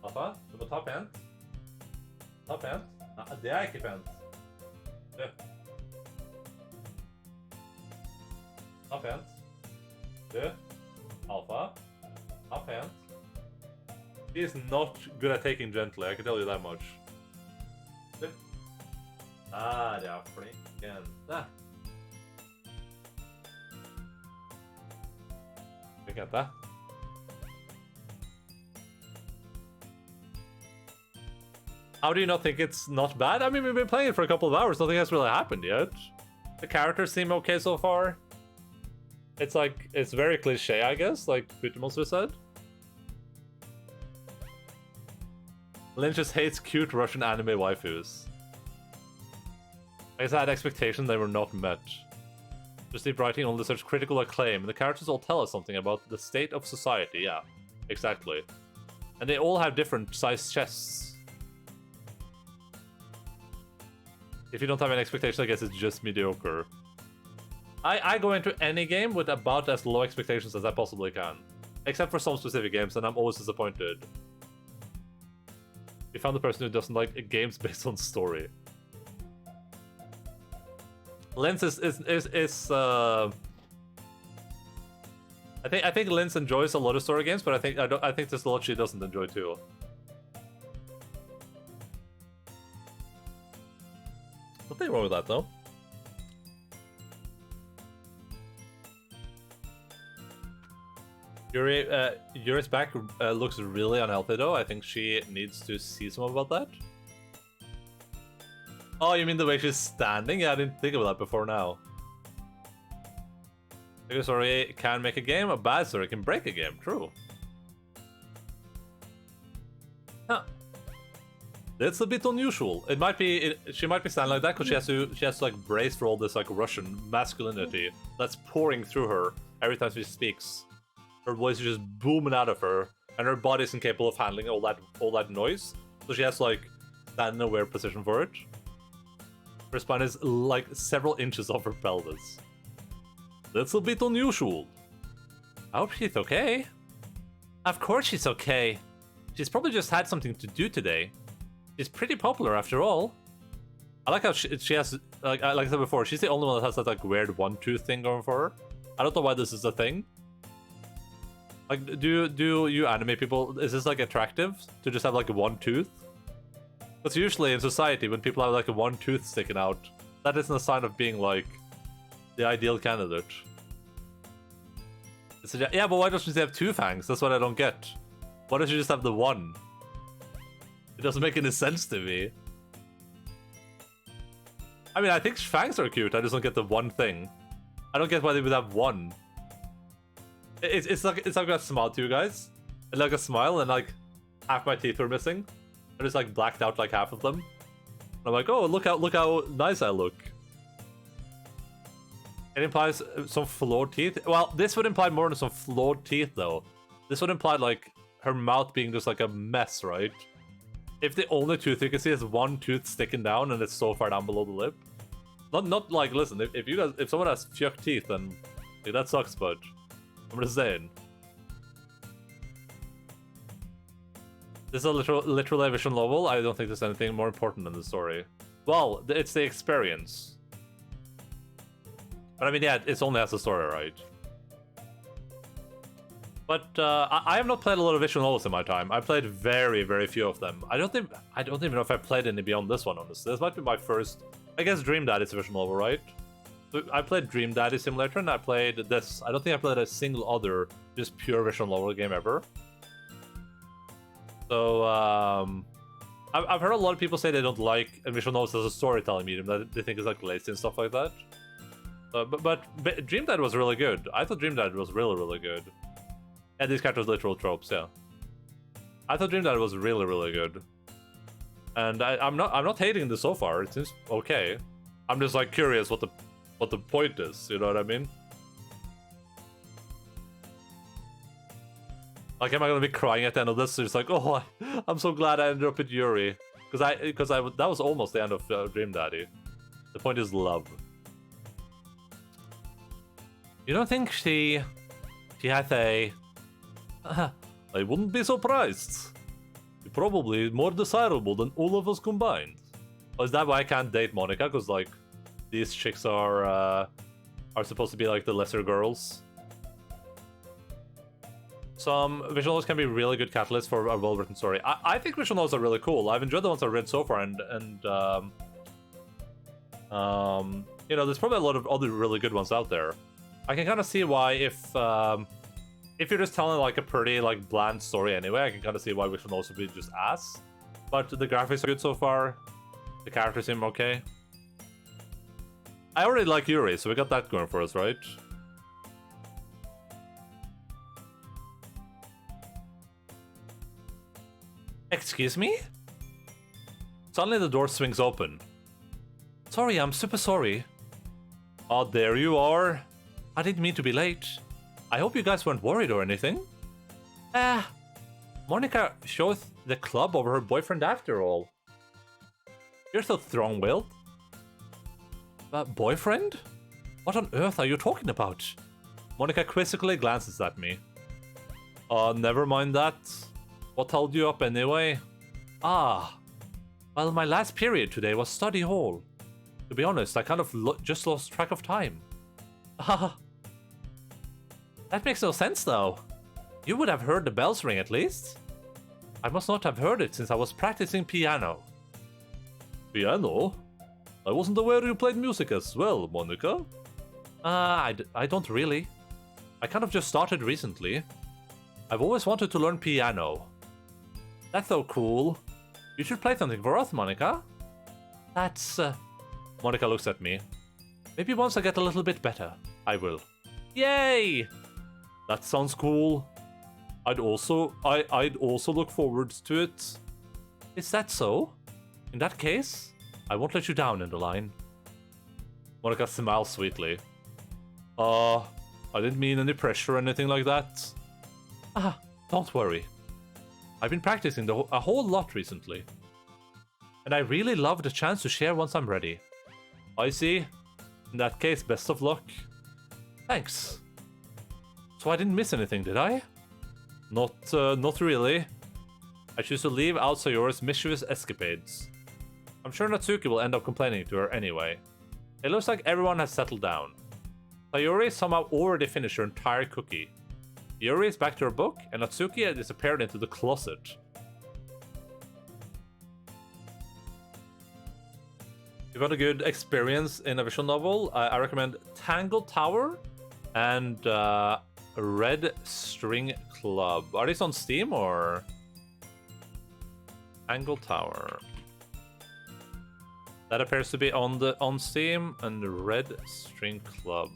Alpha. Du må ta pent. Ta pent. Nei, det ikke pent. Det. Ta pent. Du. Alpha. Ta pent. He is not good at taking gently, I can tell you that much. Du. Der, ja, flinken. Der. Flinkente. How do you not think it's not bad? I mean, we've been playing it for a couple of hours. Nothing has really happened yet. The characters seem okay so far. It's like, it's very cliche, I guess, like Monster said. Lynn just hates cute Russian anime waifus. I guess I had expectations they were not met. Just deep writing only such critical acclaim, and the characters all tell us something about the state of society, yeah, exactly. And they all have different sized chests. If you don't have any expectations, I guess it's just mediocre. I go into any game with about as low expectations as I possibly can. Except for some specific games, and I'm always disappointed. We found the person who doesn't like games based on story. Linz I think Linz enjoys a lot of story games, but I think there's a lot she doesn't enjoy too. Nothing wrong with that though. Yuri's back looks really unhealthy though. I think she needs to see some about that. Oh, you mean the way she's standing? Yeah, I didn't think about that before now. A good story can make a game, a bad story can break a game. True. Huh. That's a bit unusual. It might be she might be standing like that because she has to like brace for all this like Russian masculinity that's pouring through her every time she speaks. Her voice is just booming out of her, and her body isn't capable of handling all that noise. So she has to like stand in a weird position for it. Her spine is like several inches off her pelvis. That's a bit unusual. I hope she's okay. Of course she's okay. She's probably just had something to do today. She's pretty popular after all. I like how she has, like I said before, she's the only one that has that like weird one-tooth thing going for her. I don't know why this is a thing. Like, do you anime people, is this like attractive to just have like one tooth? Because usually in society, when people have like a one tooth sticking out, that isn't a sign of being like the ideal candidate. Yeah, but why doesn't she have two fangs? That's what I don't get. Why doesn't she just have the one? It doesn't make any sense to me. I mean, I think fangs are cute, I just don't get the one thing. I don't get why they would have one. It's like I smiled to you guys. And like a smile and like half my teeth were missing. I just like blacked out like half of them. And I'm like, oh, look how nice I look. It implies some flawed teeth. Well, this would imply more than some flawed teeth though. This would imply like her mouth being just like a mess, right? If the only tooth you can see is one tooth sticking down and it's so far down below the lip. Not like, listen, if someone has fjuck teeth, then like, that sucks, but I'm just saying. This is a literal vision novel. I don't think there's anything more important than the story. Well, it's the experience. But I mean, yeah, it only has a story, right? But I have not played a lot of visual novels in my time. I played very, very few of them. I don't even know if I played any beyond this one, honestly. This might be my first. I guess Dream Daddy's a visual novel, right? So I played Dream Daddy Simulator, and I played this. I don't think I played a single other just pure visual novel game ever. So I've heard a lot of people say they don't like visual novels as a storytelling medium, that they think it's like lazy and stuff like that. But Dream Daddy was really good. I thought Dream Daddy was really, really good. And these characters literal tropes, yeah. I thought Dream Daddy was really, really good. And I'm not hating this so far. It seems okay. I'm just like curious what the point is, you know what I mean? Like, am I gonna be crying at the end of this? It's like, oh, I'm so glad I ended up with Yuri, because that was almost the end of Dream Daddy. The point is love. You don't think she had a? I wouldn't be surprised. You're probably more desirable than all of us combined. Oh, is that why I can't date Monica? Because like these chicks are supposed to be like the lesser girls. Some visual novels can be really good catalysts for a well-written story. I think visual novels are really cool. I've enjoyed the ones I've read so far, and you know, there's probably a lot of other really good ones out there. I can kind of see why if you're just telling like a pretty like bland story anyway, I can kind of see why visual novels would be just ass. But the graphics are good so far. The characters seem okay. I already like Yuri, so we got that going for us, right? Excuse me? Suddenly the door swings open. Sorry, I'm super sorry. Oh, there you are. I didn't mean to be late. I hope you guys weren't worried or anything. Monica showed the club over her boyfriend after all. You're so strong-willed. Boyfriend? What on earth are you talking about? Monica quizzically glances at me. Never mind that. What held you up anyway? Well, my last period today was study hall. To be honest, I kind of just lost track of time. That makes no sense, though. You would have heard the bells ring at least. I must not have heard it since I was practicing piano. Piano? I wasn't aware you played music as well, Monica. I don't really. I kind of just started recently. I've always wanted to learn piano. That's so cool. You should play something for us, Monica. That's... Monica looks at me. Maybe once I get a little bit better, I will. Yay! That sounds cool. I'd also look forward to it. Is that so? In that case, I won't let you down, Endaline. Monica smiles sweetly. I didn't mean any pressure or anything like that. Don't worry. I've been practicing a whole lot recently. And I really love the chance to share once I'm ready. I see. In that case, best of luck. Thanks. So I didn't miss anything, did I? Not really. I choose to leave out Sayori's mischievous escapades. I'm sure Natsuki will end up complaining to her anyway. It looks like everyone has settled down. Sayori somehow already finished her entire cookie. Yuri is back to her book, and Natsuki has disappeared into the closet. If you want a good experience in a visual novel, I recommend Tangle Tower and Red String Club. Are these on Steam or? Tangle Tower. That appears to be on Steam, and Red String Club.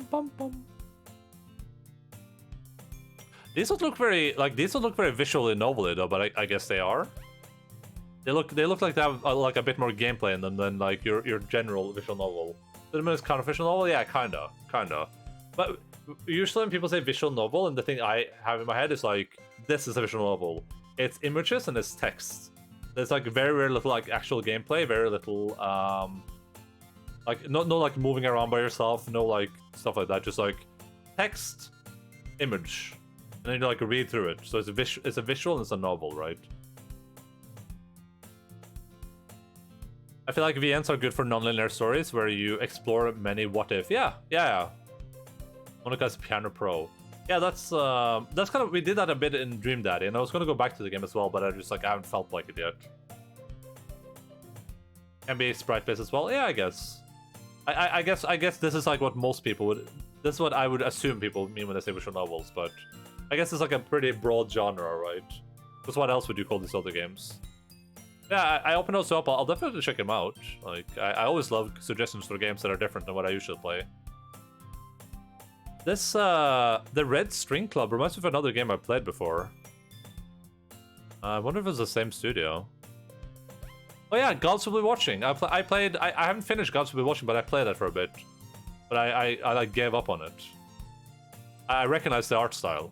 Bum, bum. These don't look very visually novel though, but I guess they are. They look like they have like a bit more gameplay in them than like your general visual novel. The it's kind of visual novel, yeah, kinda. But usually when people say visual novel, and the thing I have in my head is like, this is a visual novel. It's images and it's text. There's like very little like actual gameplay, very little like no like moving around by yourself, no like stuff like that. Just like text, image, and then you like read through it. So it's a visual and it's a novel, right? I feel like VNs are good for non-linear stories where you explore many what if. Yeah. Monika's Piano Pro. Yeah, that's kind of, we did that a bit in Dream Daddy, and I was gonna go back to the game as well, but I just like I haven't felt like it yet. Can be sprite based as well. Yeah, I guess. I guess this is like what most people would. This is what I would assume people mean when they say visual novels, but I guess it's like a pretty broad genre, right? Because what else would you call these other games? Yeah, I open those up. I'll definitely check them out. Like I always love suggestions for games that are different than what I usually play. This the Red String Club reminds me of another game I played before. I wonder if it's the same studio. Oh yeah, Gods Will Be Watching. I haven't finished Gods Will Be Watching, but I played that for a bit. But I like gave up on it. I recognize the art style.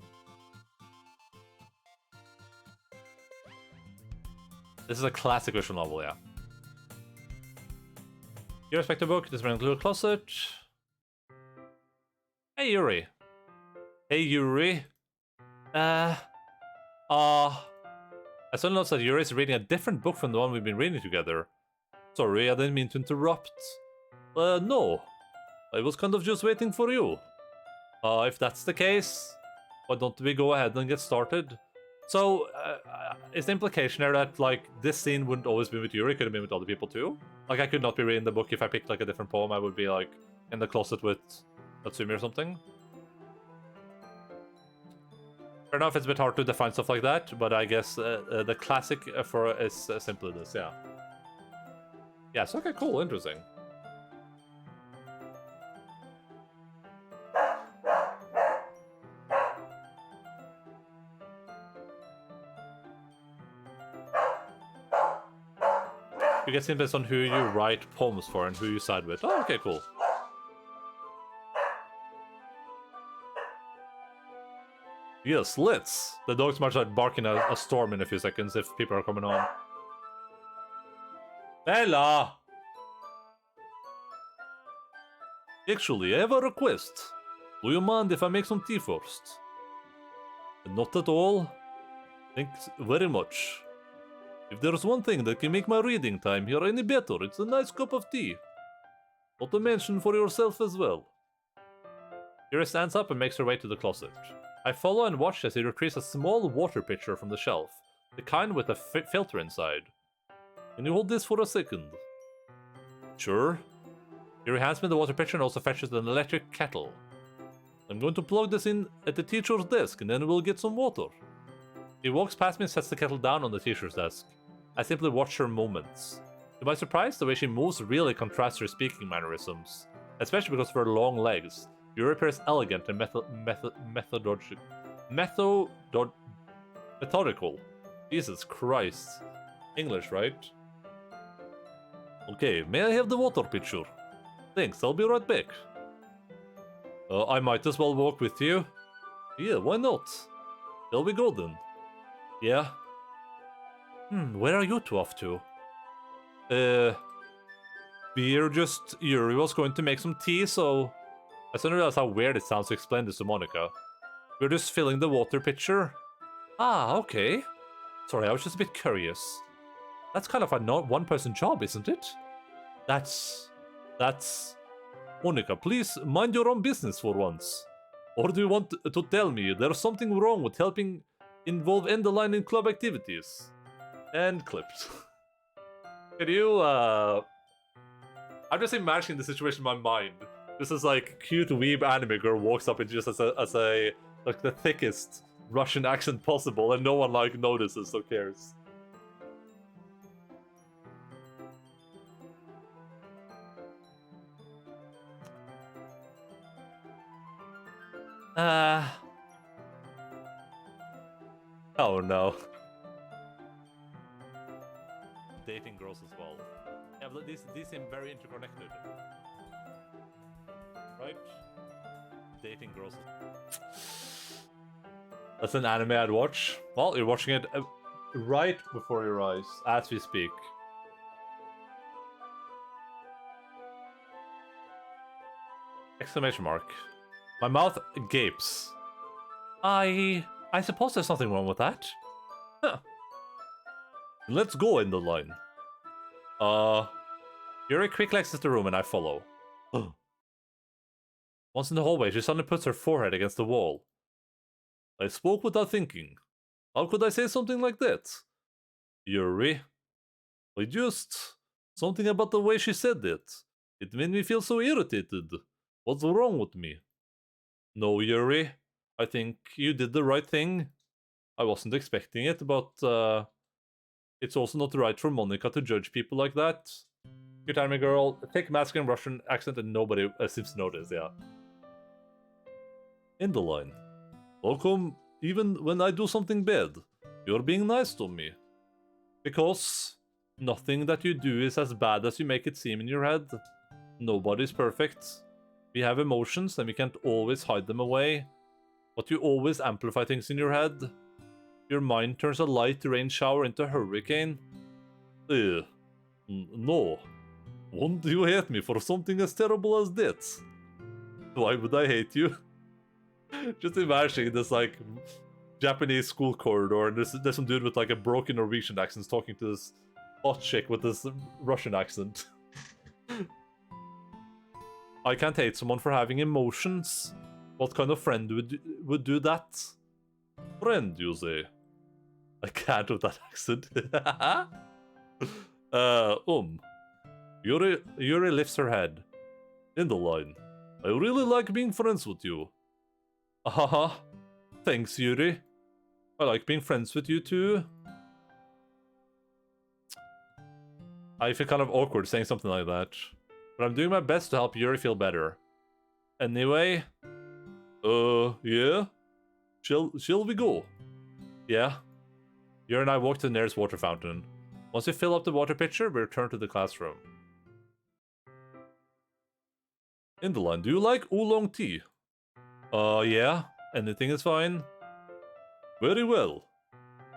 This is a classic visual novel, yeah. You respect the book, this is include a closet. Hey Yuri. Hey Yuri. I suddenly noticed that Yuri is reading a different book from the one we've been reading together. Sorry, I didn't mean to interrupt. No. I was kind of just waiting for you. If that's the case, why don't we go ahead and get started? So, is the implication here that, like, this scene wouldn't always be with Yuri, it could have been with other people too? Like, I could not be reading the book if I picked, like, a different poem, I would be, like, in the closet with Natsumi or something? Fair enough, it's a bit hard to define stuff like that, but I guess the classic for is simply this, yeah. Yes, okay, cool, interesting. You get seen based on who you write poems for and who you side with. Oh, okay, cool. Yes, let's. The dogs might start barking a storm in a few seconds if people are coming on. Bella! Actually, I have a request. Do you mind if I make some tea first? Not at all. Thanks very much. If there's one thing that can make my reading time here any better, it's a nice cup of tea. Not to mention for yourself as well. Yuri stands up and makes her way to the closet. I follow and watch as he retrieves a small water pitcher from the shelf, the kind with a filter inside. Can you hold this for a second? Sure. Yuri hands me the water pitcher and also fetches an electric kettle. I'm going to plug this in at the teacher's desk and then we'll get some water. He walks past me and sets the kettle down on the teacher's desk. I simply watch her movements. To my surprise, the way she moves really contrasts her speaking mannerisms, especially because of her long legs. Yuri appears elegant and methodical. Jesus Christ. English, right? Okay, may I have the water pitcher? Thanks, I'll be right back. I might as well walk with you. Yeah, why not? Shall we go then? Yeah. Where are you two off to? Yuri was going to make some tea, so... I suddenly realized how weird it sounds to explain this to Monika. We're just filling the water pitcher. Ah, okay. Sorry, I was just a bit curious. That's kind of a one-person job, isn't it? That's... Monika, please mind your own business for once. Or do you want to tell me there's something wrong with helping involve Endaline in club activities? And clipped. Can you, I'm just imagining the situation in my mind. This is like cute weeb anime girl walks up and just as a like the thickest Russian accent possible, and no one like notices or cares. Oh no. Dating girls as well. Yeah, but these seem very interconnected. Right? Dating girls. That's an anime I'd watch. Well, you're watching it right before your eyes, as we speak. Exclamation mark. My mouth gapes. I suppose there's nothing wrong with that. Huh. Let's go, Endaline. Yuri quickly exits the room and I follow. Once in the hallway, she suddenly puts her forehead against the wall. I spoke without thinking. How could I say something like that? Yuri. I just... Something about the way she said it. It made me feel so irritated. What's wrong with me? No, Yuri. I think you did the right thing. I wasn't expecting it, but it's also not right for Monica to judge people like that. You tell me, girl. Take masculine Russian accent and nobody seems to notice, yeah. Endaline. Welcome, even when I do something bad. You're being nice to me. Because nothing that you do is as bad as you make it seem in your head. Nobody's perfect. We have emotions and we can't always hide them away. But you always amplify things in your head. Your mind turns a light rain shower into a hurricane. No. Won't you hate me for something as terrible as that? Why would I hate you? Just imagining this, like, Japanese school corridor, and there's some dude with, like, a broken Norwegian accent talking to this hot chick with this Russian accent. I can't hate someone for having emotions. What kind of friend would do that? Friend, you say? I can't with that accent. Yuri lifts her head. Endaline, I really like being friends with you. Haha. Thanks, Yuri. I like being friends with you too. I feel kind of awkward saying something like that. But I'm doing my best to help Yuri feel better. Anyway. Yeah? Shall we go? Yeah. Yuri and I walk to the nearest water fountain. Once we fill up the water pitcher, we return to the classroom. Endaline, do you like oolong tea? Yeah. Anything is fine. Very well.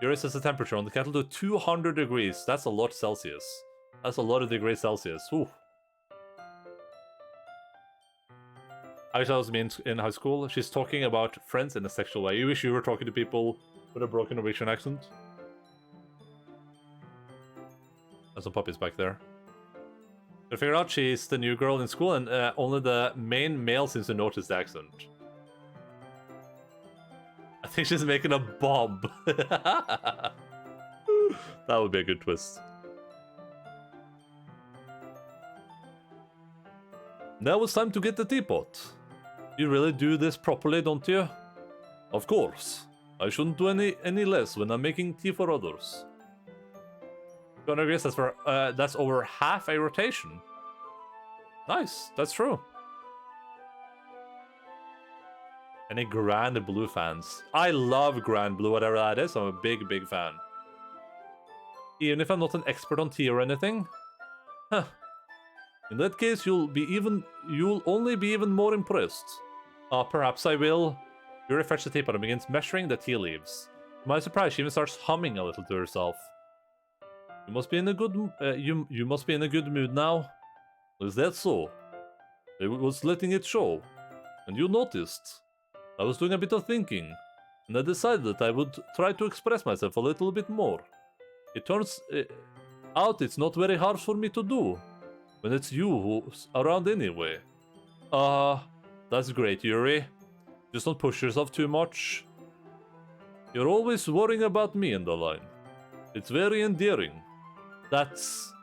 Yuri sets the temperature on the kettle to 200 degrees. That's a lot Celsius. That's a lot of degrees Celsius. Ooh. I thought it was me in high school. She's talking about friends in a sexual way. You wish you were talking to people with a broken Norwegian accent. There's some puppies back there. I figured out she's the new girl in school, and only the main male seems to notice the accent. I think she's making a bomb. That would be a good twist. Now it's time to get the teapot. You really do this properly, don't you? Of course. I shouldn't do any less when I'm making tea for others. Gonna guess that's over half a rotation. Nice, that's true. Any Grand Blue fans? I love Grand Blue, whatever that is. I'm a big fan. Even if I'm not an expert on tea or anything. Huh. In that case, you'll only be even more impressed. Perhaps I will. You refresh the teapot and begins measuring the tea leaves. To my surprise, she even starts humming a little to herself. You must be in a good you must be in a good mood now. Is that so? I was letting it show, and you noticed. I was doing a bit of thinking, and I decided that I would try to express myself a little bit more. It turns out it's not very hard for me to do, when it's you who's around anyway. That's great, Yuri. Just don't push yourself too much. You're always worrying about me, Endaline. It's very endearing. That's...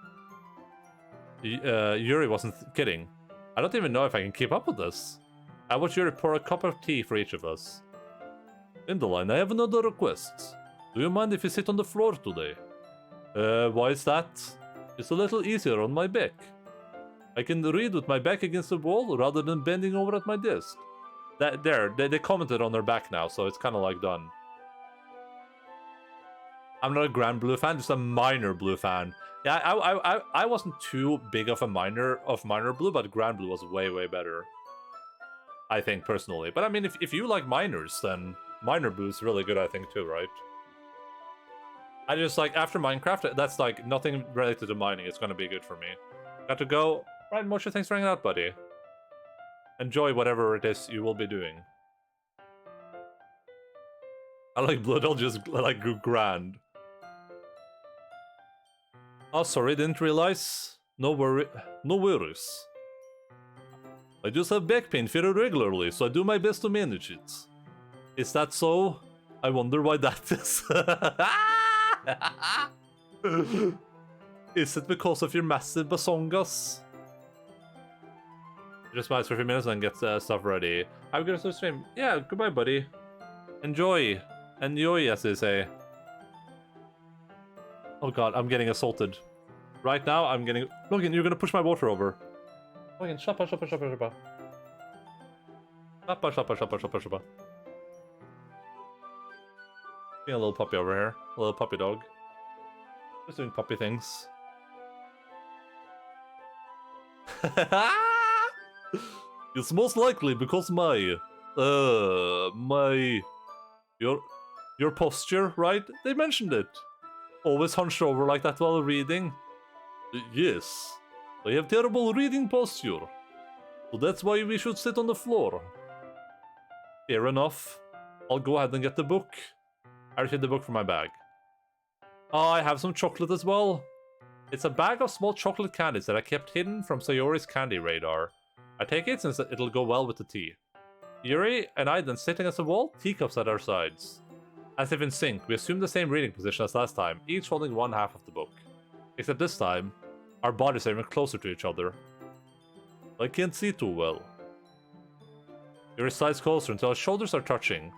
Yuri wasn't kidding. I don't even know if I can keep up with this. I watch Yuri pour a cup of tea for each of us. Endaline, I have another request. Do you mind if you sit on the floor today? Why is that? It's a little easier on my back. I can read with my back against the wall rather than bending over at my desk. They commented on their back now, so it's kind of like done. I'm not a Grand Blue fan, just a minor Blue fan. Yeah, I wasn't too big of a minor Blue, but Grand Blue was way better. I think, personally. But I mean, if you like minors, then minor Blue's really good, I think, too, right? I just, like, after Minecraft, that's, like, nothing related to mining. It's gonna be good for me. Got to go. Right, Moshe, thanks for hanging out, buddy. Enjoy whatever it is you will be doing. I like Blood, I'll just, like, grand. Oh, sorry, didn't realize. No worries. I just have back pain very regularly, so I do my best to manage it. Is that so? I wonder why that is. Is it because of your massive basongas? Just smiles for a few minutes and gets stuff ready. I'm gonna start stream. Yeah, goodbye, buddy. Enjoy. Enjoy, as they say. Oh god, I'm getting assaulted. Right now, I'm getting... Logan, you're gonna push my water over. Logan, shoppa. Shoppa. Being a little puppy over here. A little puppy dog. Just doing puppy things. It's most likely because your posture, right? They mentioned it. Always hunched over like that while reading. Yes, I have terrible reading posture. So that's why we should sit on the floor. Fair enough. I'll go ahead and get the book. I retrieved the book from my bag. Oh, I have some chocolate as well. It's a bag of small chocolate candies that I kept hidden from Sayori's candy radar. I take it since it'll go well with the tea. Yuri and I then sitting against the wall, teacups at our sides. As if in sync, we assume the same reading position as last time, each holding one half of the book. Except this time, our bodies are even closer to each other. I can't see too well. Yuri slides closer until our shoulders are touching.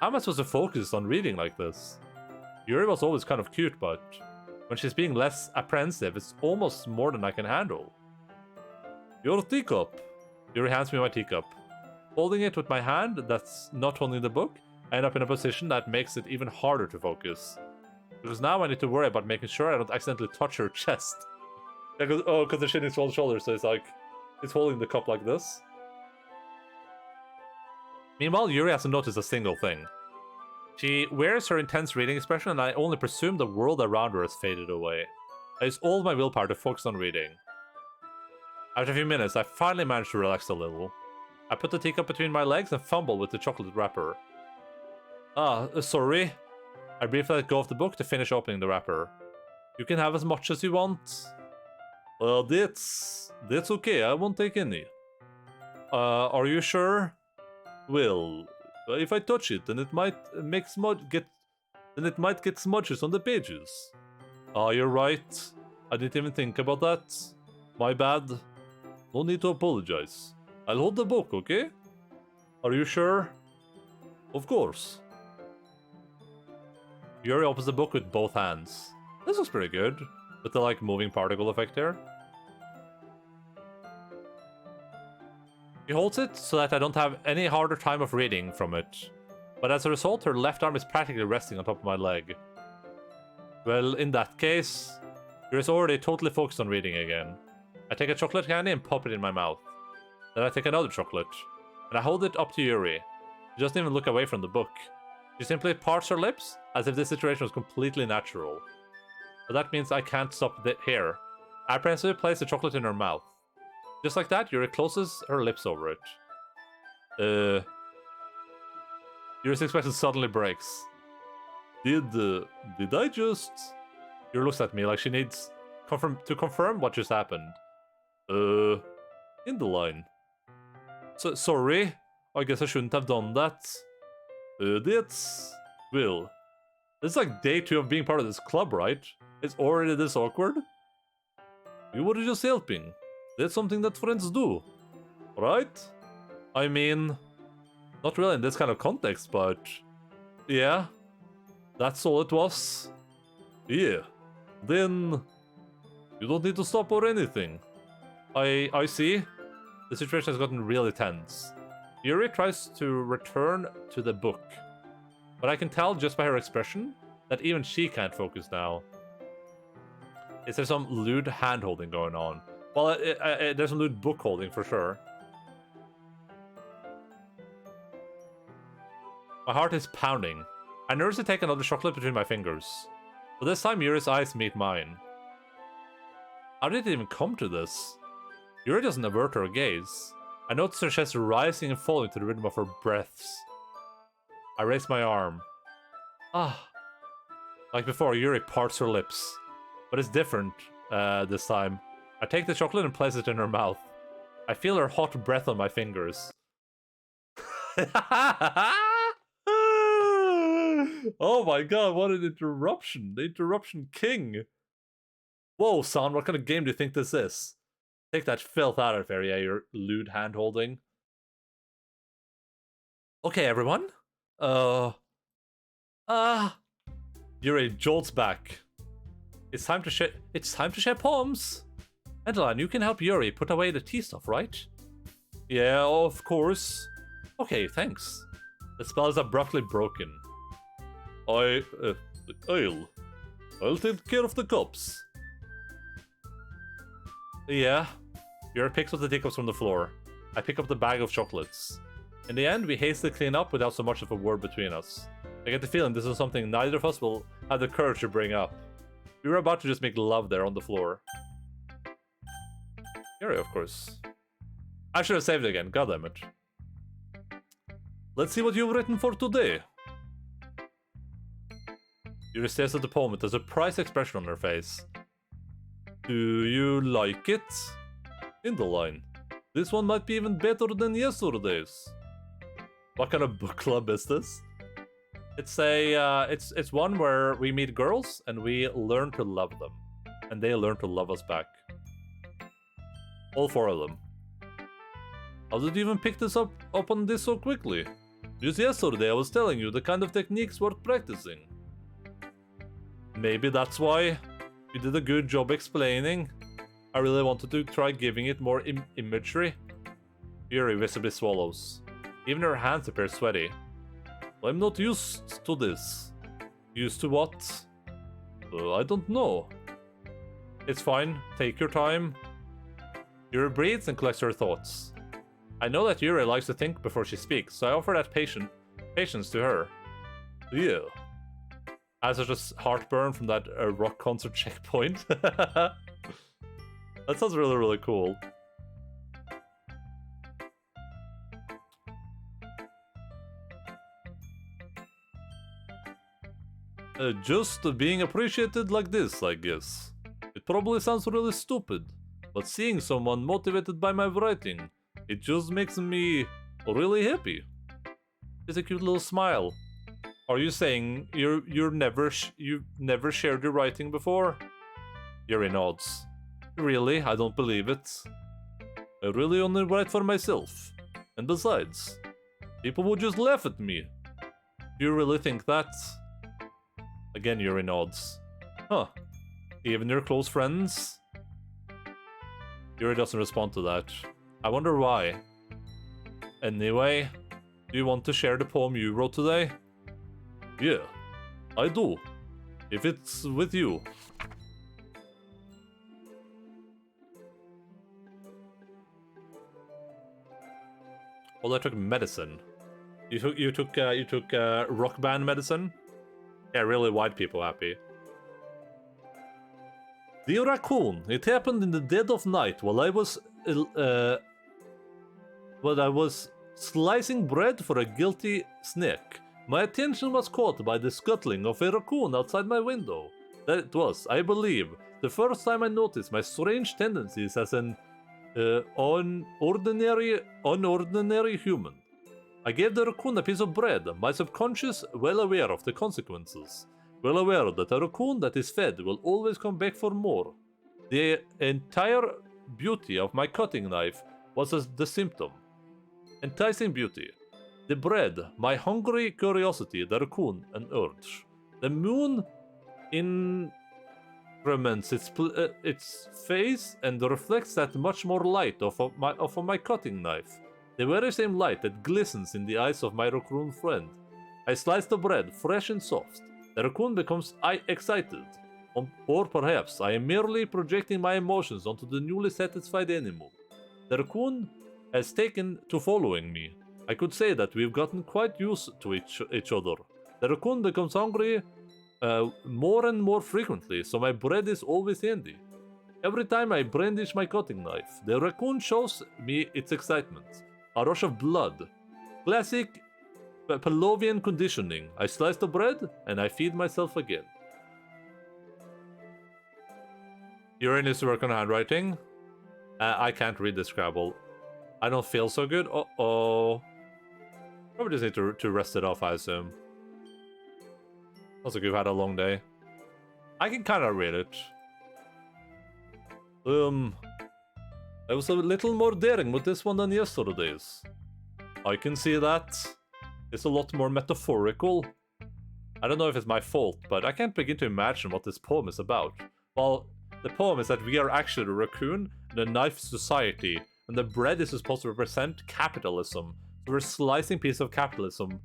How am I supposed to focus on reading like this? Yuri was always kind of cute, but when she's being less apprehensive, it's almost more than I can handle. Your teacup. Yuri hands me my teacup. Holding it with my hand that's not holding the book, I end up in a position that makes it even harder to focus. Because now I need to worry about making sure I don't accidentally touch her chest. Because they're shitting small shoulders, so it's like, it's holding the cup like this. Meanwhile, Yuri hasn't noticed a single thing. She wears her intense reading expression, and I only presume the world around her has faded away. I use all my willpower to focus on reading. After a few minutes, I finally managed to relax a little. I put the teacup between my legs and fumble with the chocolate wrapper. Sorry. I briefly let go of the book to finish opening the wrapper. You can have as much as you want. That's okay, I won't take any. Are you sure? Well, if I touch it, then it might get smudges on the pages. You're right. I didn't even think about that. My bad. No need to apologize. I'll hold the book, okay? Are you sure? Of course. Yuri opens the book with both hands. This looks pretty good, with the like moving particle effect there. She holds it so that I don't have any harder time of reading from it. But as a result, her left arm is practically resting on top of my leg. Well, in that case, Yuri's already totally focused on reading again. I take a chocolate candy and pop it in my mouth. Then I take another chocolate, and I hold it up to Yuri. She doesn't even look away from the book. She simply parts her lips, as if this situation was completely natural. But that means I can't stop here. I apprehensively place the chocolate in her mouth. Just like that, Yuri closes her lips over it. Yuri's expression suddenly breaks. Did I just... Yuri looks at me like she needs to confirm what just happened. Endaline. Sorry, I guess I shouldn't have done that. Well, it's like day 2 of being part of this club, right? It's already this awkward? You were just helping. That's something that friends do, right? I mean, not really in this kind of context, but yeah, that's all it was. Yeah, then you don't need to stop or anything. I see. The situation has gotten really tense. Yuri tries to return to the book, but I can tell just by her expression that even she can't focus now. Is there some lewd hand-holding going on? Well, there's some lewd book-holding for sure. My heart is pounding. I nervously take another chocolate between my fingers. But this time Yuri's eyes meet mine. How did it even come to this? Yuri doesn't avert her gaze. I notice her chest rising and falling to the rhythm of her breaths. I raise my arm. Like before, Yuri parts her lips. But it's different this time. I take the chocolate and place it in her mouth. I feel her hot breath on my fingers. Oh my god, what an interruption. The interruption king. Whoa, son, what kind of game do you think this is? Take that filth out of here, yeah, your lewd hand-holding. Okay, everyone. Yuri jolts back. It's time to share poems. Endaline, you can help Yuri put away the tea stuff, right? Yeah, of course. Okay, thanks. The spell is abruptly broken. I'll take care of the cups. Yeah. Yuri picks up the teacups from the floor. I pick up the bag of chocolates. In the end, we hastily clean up without so much of a word between us. I get the feeling this is something neither of us will have the courage to bring up. We were about to just make love there on the floor. Yuri, of course. I should have saved it again, goddammit. Let's see what you've written for today. Yuri stares at the poem with a surprised expression on her face. Do you like it? Endaline. This one might be even better than yesterday's. What kind of book club is this? It's it's one where we meet girls and we learn to love them. And they learn to love us back. All four of them. How did you even pick this up on this so quickly? Just yesterday I was telling you the kind of techniques worth practicing. Maybe that's why you did a good job explaining. I really wanted to try giving it more imagery. Yuri visibly swallows. Even her hands appear sweaty. I'm not used to this. Used to what? I don't know. It's fine. Take your time. Yuri breathes and collects her thoughts. I know that Yuri likes to think before she speaks, so I offer that patience to her. Yeah. As such a heartburn from that rock concert checkpoint. That sounds really, really cool. Just being appreciated like this, I guess. It probably sounds really stupid, but seeing someone motivated by my writing, it just makes me really happy. It's a cute little smile. Are you saying you've never shared your writing before? Yuri nods. Really? I don't believe it. I really only write for myself. And besides, people would just laugh at me. Do you really think that? Again, Yuri nods. Huh. Even your close friends? Yuri doesn't respond to that. I wonder why. Anyway, do you want to share the poem you wrote today? Yeah, I do. If it's with you. Well, I took medicine. You took rock band medicine? Yeah, really white people happy. Dear Raccoon, it happened in the dead of night while I was slicing bread for a guilty snake. My attention was caught by the scuttling of a raccoon outside my window. That was, I believe, the first time I noticed my strange tendencies as an unordinary human. I gave the raccoon a piece of bread, my subconscious well aware of the consequences. Well aware that a raccoon that is fed will always come back for more. The entire beauty of my cutting knife was as the symptom. Enticing beauty. The bread, my hungry curiosity, the raccoon, an urge. The moon increments its face and reflects that much more light off of my cutting knife. The very same light that glistens in the eyes of my raccoon friend. I slice the bread, fresh and soft. The raccoon becomes excited. Or perhaps I am merely projecting my emotions onto the newly satisfied animal. The raccoon has taken to following me. I could say that we've gotten quite used to each other. The raccoon becomes hungry more and more frequently, so my bread is always handy. Every time I brandish my cutting knife, the raccoon shows me its excitement. A rush of blood. Classic Pavlovian conditioning. I slice the bread, and I feed myself again. Yuri needs to work on handwriting. I can't read this Scrabble. I don't feel so good. Uh-oh. Probably just need to rest it off, I assume. Also, you've had a long day. I can kind of read it. I was a little more daring with this one than yesterday's. I can see that. It's a lot more metaphorical. I don't know if it's my fault, but I can't begin to imagine what this poem is about. Well, the poem is that we are actually a raccoon in a knife society, and the bread is supposed to represent capitalism. So we're slicing pieces of capitalism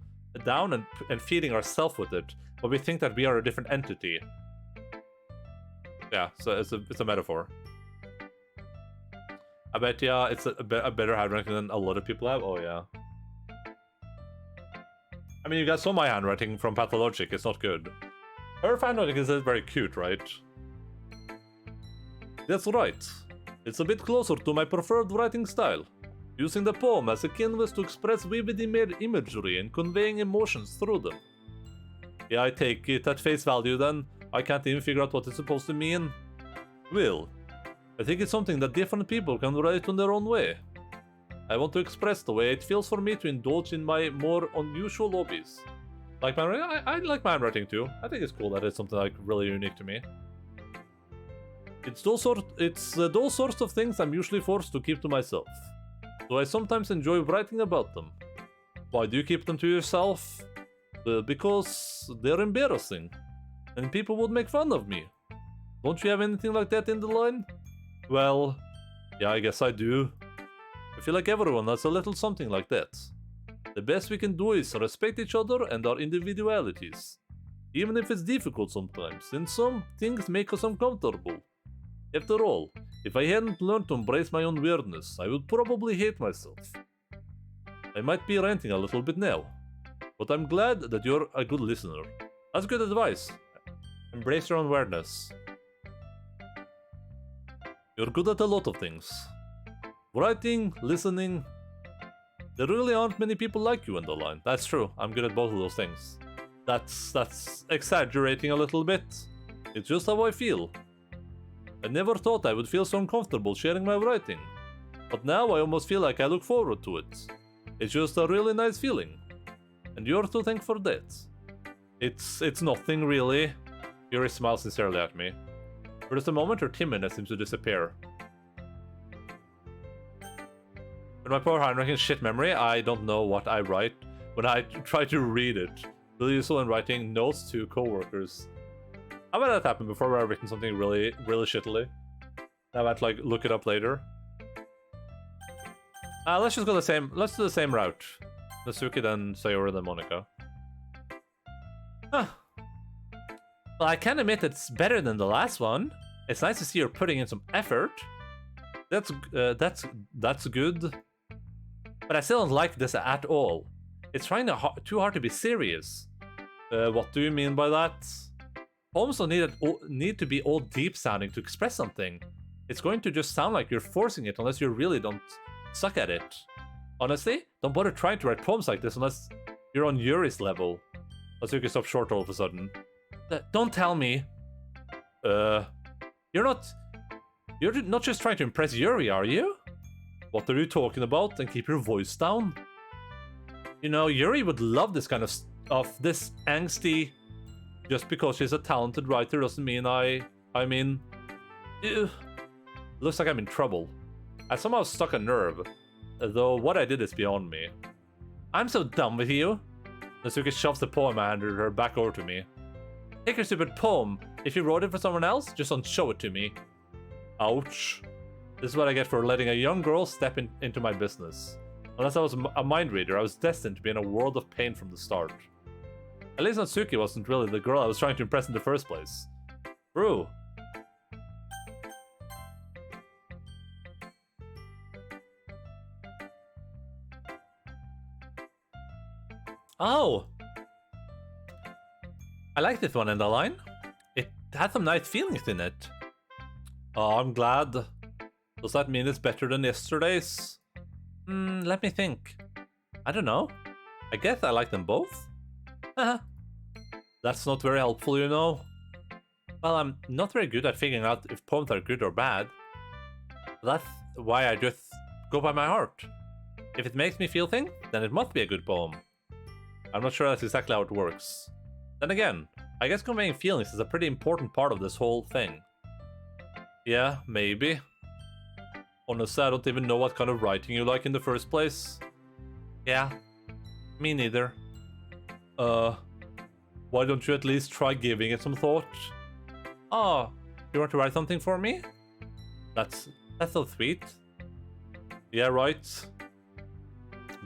down and feeding ourselves with it, but we think that we are a different entity. Yeah, so it's a metaphor. I bet, yeah, it's a better handwriting than a lot of people have. Oh, yeah. I mean, you guys saw my handwriting from Pathologic. It's not good. Her handwriting is very cute, right? That's right. It's a bit closer to my preferred writing style. Using the poem as a canvas to express vivid imagery and conveying emotions through them. Yeah, I take it at face value then. I can't even figure out what it's supposed to mean. Well, I think it's something that different people can write in their own way. I want to express the way it feels for me to indulge in my more unusual hobbies. Like my I like my handwriting too. I think it's cool that it's something like really unique to me. It's those sorts of things I'm usually forced to keep to myself. So I sometimes enjoy writing about them. Why do you keep them to yourself? Because they're embarrassing. And people would make fun of me. Don't you have anything like that in the line? Well, yeah, I guess I do. I feel like everyone has a little something like that. The best we can do is respect each other and our individualities. Even if it's difficult sometimes, and some things make us uncomfortable. After all, if I hadn't learned to embrace my own weirdness, I would probably hate myself. I might be ranting a little bit now, but I'm glad that you're a good listener. That's good advice. Embrace your own weirdness. You're good at a lot of things. Writing, listening. There really aren't many people like you, Endaline. That's true, I'm good at both of those things. That's exaggerating a little bit. It's just how I feel. I never thought I would feel so uncomfortable sharing my writing. But now I almost feel like I look forward to it. It's just a really nice feeling. And you're to thank for that. It's nothing really. Yuri smiles sincerely at me. For just a moment her timidness seems to disappear. With my poor handwriting and shit memory, I don't know what I write when I try to read it. Really useful in writing notes to coworkers. I've had that happen before where I've written something really shittily. I've had to like look it up later. Let's just go let's do the same route. Nasuki, then Sayori, then Monica. Huh. Well, I can admit it's better than the last one. It's nice to see you're putting in some effort. That's good. But I still don't like this at all. It's trying too hard to be serious. What do you mean by that? Poems don't need to be all deep sounding to express something. It's going to just sound like you're forcing it unless you really don't suck at it. Honestly, don't bother trying to write poems like this unless you're on Yuri's level. Nasuki stopped short all of a sudden. Don't tell me. You're not just trying to impress Yuri, are you? What are you talking about? And keep your voice down. You know, Yuri would love this kind of this angsty. Just because she's a talented writer doesn't mean I mean... Ew. Looks like I'm in trouble. I somehow stuck a nerve, though what I did is beyond me. I'm so done with you. Nasuki shoves the poem I handed her back over to me. Take your stupid poem. If you wrote it for someone else, just don't show it to me. Ouch. This is what I get for letting a young girl step into my business. Unless I was a mind reader, I was destined to be in a world of pain from the start. At least Natsuki wasn't really the girl I was trying to impress in the first place. True. Oh! I like this one, Endaline. It had some nice feelings in it. Oh, I'm glad. Does that mean it's better than yesterday's? Let me think. I don't know. I guess I like them both? That's not very helpful, you know. Well, I'm not very good at figuring out if poems are good or bad. why I just go by my heart. If it makes me feel things, then it must be a good poem. I'm not sure that's exactly how it works. Then again, I guess conveying feelings is a pretty important part of this whole thing. Yeah, maybe. Honestly, I don't even know what kind of writing you like in the first place. Yeah, me neither. Why don't you at least try giving it some thought? Oh, you want to write something for me? That's so sweet. Yeah, right.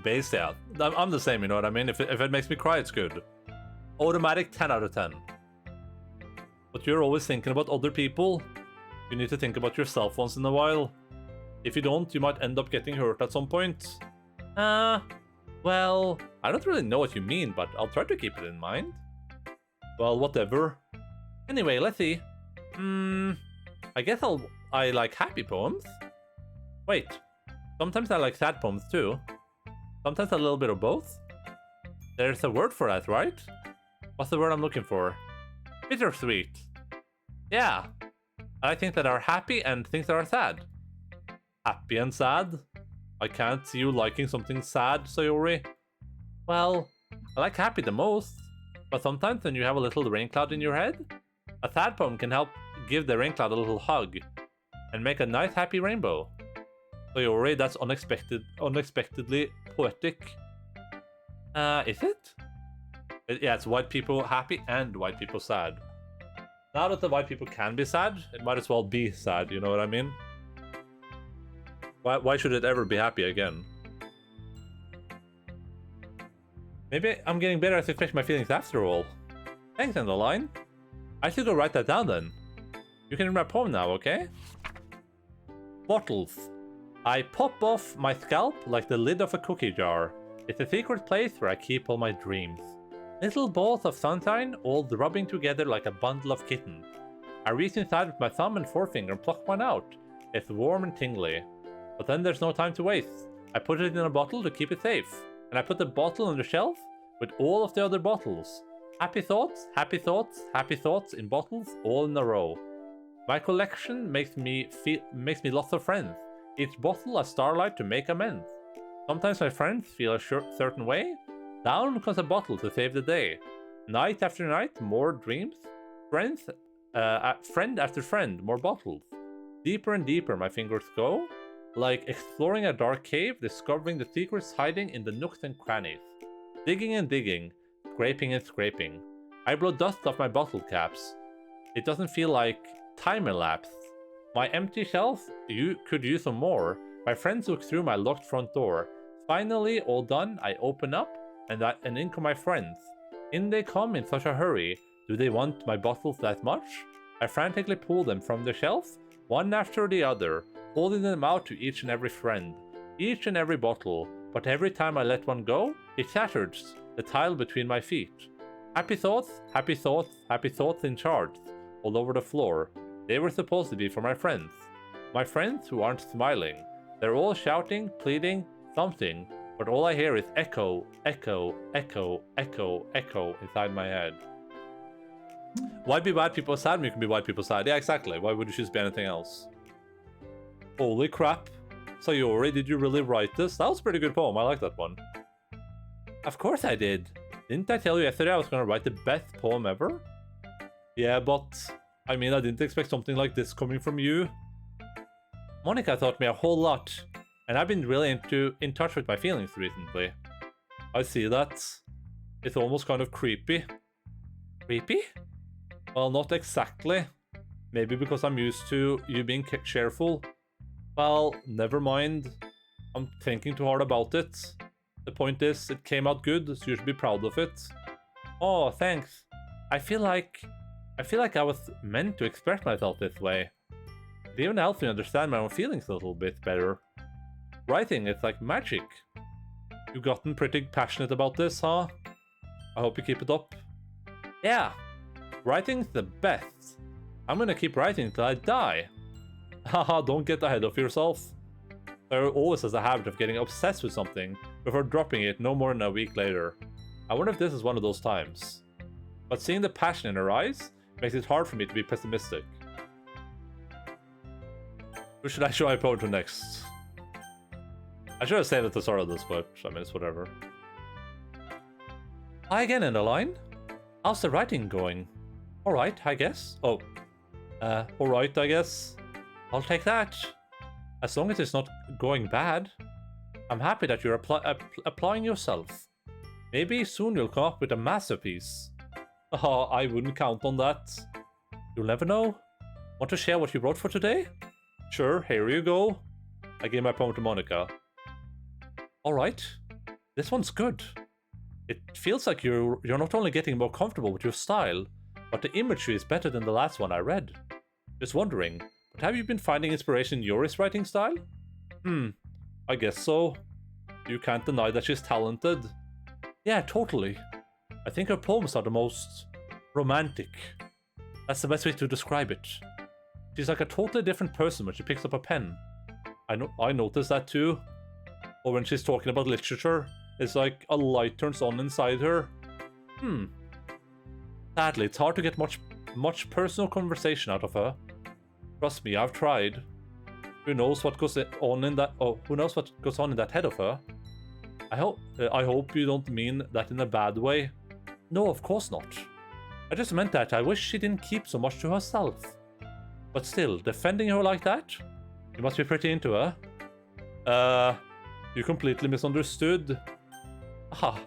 Base, yeah. I'm the same, you know what I mean? If it makes me cry, it's good. Automatic 10 out of 10. But you're always thinking about other people. You need to think about yourself once in a while. If you don't, you might end up getting hurt at some point. Well, I don't really know what you mean, but I'll try to keep it in mind. Well, whatever. Anyway, let's see. I guess I like happy poems. Wait, sometimes I like sad poems too. Sometimes a little bit of both. There's a word for that, right? What's the word I'm looking for? Bittersweet. Yeah. I think that are happy and things that are sad. Happy and sad? I can't see you liking something sad, Sayori. Well, I like happy the most. But sometimes when you have a little rain cloud in your head, a sad poem can help give the rain cloud a little hug and make a nice happy rainbow. Sayori, that's unexpectedly poetic. Is it? Yeah, it's white people happy and white people sad. Now that the white people can be sad, it might as well be sad, you know what I mean? Why should it ever be happy again? Maybe I'm getting better at expressing my feelings after all. Thanks, Endaline. I should go write that down then. You can read my poem now, okay? Bottles. I pop off my scalp like the lid of a cookie jar. It's a secret place where I keep all my dreams. Little balls of sunshine all rubbing together like a bundle of kittens. I reach inside with my thumb and forefinger and pluck one out. It's warm and tingly. But then there's no time to waste. I put it in a bottle to keep it safe. And I put the bottle on the shelf with all of the other bottles. Happy thoughts, happy thoughts, happy thoughts in bottles all in a row. My collection makes me lots of friends. Each bottle a starlight to make amends. Sometimes my friends feel a certain way. Down comes a bottle to save the day. Night after night, more dreams. Friend after friend, more bottles. Deeper and deeper my fingers go, like exploring a dark cave, discovering the secrets hiding in the nooks and crannies. Digging and digging, scraping and scraping. I blow dust off my bottle caps. It doesn't feel like time elapsed. My empty shelf, you could use some more. My friends look through my locked front door. Finally, all done, I open up, and in come my friends. In they come in such a hurry. Do they want my bottles that much? I frantically pull them from the shelf, one after the other, holding them out to each and every friend. Each and every bottle, but every time I let one go, it shatters the tile between my feet. Happy thoughts, happy thoughts, happy thoughts in shards, all over the floor. They were supposed to be for my friends. My friends who aren't smiling. They're all shouting, pleading, something, but all I hear is echo, echo, echo, echo, echo inside my head. Why be white people sad when you can be white people sad? Yeah, exactly. Why would you choose to be anything else? Holy crap. Sayori, did you really write this? That was a pretty good poem. I like that one. Of course I did. Didn't I tell you yesterday I was going to write the best poem ever? Yeah, but I mean, I didn't expect something like this coming from you. Monica taught me a whole lot, and I've been really in touch with my feelings recently. I see that. It's almost kind of creepy. Creepy? Well, not exactly. Maybe because I'm used to you being cheerful. Well, never mind. I'm thinking too hard about it. The point is, it came out good, so you should be proud of it. Oh, thanks. I feel like I was meant to express myself this way. It even helps me understand my own feelings a little bit better. Writing is like magic. You've gotten pretty passionate about this, huh? I hope you keep it up. Yeah, writing's the best. I'm gonna keep writing till I die. Haha, don't get ahead of yourself. There always has a habit of getting obsessed with something before dropping it no more than a week later. I wonder if this is one of those times. But seeing the passion in her eyes makes it hard for me to be pessimistic. Who should I show my poem to next? I should have saved it at the start of this, but I mean, it's whatever. Hi again, Endaline. How's the writing going? Alright, I guess. Oh. Alright, I guess. I'll take that. As long as it's not going bad. I'm happy that you're applying yourself. Maybe soon you'll come up with a masterpiece. Oh, I wouldn't count on that. You'll never know. Want to share what you wrote for today? Sure, here you go. I gave my poem to Monica. Alright. This one's good. It feels like you're not only getting more comfortable with your style, but the imagery is better than the last one I read. Just wondering, but have you been finding inspiration in Yuri's writing style? I guess so. You can't deny that she's talented. Yeah, totally. I think her poems are the most romantic. That's the best way to describe it. She's like a totally different person when she picks up a pen. I noticed that too. Or when she's talking about literature, it's like a light turns on inside her. Sadly, it's hard to get much personal conversation out of her. Trust me, I've tried. Who knows what goes on in that? Oh, who knows what goes on in that head of her? I hope you don't mean that in a bad way. No, of course not. I just meant that I wish she didn't keep so much to herself. But still, defending her like that? You must be pretty into her. You completely misunderstood. Ah,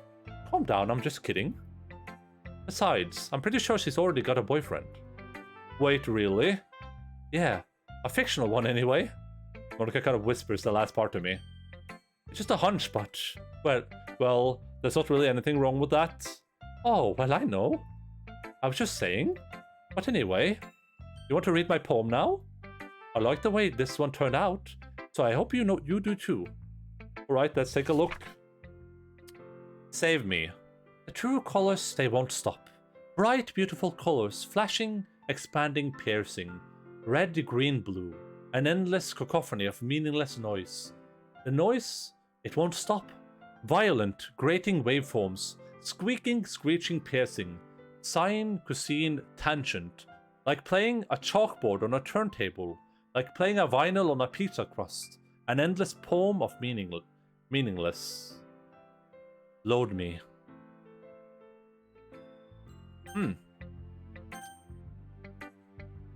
calm down, I'm just kidding. Besides, I'm pretty sure she's already got a boyfriend. Wait, really? Yeah, a fictional one anyway. Monica kind of whispers the last part to me. It's just a hunch, but... Well, there's not really anything wrong with that. Oh, well, I know. I was just saying. But anyway, you want to read my poem now? I like the way this one turned out, so I hope you do too. Alright, let's take a look. Save me. The true colors, they won't stop. Bright, beautiful colors, flashing, expanding, piercing. Red, green, blue. An endless cacophony of meaningless noise. The noise, it won't stop. Violent, grating waveforms. Squeaking, screeching, piercing. Sine, cosine, tangent. Like playing a chalkboard on a turntable. Like playing a vinyl on a pizza crust. An endless poem of meaningless. Load me.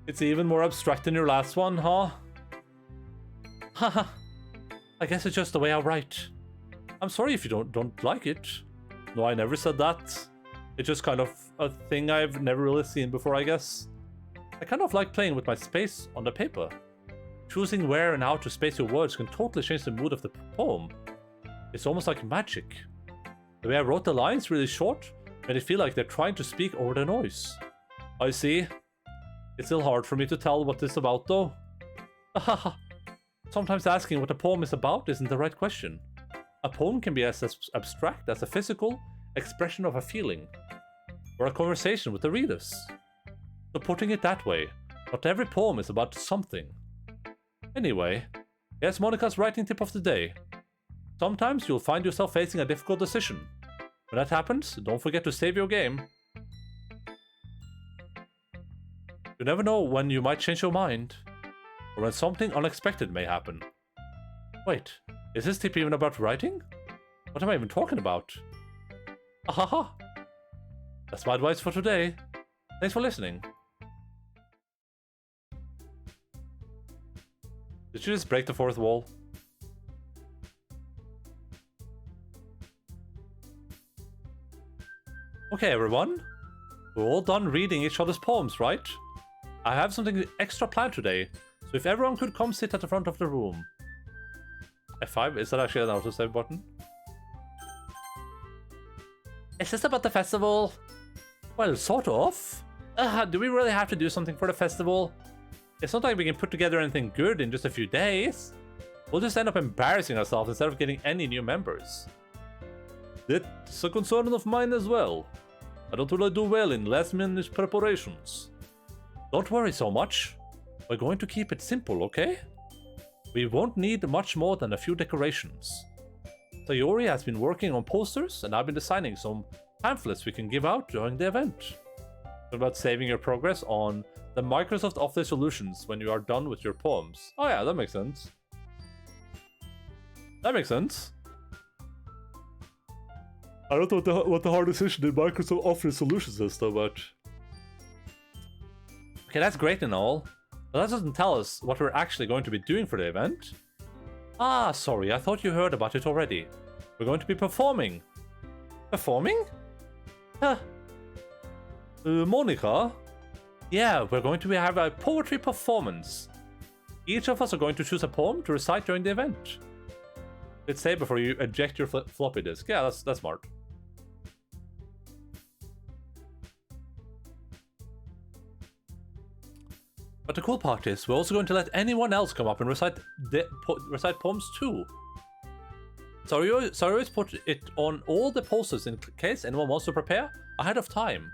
It's even more abstract than your last one, huh? Haha. I guess it's just the way I write. I'm sorry if you don't like it. No, I never said that. It's just kind of a thing I've never really seen before, I guess. I kind of like playing with my space on the paper. Choosing where and how to space your words can totally change the mood of the poem. It's almost like magic. The way I wrote the lines really short made it feel like they're trying to speak over the noise. I see. It's still hard for me to tell what this is about though. Sometimes asking what a poem is about isn't the right question. A poem can be as abstract as a physical expression of a feeling, or a conversation with the readers. So putting it that way, not every poem is about something. Anyway, here's Monica's writing tip of the day. Sometimes you'll find yourself facing a difficult decision. When that happens, don't forget to save your game. You never know when you might change your mind, or when something unexpected may happen. Wait, is this tip even about writing? What am I even talking about? Ahaha! That's my advice for today. Thanks for listening. Did you just break the fourth wall? Okay, everyone. We're all done reading each other's poems, right? I have something extra planned today, so if everyone could come sit at the front of the room. F5? Is that actually an autosave button? Is this about the festival? Well, sort of. Do we really have to do something for the festival? It's not like we can put together anything good in just a few days. We'll just end up embarrassing ourselves instead of getting any new members. That's a concern of mine as well. I don't really do well in last-minute preparations. Don't worry so much. We're going to keep it simple, okay? We won't need much more than a few decorations. Sayori has been working on posters and I've been designing some pamphlets we can give out during the event. About saving your progress on the Microsoft Office solutions when you are done with your poems. Oh yeah, that makes sense. That makes sense. I don't know what the hard decision in Microsoft Office solutions is though, but... Okay, that's great and all, but that doesn't tell us what we're actually going to be doing for the event. Ah, sorry, I thought you heard about it already. We're going to be performing. Performing? Huh. Monica? Yeah, we're going to have a poetry performance. Each of us are going to choose a poem to recite during the event. Let's say before you eject your floppy disk. Yeah, that's smart. But the cool part is, we're also going to let anyone else come up and recite poems too. So we always put it on all the posters in case anyone wants to prepare ahead of time.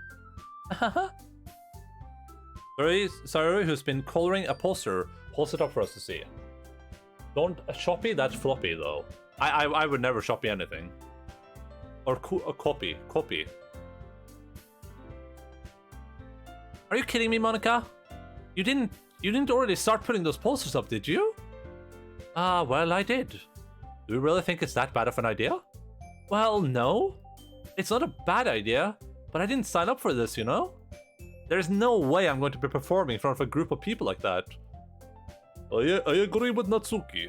Sayori, who's been coloring a poster, holds it up for us to see. Don't Shopee that floppy though. I would never Shopee anything. Or copy. Are you kidding me, Monica? You didn't already start putting those posters up, did you? Ah, well, I did. Do you really think it's that bad of an idea? Well, no. It's not a bad idea, but I didn't sign up for this, you know? There's no way I'm going to be performing in front of a group of people like that. I agree with Natsuki.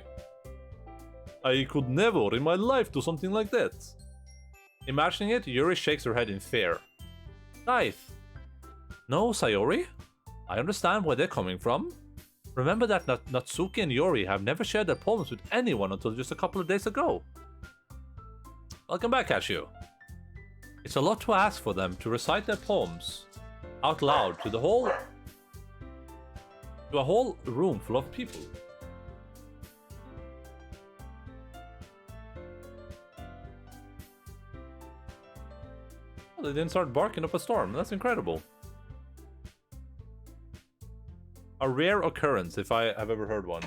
I could never in my life do something like that. Imagining it, Yuri shakes her head in fear. Scythe. No, Sayori. I understand where they're coming from. Remember that Natsuki and Yuri have never shared their poems with anyone until just a couple of days ago. Welcome back, Cashew. It's a lot to ask for them to recite their poems out loud to a whole room full of people. Well, they didn't start barking up a storm. That's incredible. A rare occurrence, if I have ever heard one.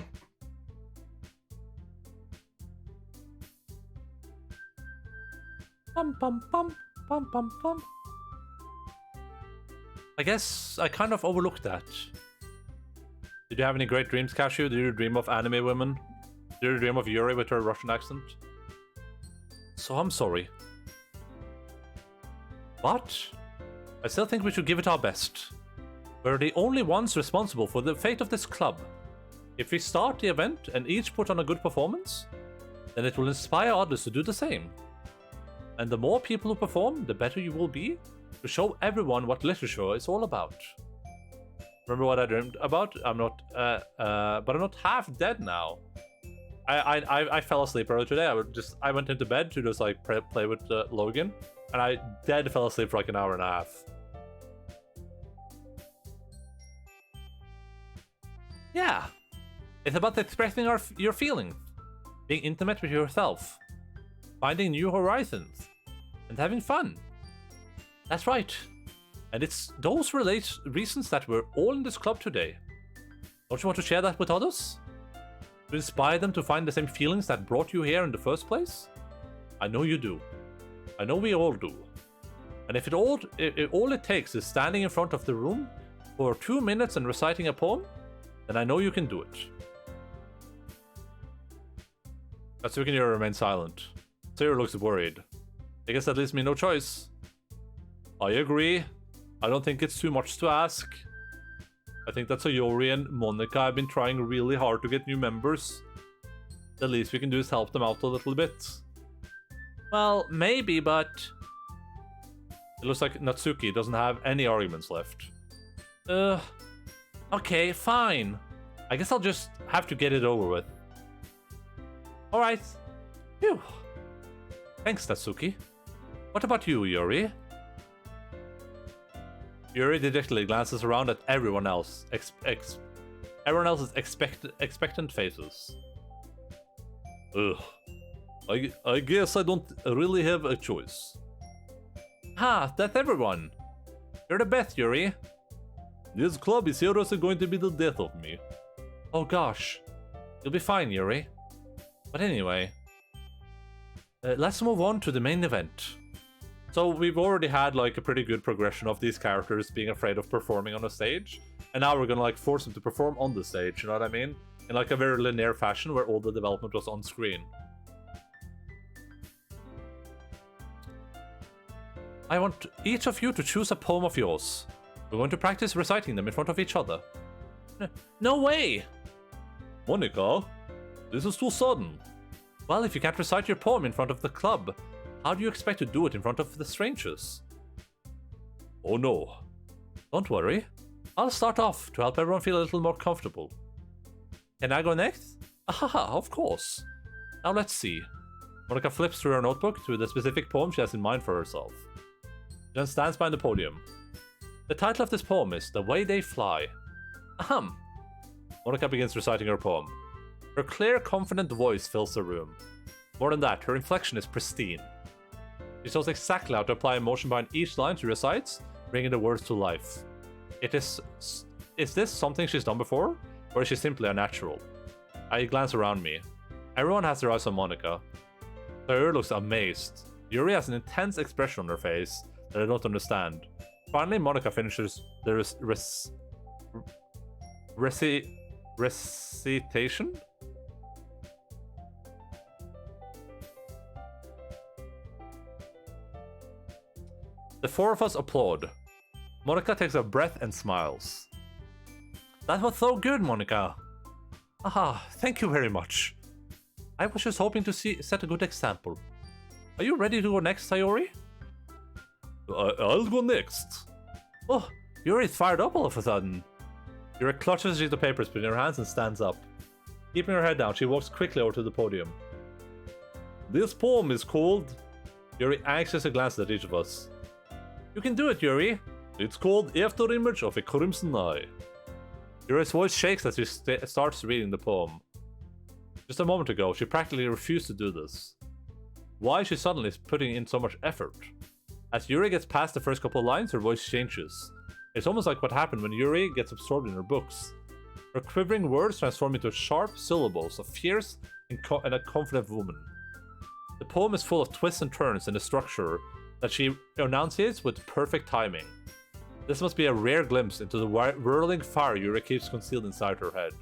Bum bum bum bum bum bum. I guess I kind of overlooked that. Did you have any great dreams, Cashew? Did you dream of anime women? Did you dream of Yuri with her Russian accent? So I'm sorry. But I still think we should give it our best. We're the only ones responsible for the fate of this club. If we start the event and each put on a good performance, then it will inspire others to do the same. And the more people who perform, the better you will be to show everyone what literature is all about. Remember what I dreamed about? I'm not, but I'm not half dead now. I fell asleep earlier today. I went into bed to just like play with Logan, and I dead fell asleep for like an hour and a half. Yeah, it's about expressing your feelings, being intimate with yourself, finding new horizons, and having fun. That's right. And it's those reasons that we're all in this club today. Don't you want to share that with others? To inspire them to find the same feelings that brought you here in the first place? I know you do. I know we all do. And if all it takes is standing in front of the room for 2 minutes and reciting a poem, then I know you can do it. Natsuki remains silent. Sayori looks worried. I guess that leaves me no choice. I agree. I don't think it's too much to ask. I think that Sayori and Monica have been trying really hard to get new members. The least we can do is help them out a little bit. Well, maybe, but... It looks like Natsuki doesn't have any arguments left. Okay, fine. I guess I'll just have to get it over with. Alright. Phew. Thanks, Natsuki. What about you, Yuri? Yuri dejectedly glances around at everyone else. Everyone else's expectant faces. Ugh. I guess I don't really have a choice. Ha, that's everyone. You're the best, Yuri. This club is seriously going to be the death of me. Oh gosh. You'll be fine, Yuri. But anyway. Let's move on to the main event. So we've already had like a pretty good progression of these characters being afraid of performing on a stage, and now we're gonna like force them to perform on the stage, you know what I mean? In like a very linear fashion where all the development was on screen. I want each of you to choose a poem of yours. We're going to practice reciting them in front of each other. No way! Monica, this is too sudden. Well, if you can't recite your poem in front of the club, how do you expect to do it in front of the strangers? Oh no. Don't worry. I'll start off to help everyone feel a little more comfortable. Can I go next? Ahaha, of course. Now let's see. Monica flips through her notebook to the specific poem she has in mind for herself. Then stands behind the podium. The title of this poem is The Way They Fly. Ahem. Monica begins reciting her poem. Her clear, confident voice fills the room. More than that, her inflection is pristine. She knows exactly how to apply emotion behind each line she recites, bringing the words to life. Is this something she's done before, or is she simply a natural? I glance around me. Everyone has their eyes on Monica. Sayori looks amazed. Yuri has an intense expression on her face that I don't understand. Finally, Monica finishes the recitation? The four of us applaud. Monica takes a breath and smiles. That was so good, Monica. Aha, thank you very much. I was just hoping to set a good example. Are you ready to go next, Sayori? I'll go next. Oh, Yuri's fired up all of a sudden. Yuri clutches a sheet of papers between her hands and stands up. Keeping her head down, she walks quickly over to the podium. This poem is called... Yuri anxiously glances at each of us. You can do it, Yuri. It's called Afterimage of a Crimson Eye. Yuri's voice shakes as she starts reading the poem. Just a moment ago, she practically refused to do this. Why is she suddenly putting in so much effort? As Yuri gets past the first couple of lines, her voice changes. It's almost like what happened when Yuri gets absorbed in her books. Her quivering words transform into sharp syllables of fierce and a confident woman. The poem is full of twists and turns in the structure that she enunciates with perfect timing. This must be a rare glimpse into the whirling fire Yuri keeps concealed inside her head.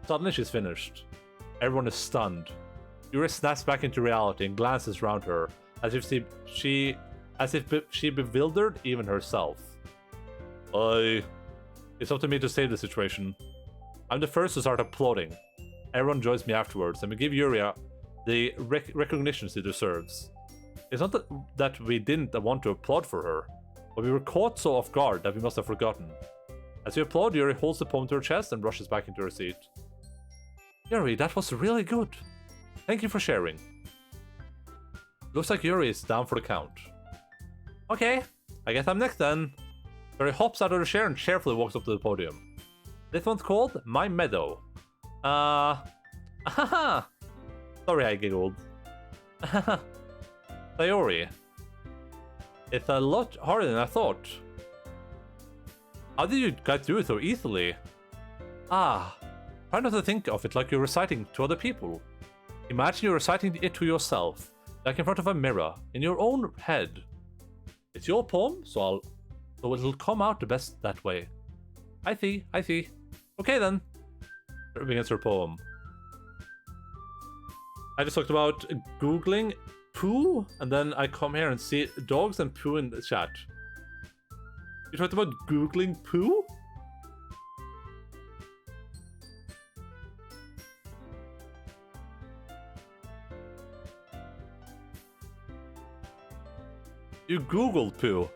Suddenly she's finished. Everyone is stunned. Yuri snaps back into reality and glances around her, as if she bewildered even herself. It's up to me to save the situation. I'm the first to start applauding. Everyone joins me afterwards, and we give Yuri the recognition she deserves. It's not that we didn't want to applaud for her, but we were caught so off guard that we must have forgotten. As we applaud, Yuri holds the poem to her chest and rushes back into her seat. Yuri, that was really good. Thank you for sharing. Looks like Yuri is down for the count. Okay, I guess I'm next then. Yuri hops out of the chair and cheerfully walks up to the podium. This one's called My Meadow. Ahaha! Sorry I giggled. Sayori. It's a lot harder than I thought. How did you get through it so easily? Try not to think of it like you're reciting to other people. Imagine you're reciting it to yourself, like in front of a mirror, in your own head. It's your poem, so it'll come out the best that way. I see. Okay then. Her begins her poem. I just talked about Googling poo, and then I come here and see dogs and poo in the chat. You talked about Googling poo? You Googled poo.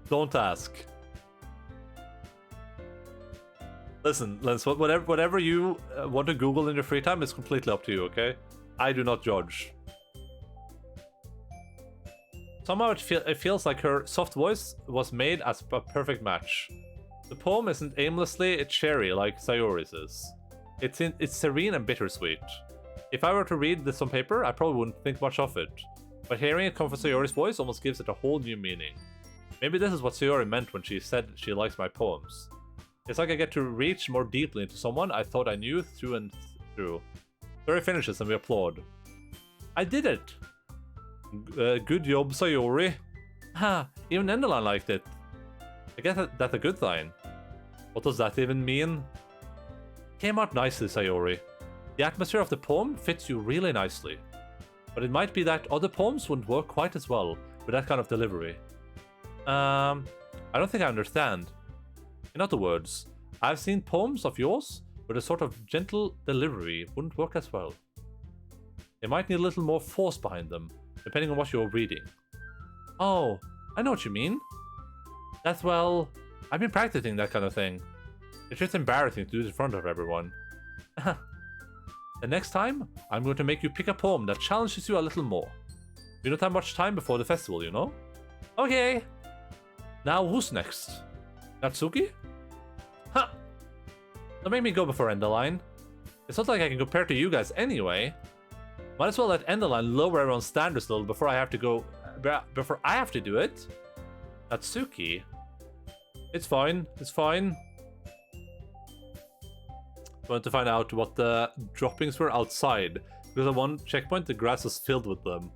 Don't ask. Listen, Lens, whatever you want to Google in your free time is completely up to you, okay? I do not judge. Somehow it feels like her soft voice was made as a perfect match. The poem isn't aimlessly cheery like Sayori's is. It's serene and bittersweet. If I were to read this on paper, I probably wouldn't think much of it. But hearing it come from Sayori's voice almost gives it a whole new meaning. Maybe this is what Sayori meant when she said she likes my poems. It's like I get to reach more deeply into someone I thought I knew through and through. Sayori finishes and we applaud. I did it! Good job, Sayori. Ha, even Endaline liked it. I guess that's a good sign. What does that even mean? Came out nicely, Sayori. The atmosphere of the poem fits you really nicely. But it might be that other poems wouldn't work quite as well with that kind of delivery. I don't think I understand. In other words, I've seen poems of yours with a sort of gentle delivery wouldn't work as well. They might need a little more force behind them, depending on what you're reading. Oh, I know what you mean. That's, well, I've been practicing that kind of thing. It's just embarrassing to do it in front of everyone. The next time, I'm going to make you pick a poem that challenges you a little more. We don't have much time before the festival, you know? Okay. Now, who's next? Natsuki? Ha! Don't make me go before Endaline. It's not like I can compare to you guys anyway. Might as well let Endaline lower everyone's standards a little before I have to go... before I have to do it. Natsuki? It's fine. It's fine. I wanted to find out what the droppings were outside. Because at one checkpoint, the grass was filled with them.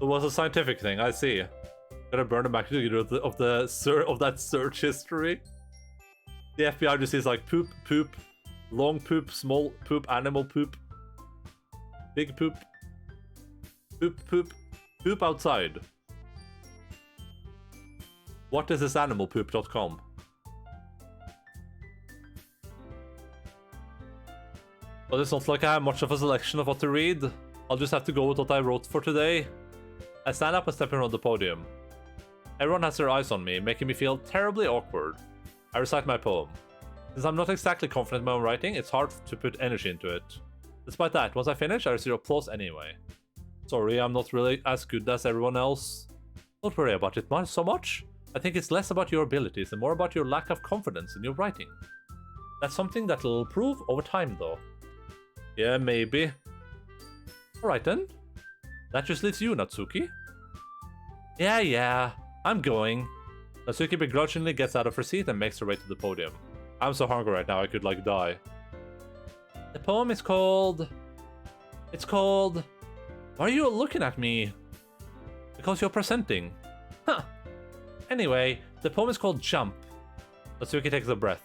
It was a scientific thing, I see. Gotta burn them back to the of that search history. The FBI just sees like poop, poop, long poop, small poop, animal poop, big poop, poop, poop, poop outside. What is this animalpoop.com? But it's not like I have much of a selection of what to read. I'll just have to go with what I wrote for today. I stand up and step around the podium. Everyone has their eyes on me, making me feel terribly awkward. I recite my poem. Since I'm not exactly confident in my own writing, it's hard to put energy into it. Despite that, once I finish, I receive applause anyway. Sorry, I'm not really as good as everyone else. Don't worry about it so much. I think it's less about your abilities and more about your lack of confidence in your writing. That's something that'll improve over time, though. Yeah, maybe. Alright then. That just leaves you, Natsuki. Yeah, I'm going. Natsuki begrudgingly gets out of her seat and makes her way to the podium. I'm so hungry right now, I could like die. The poem is called... It's called... Why are you looking at me? Because you're presenting. Huh. Anyway, the poem is called Jump. Natsuki takes a breath.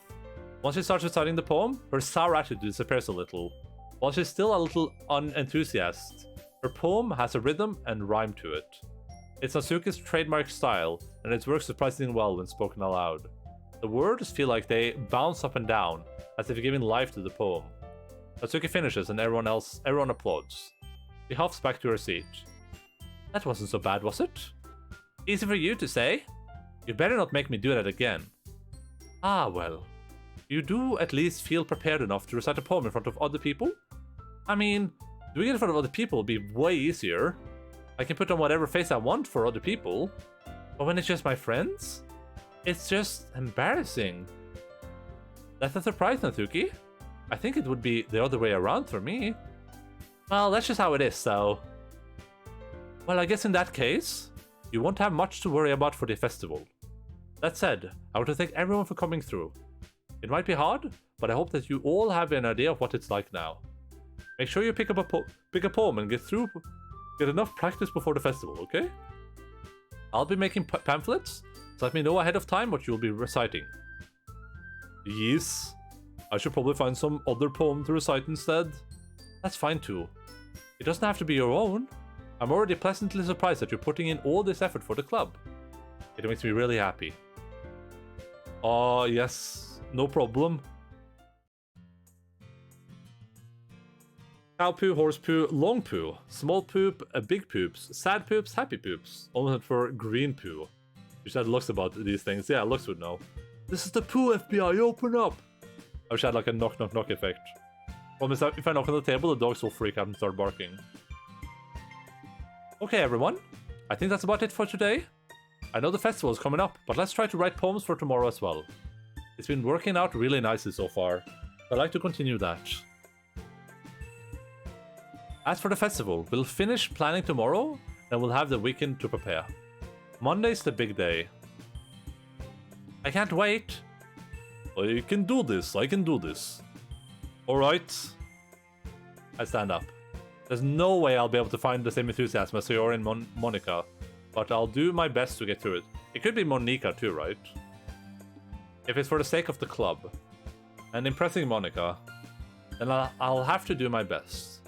Once she starts reciting the poem, her sour attitude disappears a little. While she's still a little unenthusiastic, her poem has a rhythm and rhyme to it. It's Natsuki's trademark style, and it works surprisingly well when spoken aloud. The words feel like they bounce up and down, as if giving life to the poem. Natsuki finishes and everyone applauds. She huffs back to her seat. That wasn't so bad, was it? Easy for you to say? You better not make me do that again. Ah, well. You do at least feel prepared enough to recite a poem in front of other people? I mean, doing it in front of other people would be way easier. I can put on whatever face I want for other people. But when it's just my friends? It's just embarrassing. That's a surprise, Natsuki. I think it would be the other way around for me. Well, that's just how it is, so... Well, I guess in that case, you won't have much to worry about for the festival. That said, I want to thank everyone for coming through. It might be hard, but I hope that you all have an idea of what it's like now. Make sure you pick up a poem and get enough practice before the festival, okay? I'll be making pamphlets, so let me know ahead of time what you'll be reciting. Yes. I should probably find some other poem to recite instead. That's fine too. It doesn't have to be your own. I'm already pleasantly surprised that you're putting in all this effort for the club. It makes me really happy. Yes, no problem. Cow poo, horse poo, long poo, small poop, big poops, sad poops, happy poops. Almost for green poo. Wish I had Lux about these things. Yeah, Lux would know. This is the poo FBI, open up! I wish I had like a knock knock knock effect. Problem is that if I knock on the table, the dogs will freak out and start barking. Okay everyone, I think that's about it for today. I know the festival is coming up, but let's try to write poems for tomorrow as well. It's been working out really nicely so far. I'd like to continue that. As for the festival, we'll finish planning tomorrow, and we'll have the weekend to prepare. Monday's the big day. I can't wait. I can do this, I can do this. Alright. I stand up. There's no way I'll be able to find the same enthusiasm as Sayori and Monica but I'll do my best to get through it. It could be Monica too, right? If it's for the sake of the club and impressing Monica, then I'll have to do my best.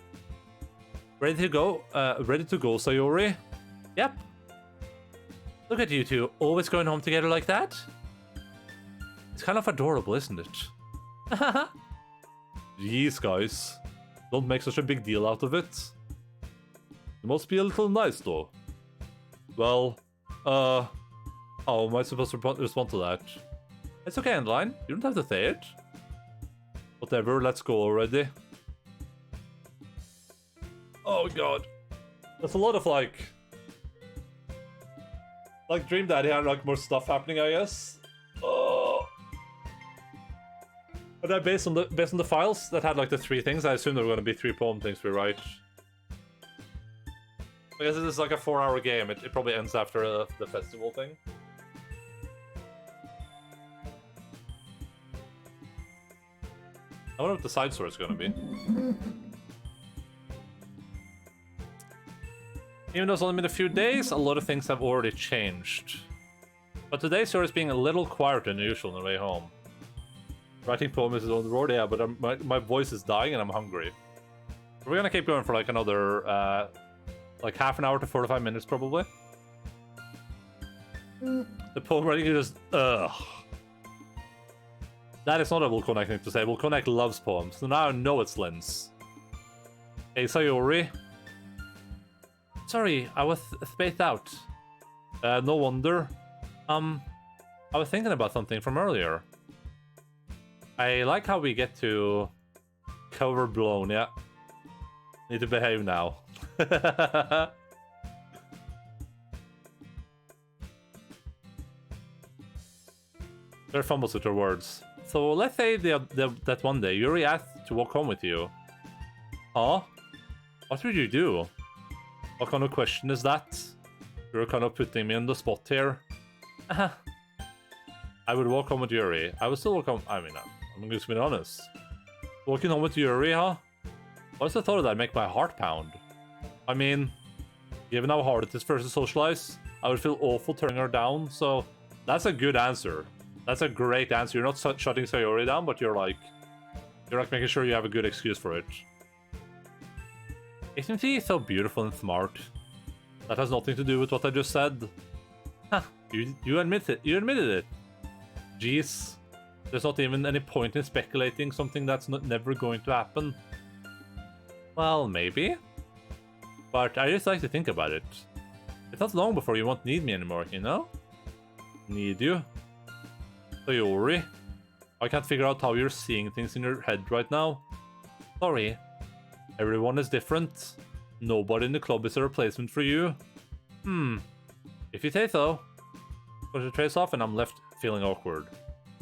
Ready to go? Ready to go, Sayori? Yep. Look at you two, always going home together like that? It's kind of adorable, isn't it? Jeez, guys. Don't make such a big deal out of it. It must be a little nice, though. Well, how am I supposed to respond to that? It's okay, Endaline. You don't have to say it. Whatever, let's go already. Oh god. There's a lot of like Dream Daddy had like more stuff happening, I guess. Oh. But then based on the files that had like the 3 things, I assume there were gonna be 3 poem things we write. I guess this is like a 4-hour game. It probably ends after the festival thing. I wonder what the side story is gonna be. Even though it's only been a few days, a lot of things have already changed. But today's story is being a little quieter than usual on the way home. Writing poems is on the road, yeah, but my voice is dying and I'm hungry. We're gonna keep going for like another, like half an hour to 45 minutes probably. The poem writing is just, ugh. That is not a Volconic thing to say. Volconic loves poems, so now I know it's Lynn's. Hey, Sayori. Sorry, I was spaced out. No wonder. I was thinking about something from earlier. I like how we get to cover blown, yeah. Need to behave now. They're fumbles with your words. So let's say that one day Yuri asked to walk home with you. Huh? What would you do? What kind of question is that? You're kind of putting me on the spot here. I would walk home with Yuri. I would still walk home. I mean, I'm just being honest. Walking home with Yuri, huh? What's the thought of that make my heart pound? I mean, given how hard it is for her to socialize, I would feel awful turning her down. So that's a good answer. That's a great answer. You're not shutting Sayori down, but you're like making sure you have a good excuse for it. Isn't he so beautiful and smart? That has nothing to do with what I just said. Ha! You admit it. You admitted it. Jeez. There's not even any point in speculating something that's never going to happen. Well, maybe. But I just like to think about it. It's not long before you won't need me anymore, you know? Need you? Sayori? I can't figure out how you're seeing things in your head right now. Sorry. Everyone is different. Nobody in the club is a replacement for you. If you say so. Push the trace off and I'm left feeling awkward.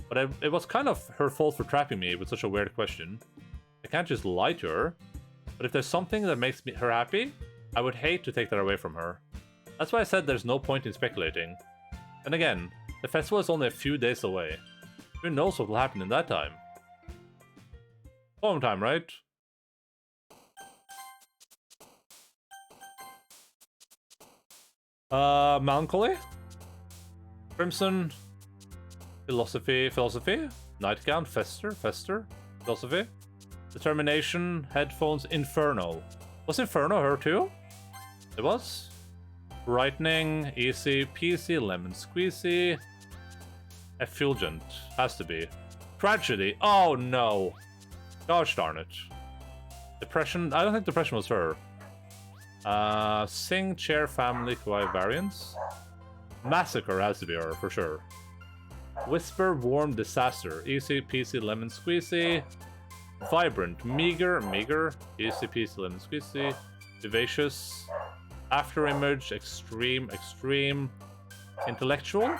But it was kind of her fault for trapping me with such a weird question. I can't just lie to her. But if there's something that makes her happy, I would hate to take that away from her. That's why I said there's no point in speculating. And again, the festival is only a few days away. Who knows what will happen in that time? Poem time, right? Melancholy? Crimson? Philosophy? Nightgown? Fester? Philosophy? Determination? Headphones? Inferno. Was Inferno her too? It was? Brightening? Easy peasy? Lemon squeezy? Effulgent. Has to be. Tragedy. Oh no. Gosh darn it. Depression. I don't think depression was her. Sing, chair, family, kawaii variants. Massacre has to be her, for sure. Whisper, warm, disaster. Easy peasy, lemon squeezy. Vibrant, meager, easy peasy, lemon squeezy. Vivacious. After image, extreme. Intellectual.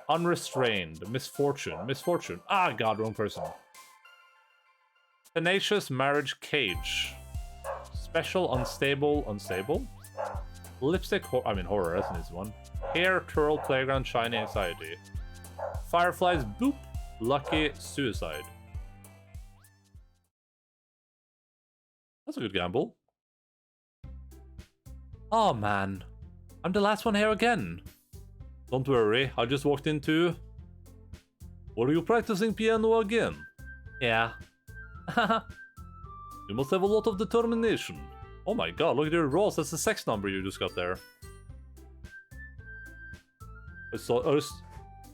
Unrestrained, misfortune. Ah, god, wrong person. Tenacious, marriage, cage. Special, unstable. Lipstick, horror, that's an easy one. Hair, twirl, playground, shiny, anxiety. Fireflies, boop. Lucky, suicide. That's a good gamble. Oh man. I'm the last one here again. Don't worry, I just walked into... Were you practicing piano again? Yeah. You must have a lot of determination. Oh my god, look at your rolls, that's the sex number you just got there. I was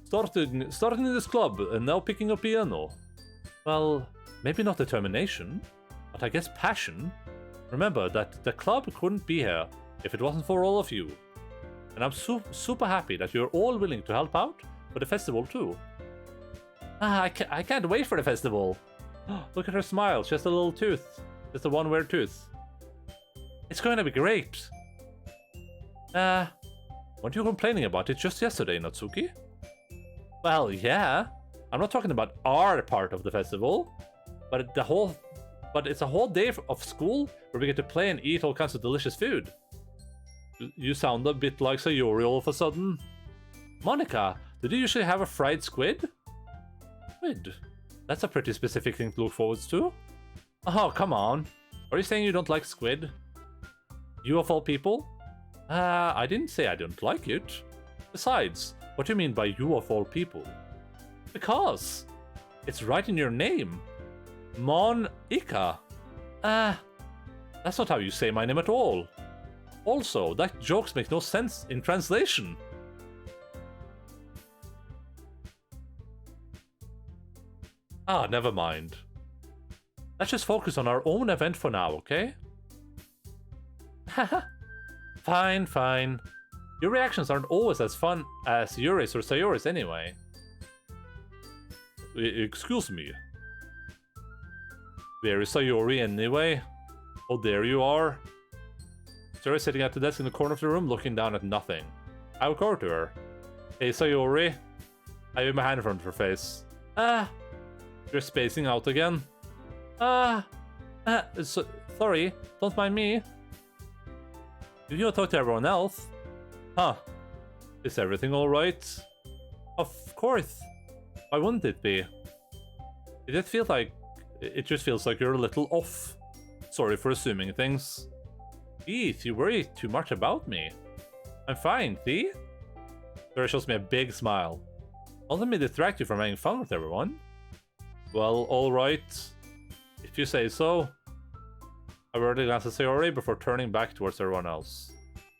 starting in this club and now picking up piano. Well, maybe not determination, but I guess passion. Remember that the club couldn't be here if it wasn't for all of you. And I'm super happy that you're all willing to help out for the festival too. I can't wait for the festival. Look at her smile, she has a little tooth. Just a one weird tooth. It's going to be great. Weren't you complaining about it just yesterday, Natsuki? Well, yeah. I'm not talking about our part of the festival, but it's a whole day of school where we get to play and eat all kinds of delicious food. You sound a bit like Sayori all of a sudden. Monica, did you usually have a fried squid? Squid? That's a pretty specific thing to look forward to. Oh, come on. Are you saying you don't like squid? You of all people? I didn't say I don't like it. Besides, what do you mean by you of all people? Because it's right in your name. Mon-Ika. That's not how you say my name at all. Also, that jokes make no sense in translation. Never mind. Let's just focus on our own event for now, okay? Fine, fine. Your reactions aren't always as fun as Yuri's or Sayori's anyway. Excuse me. Where is Sayori anyway? Oh, there you are. Sayori sitting at the desk in the corner of the room looking down at nothing. I walk over to her. Hey, Sayori. I have my hand in front of her face. You're spacing out again. Sorry, don't mind me. Did you talk to everyone else? Huh. Is everything alright? Of course. Why wouldn't it be? It just feels like you're a little off. Sorry for assuming things. Geez, you worry too much about me. I'm fine, see? Sarah shows me a big smile. Don't let me distract you from having fun with everyone. Well, alright. If you say so. I rarely glance at Sayori before turning back towards everyone else.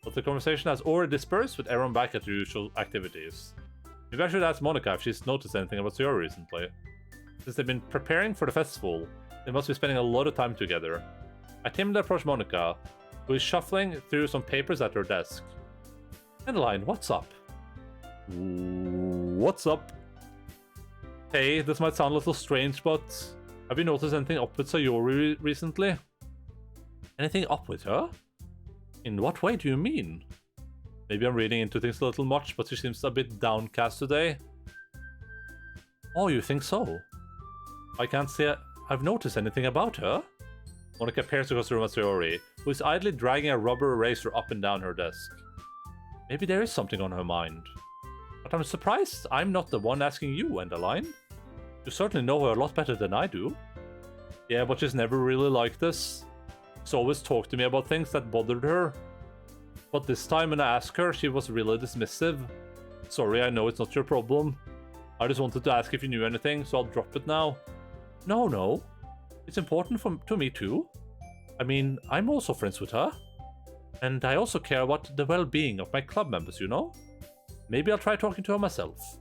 But the conversation has already dispersed with everyone back at their usual activities. Maybe I should ask Monica if she's noticed anything about Sayori recently. Since they've been preparing for the festival, they must be spending a lot of time together. I timidly approach Monica, who is shuffling through some papers at her desk. Endaline, what's up? What's up? Hey, this might sound a little strange, but have you noticed anything up with Sayori recently? Anything up with her? In what way do you mean? Maybe I'm reading into things a little much, but she seems a bit downcast today. Oh, you think so? I can't say I've noticed anything about her. Monica peers across the room at Sayori, who is idly dragging a rubber eraser up and down her desk. Maybe there is something on her mind. But I'm surprised I'm not the one asking you, Endaline. You certainly know her a lot better than I do. Yeah, but she's never really like this. She's always talked to me about things that bothered her. But this time when I asked her, she was really dismissive. Sorry, I know it's not your problem. I just wanted to ask if you knew anything, so I'll drop it now. No. It's important to me too. I mean, I'm also friends with her. And I also care about the well-being of my club members, you know? Maybe I'll try talking to her myself.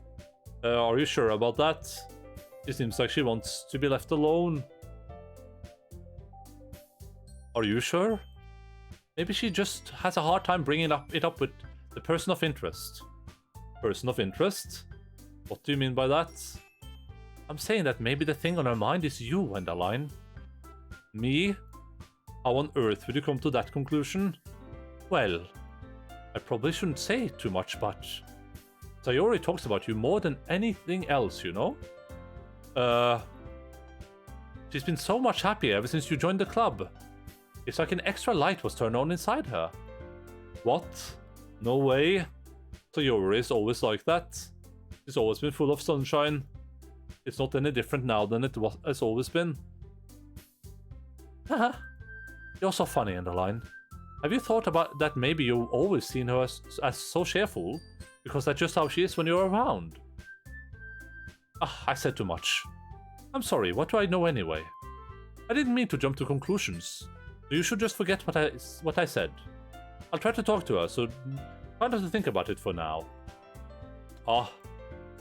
Are you sure about that? It seems like she wants to be left alone. Are you sure? Maybe she just has a hard time bringing it up with the person of interest. Person of interest? What do you mean by that? I'm saying that maybe the thing on her mind is you, Endaline. Me? How on earth would you come to that conclusion? Well, I probably shouldn't say too much, but Sayori talks about you more than anything else, you know? She's been so much happier ever since you joined the club. It's like an extra light was turned on inside her. What? No way. Sayori is always like that. She's always been full of sunshine. It's not any different now than it's always been. Haha. You're so funny, Endaline. Have you thought about that maybe you've always seen her as so cheerful? Because that's just how she is when you're around. Ah, I said too much. I'm sorry, what do I know anyway? I didn't mean to jump to conclusions. You should just forget what I said. I'll try to talk to her, so try not to think about it for now. Ah,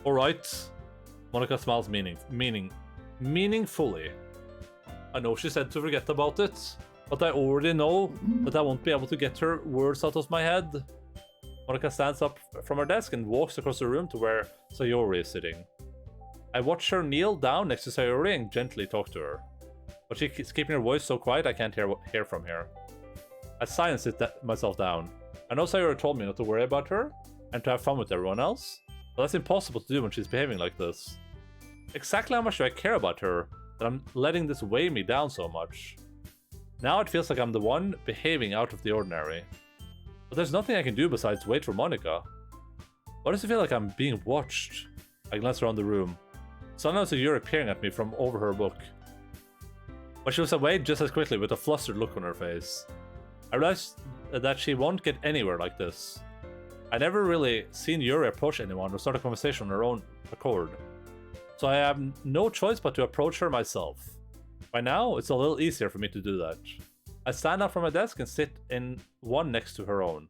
alright. Monica smiles meaningfully. I know she said to forget about it, but I already know that I won't be able to get her words out of my head. Monica stands up from her desk and walks across the room to where Sayori is sitting. I watch her kneel down next to Sayori and gently talk to her. But she's keeping her voice so quiet I can't hear from here. I sigh and sit myself down. I know Sayori told me not to worry about her and to have fun with everyone else, but that's impossible to do when she's behaving like this. Exactly how much do I care about her that I'm letting this weigh me down so much? Now it feels like I'm the one behaving out of the ordinary. But there's nothing I can do besides wait for Monica. Why does it feel like I'm being watched? I glance around the room. Suddenly Sayori peering at me from over her book. But she was away just as quickly with a flustered look on her face. I realized that she won't get anywhere like this. I never really seen Yuri approach anyone or start a conversation on her own accord. So I have no choice but to approach her myself. By now, it's a little easier for me to do that. I stand up from my desk and sit in one next to her own.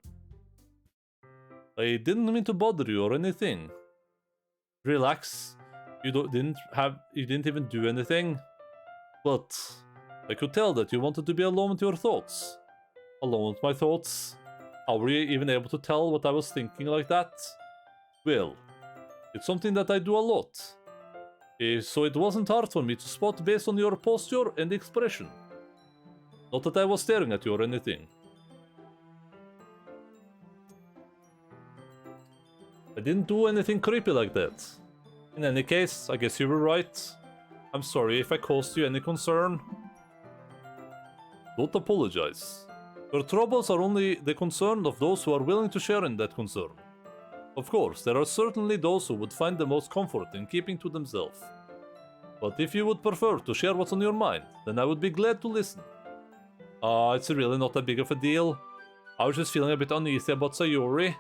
I didn't mean to bother you or anything. Relax. You didn't even do anything. But I could tell that you wanted to be alone with your thoughts. Alone with my thoughts. How were you even able to tell what I was thinking like that? Well, it's something that I do a lot. So it wasn't hard for me to spot based on your posture and expression. Not that I was staring at you or anything. I didn't do anything creepy like that. In any case, I guess you were right. I'm sorry if I caused you any concern. Don't apologize. Your troubles are only the concern of those who are willing to share in that concern. Of course, there are certainly those who would find the most comfort in keeping to themselves. But if you would prefer to share what's on your mind, then I would be glad to listen. It's really not that big of a deal. I was just feeling a bit uneasy about Sayori.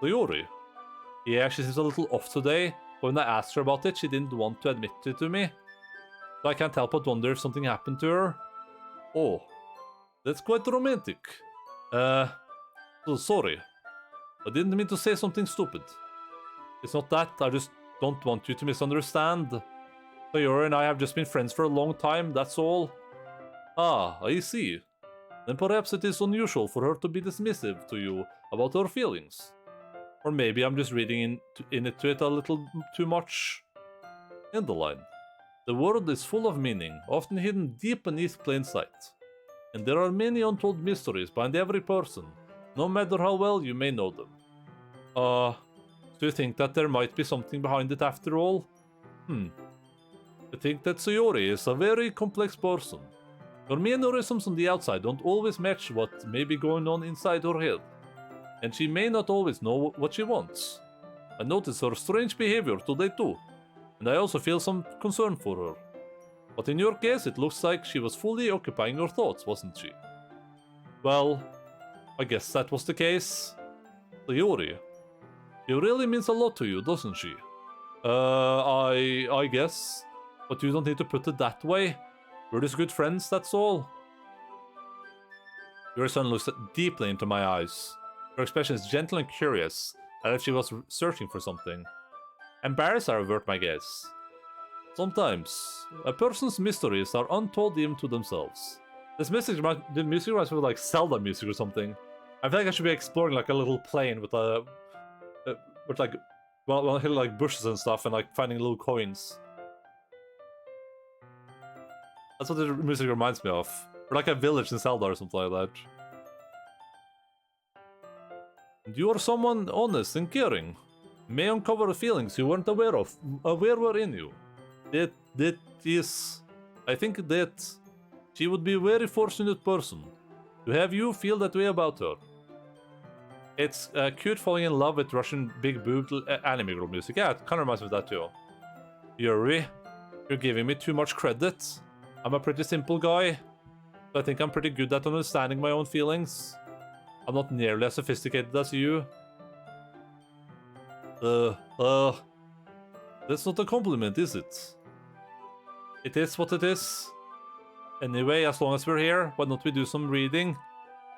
Sayori? Yeah, she seems a little off today, but when I asked her about it, she didn't want to admit it to me. So I can't help but wonder if something happened to her. Oh, that's quite romantic. So sorry. I didn't mean to say something stupid. It's not that, I just don't want you to misunderstand. Sayori and I have just been friends for a long time, that's all. Ah, I see. Then perhaps it is unusual for her to be dismissive to you about her feelings. Or maybe I'm just reading into it a little too much. Endaline. The world is full of meaning, often hidden deep beneath plain sight. And there are many untold mysteries behind every person, no matter how well you may know them. Do you think that there might be something behind it after all? I think that Sayori is a very complex person. Her mannerisms on the outside don't always match what may be going on inside her head. And she may not always know what she wants. I notice her strange behavior today too, and I also feel some concern for her. But in your case, it looks like she was fully occupying your thoughts, wasn't she? Well, I guess that was the case. Sayori, she really means a lot to you, doesn't she? I guess. But you don't need to put it that way. We're just good friends, that's all. Your son looks deeply into my eyes. Her expression is gentle and curious, as if she was searching for something. Embarrassed, I avert my gaze. Sometimes, a person's mysteries are untold even to themselves. The music reminds me of like Zelda music or something. I feel like I should be exploring like a little plane with like, well, hitting like bushes and stuff and like finding little coins. That's what the music reminds me of. Or like a village in Zelda or something like that. And you are someone honest and caring. May uncover feelings you weren't aware were in you. That is... I think that she would be a very fortunate person to have you feel that way about her. It's cute falling in love with Russian big boobed anime girl music. Yeah, it kind of reminds me of that too. Yuri, you're giving me too much credit. I'm a pretty simple guy. I think I'm pretty good at understanding my own feelings. I'm not nearly as sophisticated as you. That's not a compliment, is it? It is what it is. Anyway, as long as we're here, why don't we do some reading?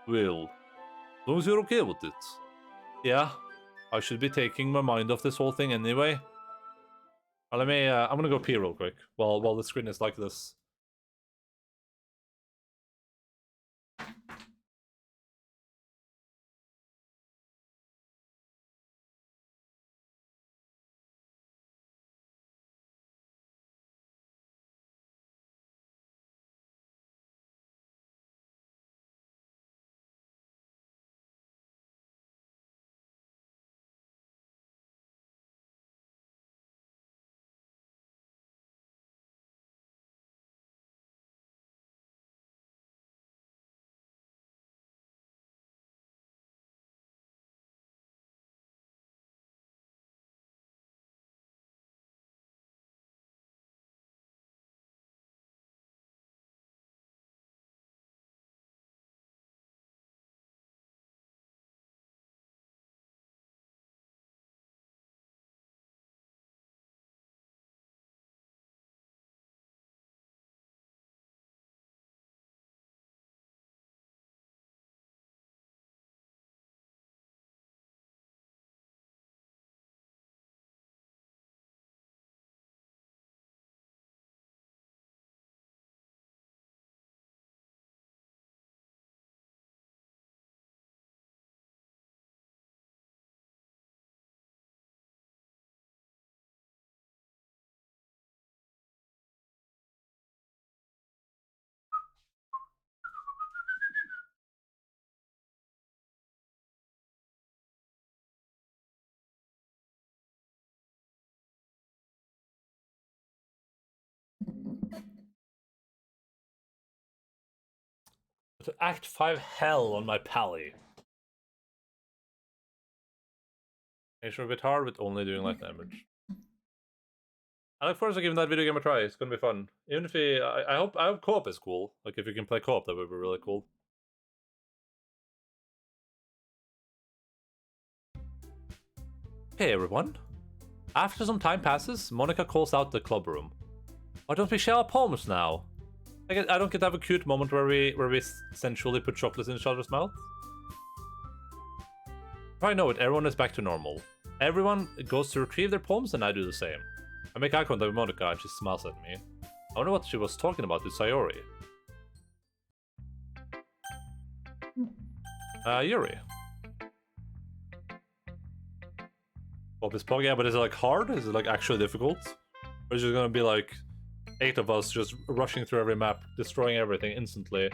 Well, as long as you're okay with it. Yeah, I should be taking my mind off this whole thing anyway. Let me, I'm gonna go pee real quick while the screen is like this. To Act 5 Hell on my pally. Make sure a bit hard with only doing light damage. I look forward to giving that video game a try. It's gonna be fun. Even if I hope co-op is cool. Like if you can play co-op, that would be really cool. Hey everyone. After some time passes, Monica calls out the club room. Why don't we share our poems now? I don't get to have a cute moment where we sensually put chocolates in each other's mouth. If I know it, everyone is back to normal. Everyone goes to retrieve their poems and I do the same. I make eye contact with Monica and she smiles at me. I wonder what she was talking about to Sayori. Yuri. Pop is Pog, yeah, but is it like hard? Is it like actually difficult? Or is it gonna be like 8 of us just rushing through every map, destroying everything instantly,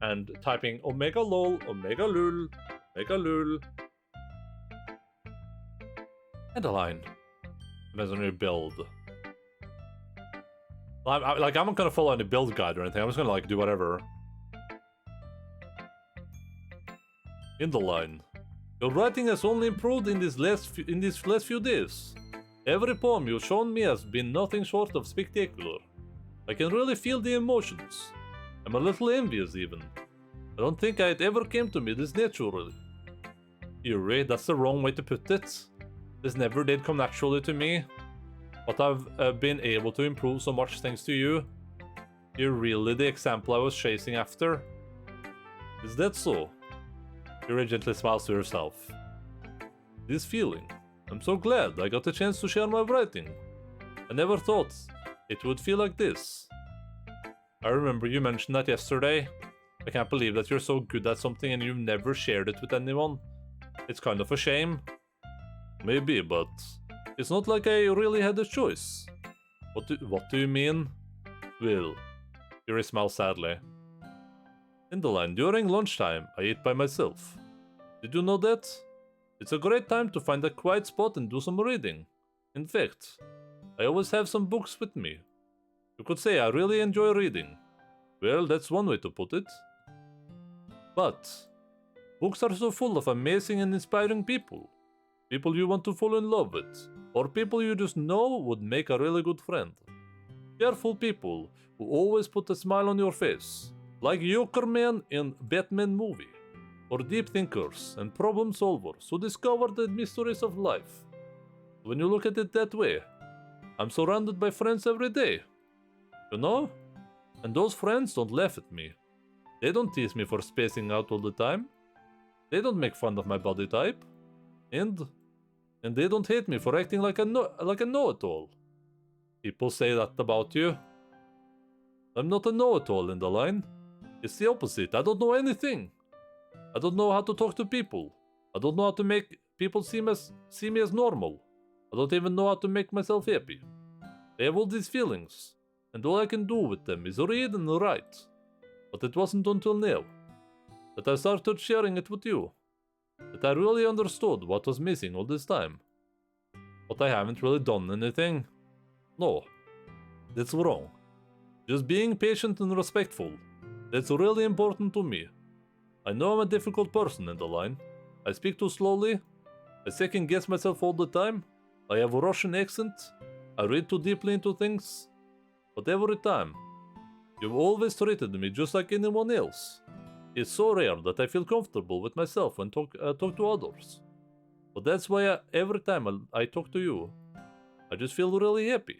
and typing Omega lol, Omega lul, Omega lul. Endaline. Depends on your build. I'm not gonna follow any build guide or anything. I'm just gonna like do whatever. Endaline. Your writing has only improved in these last few days. Every poem you've shown me has been nothing short of spectacular. I can really feel the emotions. I'm a little envious even. I don't think it ever came to me this naturally. Yuri, that's the wrong way to put it. This never did come naturally to me. But I've been able to improve so much thanks to you. You're really the example I was chasing after. Is that so? Yuri gently smiles to herself. This feeling. I'm so glad I got the chance to share my writing. I never thought it would feel like this. I remember you mentioned that yesterday. I can't believe that you're so good at something and you've never shared it with anyone. It's kind of a shame. Maybe, but it's not like I really had a choice. What do you mean? Well, Yuri smiles sadly. Endaline, during lunchtime, I eat by myself. Did you know that? It's a great time to find a quiet spot and do some reading. In fact, I always have some books with me. You could say I really enjoy reading. Well, that's one way to put it. But books are so full of amazing and inspiring people. People you want to fall in love with, or people you just know would make a really good friend. Cheerful people who always put a smile on your face. Like Jokerman in Batman movie, or deep thinkers and problem solvers who discover the mysteries of life. When you look at it that way, I'm surrounded by friends every day. You know? And those friends don't laugh at me. They don't tease me for spacing out all the time. They don't make fun of my body type. And they don't hate me for acting like a know-it-all. People say that about you. I'm not a know-it-all, Endaline. It's the opposite. I don't know anything. I don't know how to talk to people. I don't know how to make people see me as normal. I don't even know how to make myself happy. I have all these feelings, and all I can do with them is read and write. But it wasn't until now that I started sharing it with you that I really understood what was missing all this time. But I haven't really done anything. No, that's wrong. Just being patient and respectful. That's really important to me. I know I'm a difficult person, Endaline. I speak too slowly. I second guess myself all the time. I have a Russian accent. I read too deeply into things. But every time, you've always treated me just like anyone else. It's so rare that I feel comfortable with myself when talk to others. But that's why every time I talk to you, I just feel really happy.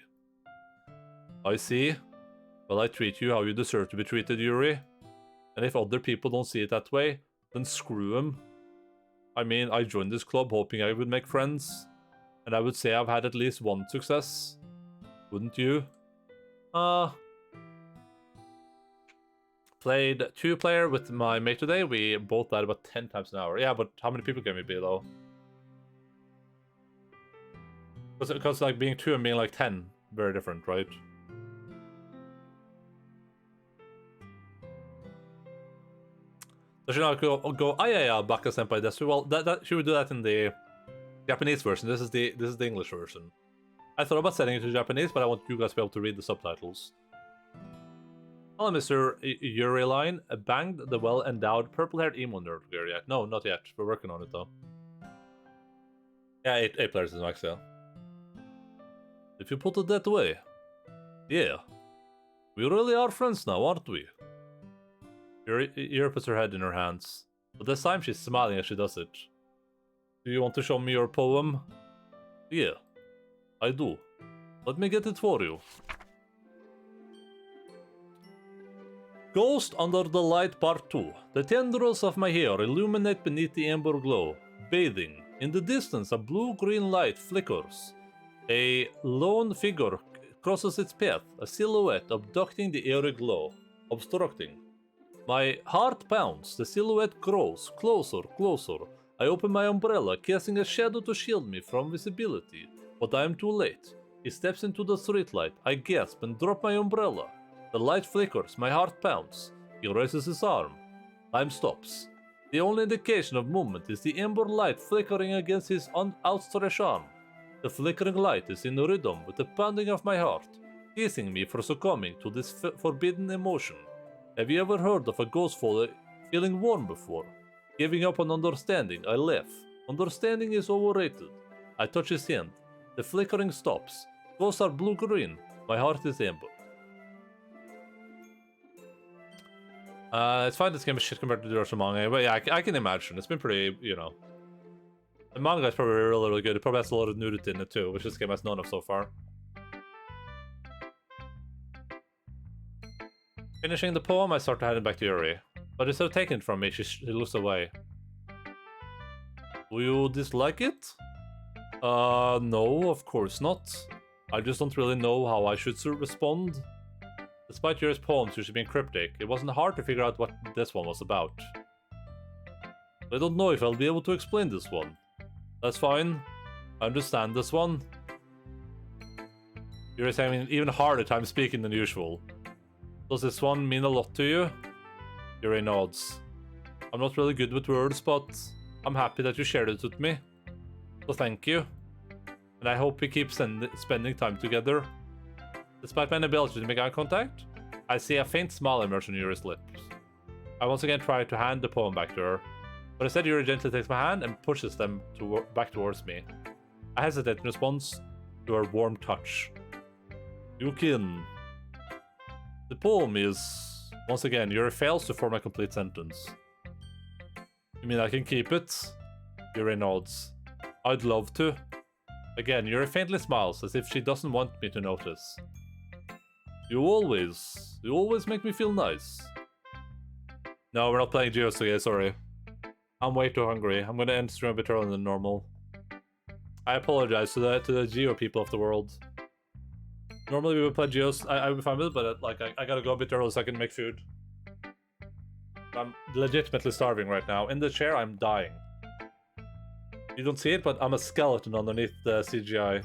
I see. Well, I treat you how you deserve to be treated, Yuri. And if other people don't see it that way, then screw them. I mean, I joined this club hoping I would make friends. And I would say I've had at least one success. Wouldn't you? Played 2-player with my mate today. We both died about 10 times an hour. Yeah, but how many people can we be, though? Because like being 2 and being like 10, very different, right? Does she not go yeah, Baka Senpai Desu? Well, that she would do that in the Japanese version. This is the English version. I thought about setting it to Japanese, but I want you guys to be able to read the subtitles. Hello, Mr. Uriline. Banged the well-endowed purple-haired emo nerd girl yet? No, not yet. We're working on it, though. Yeah, 8 players is max, yeah. If you put it that way. Yeah. We really are friends now, aren't we? Yuri puts her head in her hands. But this time she's smiling as she does it. Do you want to show me your poem? Yeah. I do. Let me get it for you. Ghost Under the Light Part 2. The tendrils of my hair illuminate beneath the amber glow. Bathing. In the distance, a blue-green light flickers. A lone figure crosses its path, a silhouette obstructing the airy glow. Obstructing. My heart pounds. The silhouette grows. Closer, closer. I open my umbrella, casting a shadow to shield me from visibility. But I am too late. He steps into the streetlight. I gasp and drop my umbrella. The light flickers, my heart pounds. He raises his arm. Time stops. The only indication of movement is the amber light flickering against his outstretched arm. The flickering light is in rhythm with the pounding of my heart, teasing me for succumbing to this forbidden emotion. Have you ever heard of a ghost feeling warm before? Giving up on understanding, I laugh. Understanding is overrated. I touch his hand. The flickering stops. Ghosts are blue-green. My heart is amber. It's fine this game is shit compared to the original manga, but yeah, I can imagine. It's been pretty, you know. The manga is probably really, really good. It probably has a lot of nudity in it too, which this game has none of so far. Finishing the poem, I start heading back to Yuri. But instead of taking it from me, she looks away. Do you dislike it? No, of course not. I just don't really know how I should respond. Despite Yuri's poems usually being cryptic, it wasn't hard to figure out what this one was about. I don't know if I'll be able to explain this one. That's fine. I understand this one. Yuri's having an even harder time speaking than usual. Does this one mean a lot to you? Yuri nods. I'm not really good with words, but I'm happy that you shared it with me. So thank you. And I hope we keep spending time together. Despite my inability to make eye contact, I see a faint smile emerge on Yuri's lips. I once again try to hand the poem back to her, but instead Yuri gently takes my hand and pushes them back towards me. I hesitate in response to her warm touch. You can... The poem is Once again, your fails to form a complete sentence. You mean I can keep it? Yuri nods. I'd love to. Again, Yuri faintly smiles as if she doesn't want me to notice. You always make me feel nice. No, we're not playing Geos today, sorry. I'm way too hungry. I'm gonna end stream a bit earlier than normal. I apologize to the Geo people of the world. Normally we would play Geos, I would be fine with it, but like I gotta go a bit early so I can make food. I'm legitimately starving right now. In the chair, I'm dying. You don't see it, but I'm a skeleton underneath the CGI.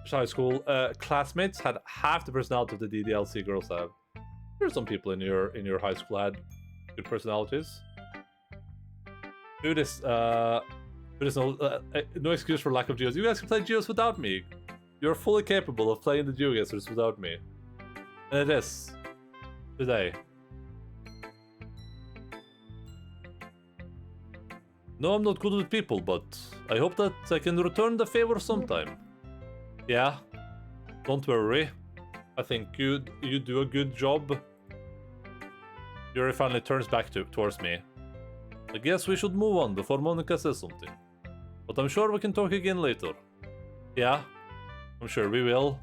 High school classmates had half the personality of the DDLC girls have. There are some people in your high school had good personalities. Do this. There's no excuse for lack of Geos. You guys can play Geos without me. You're fully capable of playing the GeoGuessrs without me. And it is. Today. No, I'm not good with people, but I hope that I can return the favor sometime. Yeah. Don't worry. I think you do a good job. Yuri finally turns back towards me. I guess we should move on before Monica says something. But I'm sure we can talk again later. Yeah. I'm sure we will.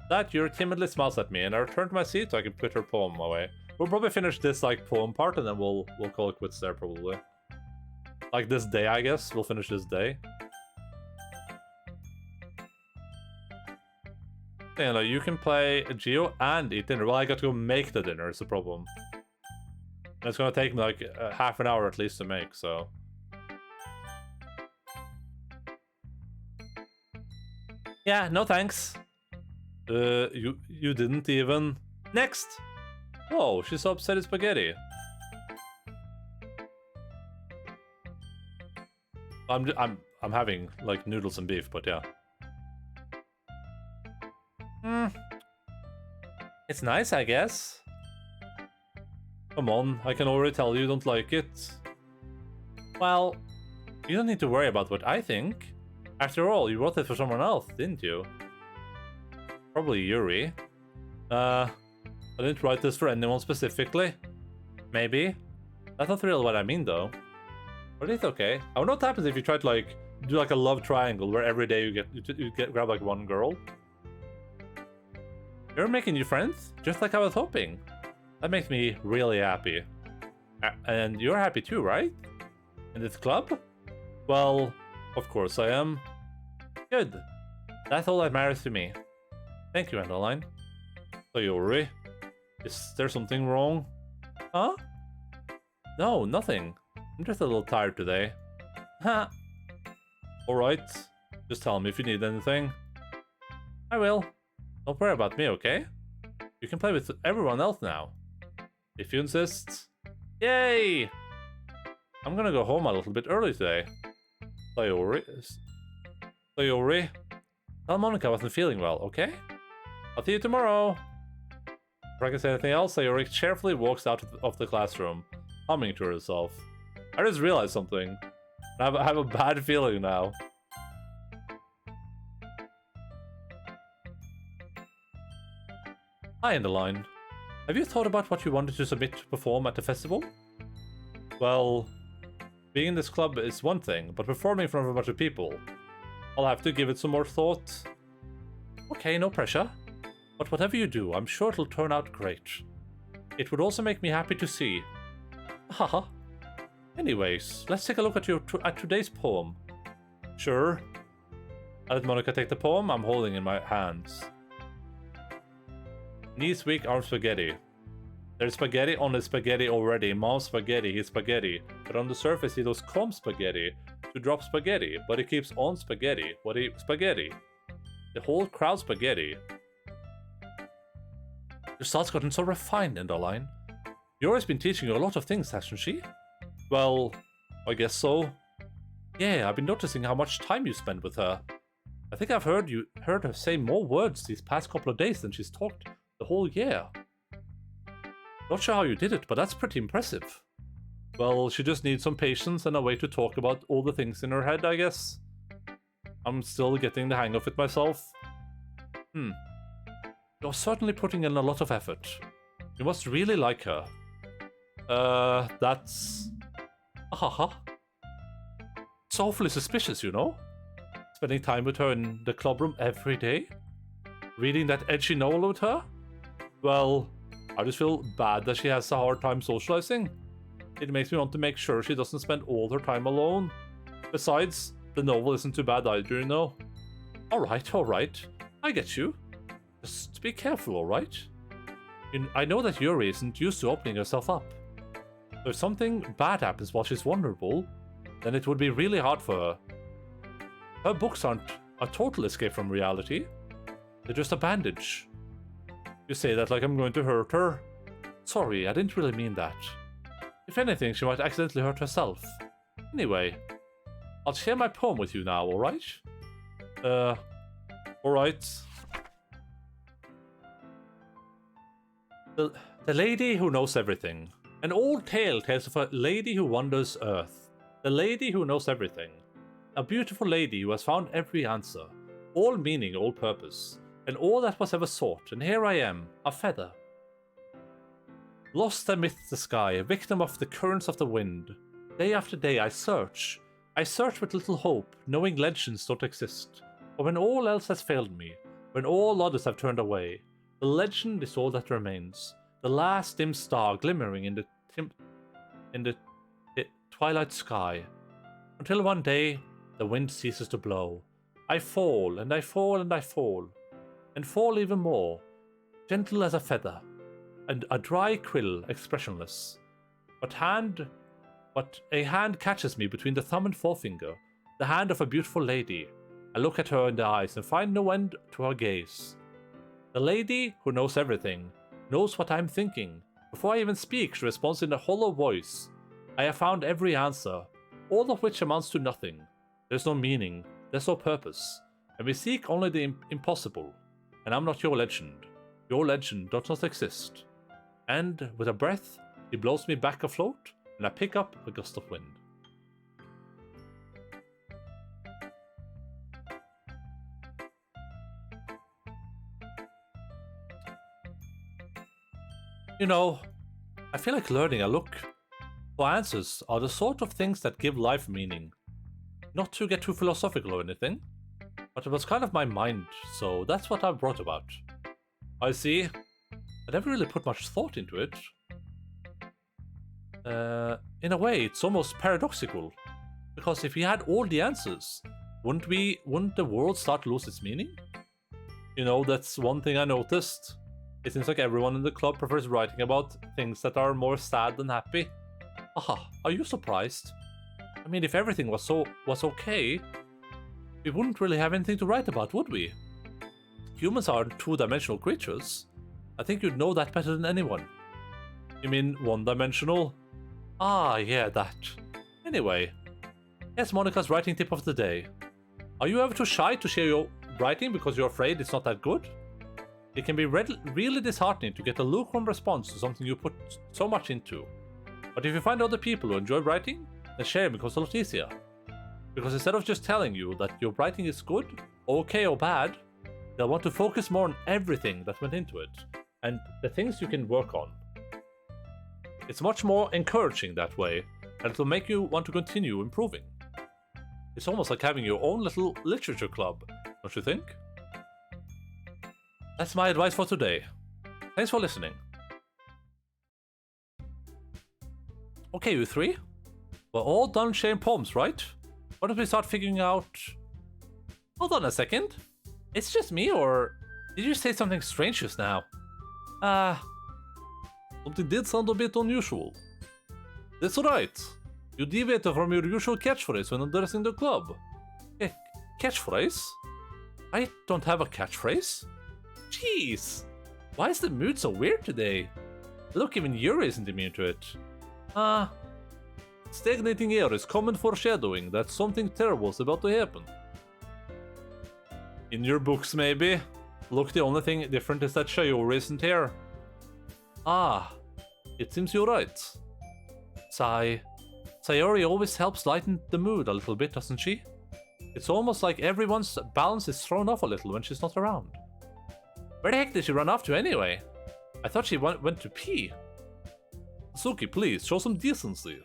That Yuri timidly smiles at me, and I return to my seat so I can put her poem away. We'll probably finish this like poem part, and then we'll call it quits there probably. Like this day, I guess. We'll finish this day. You know, you can play Geo and eat dinner. Well, I got to go make the dinner, is the problem. And it's gonna take me like half an hour at least to make, so. Yeah, no thanks. You didn't even. Next! Whoa, she's so upset it's spaghetti. I'm having like noodles and beef, but yeah. It's nice, I guess. Come on, I can already tell you don't like it. Well, you don't need to worry about what I think. After all, you wrote it for someone else, didn't you? Probably Yuri. I didn't write this for anyone specifically. Maybe. That's not really what I mean, though. But it's okay. I wonder what happens if you try to like do like a love triangle where every day you grab like one girl. You're making new friends, just like I was hoping. That makes me really happy. And you're happy too, right? In this club? Well, of course I am. Good. That's all that matters to me. Thank you, Endaline. So Yuri, is there something wrong? Huh? No, nothing. I'm just a little tired today. Ha! Alright. Just tell me if you need anything. I will. Don't worry about me, okay? You can play with everyone else now. If you insist. Yay! I'm gonna go home a little bit early today. Sayori. Tell Monica I wasn't feeling well, okay? I'll see you tomorrow. If I can say anything else, Sayori cheerfully walks out of the classroom, humming to herself. I just realized something. I have a bad feeling now. Hi, Endaline. Have you thought about what you wanted to submit to perform at the festival? Well, being in this club is one thing, but performing in front of a bunch of people, I'll have to give it some more thought. Okay, no pressure. But whatever you do, I'm sure it'll turn out great. It would also make me happy to see. Haha. Anyways, let's take a look at today's poem. Sure. I let Monica take the poem I'm holding in my hands. Knees weak, arms spaghetti. There's spaghetti on the spaghetti already. Mom's spaghetti, his spaghetti. But on the surface he does come spaghetti to drop spaghetti. But he keeps on spaghetti. What he spaghetti? The whole crowd spaghetti. Your style's gotten so refined, Endaline. Yuri's been teaching you a lot of things, hasn't she? Well, I guess so. Yeah, I've been noticing how much time you spend with her. I think I've heard her say more words these past couple of days than she's talked the whole year. Not sure how you did it, but that's pretty impressive. Well, she just needs some patience and a way to talk about all the things in her head, I guess. I'm still getting the hang of it myself. You're certainly putting in a lot of effort. You must really like her. That's... It's awfully suspicious, you know? Spending time with her in the clubroom every day? Reading that edgy novel with her? Well, I just feel bad that she has a hard time socializing. It makes me want to make sure she doesn't spend all her time alone. Besides, the novel isn't too bad either, you know? Alright. I get you. Just be careful, alright? I know that Yuri isn't used to opening herself up. If something bad happens while she's vulnerable, then it would be really hard for her. Her books aren't a total escape from reality. They're just a bandage. You say that like I'm going to hurt her. Sorry, I didn't really mean that. If anything, she might accidentally hurt herself. Anyway, I'll share my poem with you now, alright? Alright. The Lady Who Knows Everything. An old tale tells of a lady who wanders earth. The lady who knows everything. A beautiful lady who has found every answer. All meaning, all purpose. And all that was ever sought. And here I am, a feather. Lost amidst the sky, a victim of the currents of the wind. Day after day I search. I search with little hope, knowing legends don't exist. But when all else has failed me, when all others have turned away, the legend is all that remains. The last dim star glimmering in the twilight sky. Until one day, the wind ceases to blow. I fall, and I fall, and I fall. And fall even more, gentle as a feather, and a dry quill, expressionless. But a hand catches me between the thumb and forefinger, the hand of a beautiful lady. I look at her in the eyes and find no end to her gaze. The lady who knows everything, knows what I'm thinking. Before I even speak, she responds in a hollow voice. I have found every answer, all of which amounts to nothing. There's no meaning, there's no purpose, and we seek only the impossible. And I'm not your legend. Your legend does not exist. And, with a breath, he blows me back afloat, and I pick up a gust of wind. You know, I feel like learning a look for answers are the sort of things that give life meaning. Not to get too philosophical or anything, but it was kind of my mind, so that's what I brought about. I see. I never really put much thought into it. In a way, it's almost paradoxical. Because if we had all the answers, wouldn't the world start to lose its meaning? You know, that's one thing I noticed. It seems like everyone in the club prefers writing about things that are more sad than happy. Aha, are you surprised? I mean, if everything was okay, we wouldn't really have anything to write about, would we? Humans aren't two-dimensional creatures. I think you'd know that better than anyone. You mean one-dimensional? Ah, yeah, that. Anyway, here's Monica's writing tip of the day. Are you ever too shy to share your writing because you're afraid it's not that good? It can be really disheartening to get a lukewarm response to something you put so much into. But if you find other people who enjoy writing, then sharing becomes a lot easier. Because instead of just telling you that your writing is good, okay or bad, they'll want to focus more on everything that went into it, and the things you can work on. It's much more encouraging that way, and it'll make you want to continue improving. It's almost like having your own little literature club, don't you think? That's my advice for today. Thanks for listening. Okay, you three. We're all done sharing poems, right? Why don't we start figuring out... Hold on a second. It's just me, or did you say something strange just now? Something did sound a bit unusual. That's right. You deviated from your usual catchphrase when addressing the club. Catchphrase? I don't have a catchphrase? Jeez! Why is the mood so weird today? Look, even Yuri isn't immune to it. Stagnating air is common foreshadowing that something terrible is about to happen. In your books, maybe? Look, the only thing different is that Sayori isn't here. It seems you're right. Sayori always helps lighten the mood a little bit, doesn't she? It's almost like everyone's balance is thrown off a little when she's not around. Where the heck did she run off to anyway? I thought she went to pee. Suki, please, show some decency.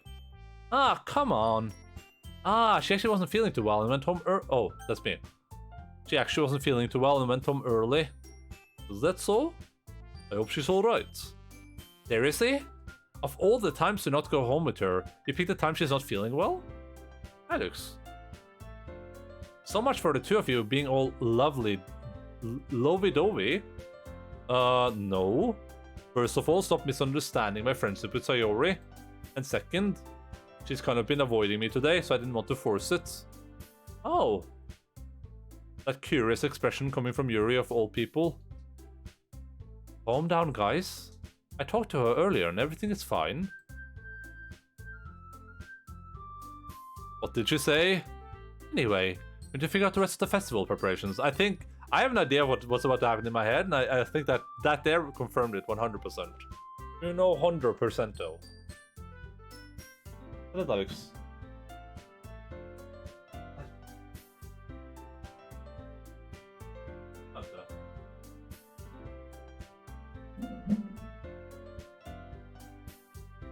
Ah, come on. Ah, she actually wasn't feeling too well and went home oh, that's me. She actually wasn't feeling too well and went home early. Is that so? I hope she's alright. Seriously? Of all the times to not go home with her, you picked the time she's not feeling well? Alex. So much for the two of you being all lovely, lovey-dovey. No. First of all, stop misunderstanding my friendship with Sayori. And second, she's kind of been avoiding me today, so I didn't want to force it. Oh. That curious expression coming from Yuri of all people. Calm down, guys. I talked to her earlier and everything is fine. What did she say? Anyway, we need to figure out the rest of the festival preparations. I think I have an idea of what's about to happen in my head, and I think that there confirmed it 100%. You know 100% though. What is Alex?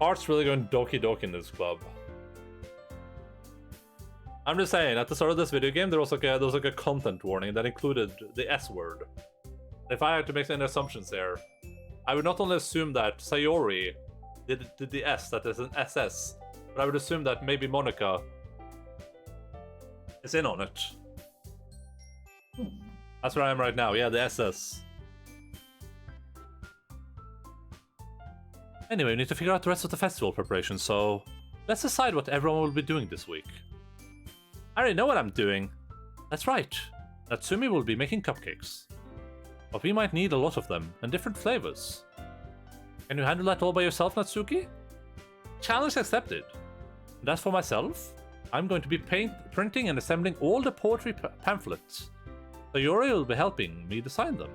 Art's really going Doki in this club. I'm just saying, at the start of this video game, there was like a content warning that included the S word. If I had to make any assumptions there, I would not only assume that Sayori did the S, that is an SS, but I would assume that maybe Monica is in on it. That's where I am right now, yeah, the SS. Anyway, we need to figure out the rest of the festival preparation, so let's decide what everyone will be doing this week. I already know what I'm doing. That's right. Natsumi will be making cupcakes. But we might need a lot of them, and different flavors. Can you handle that all by yourself, Natsuki? Challenge accepted. And as for myself, I'm going to be printing and assembling all the poetry pamphlets. So Yuri will be helping me design them.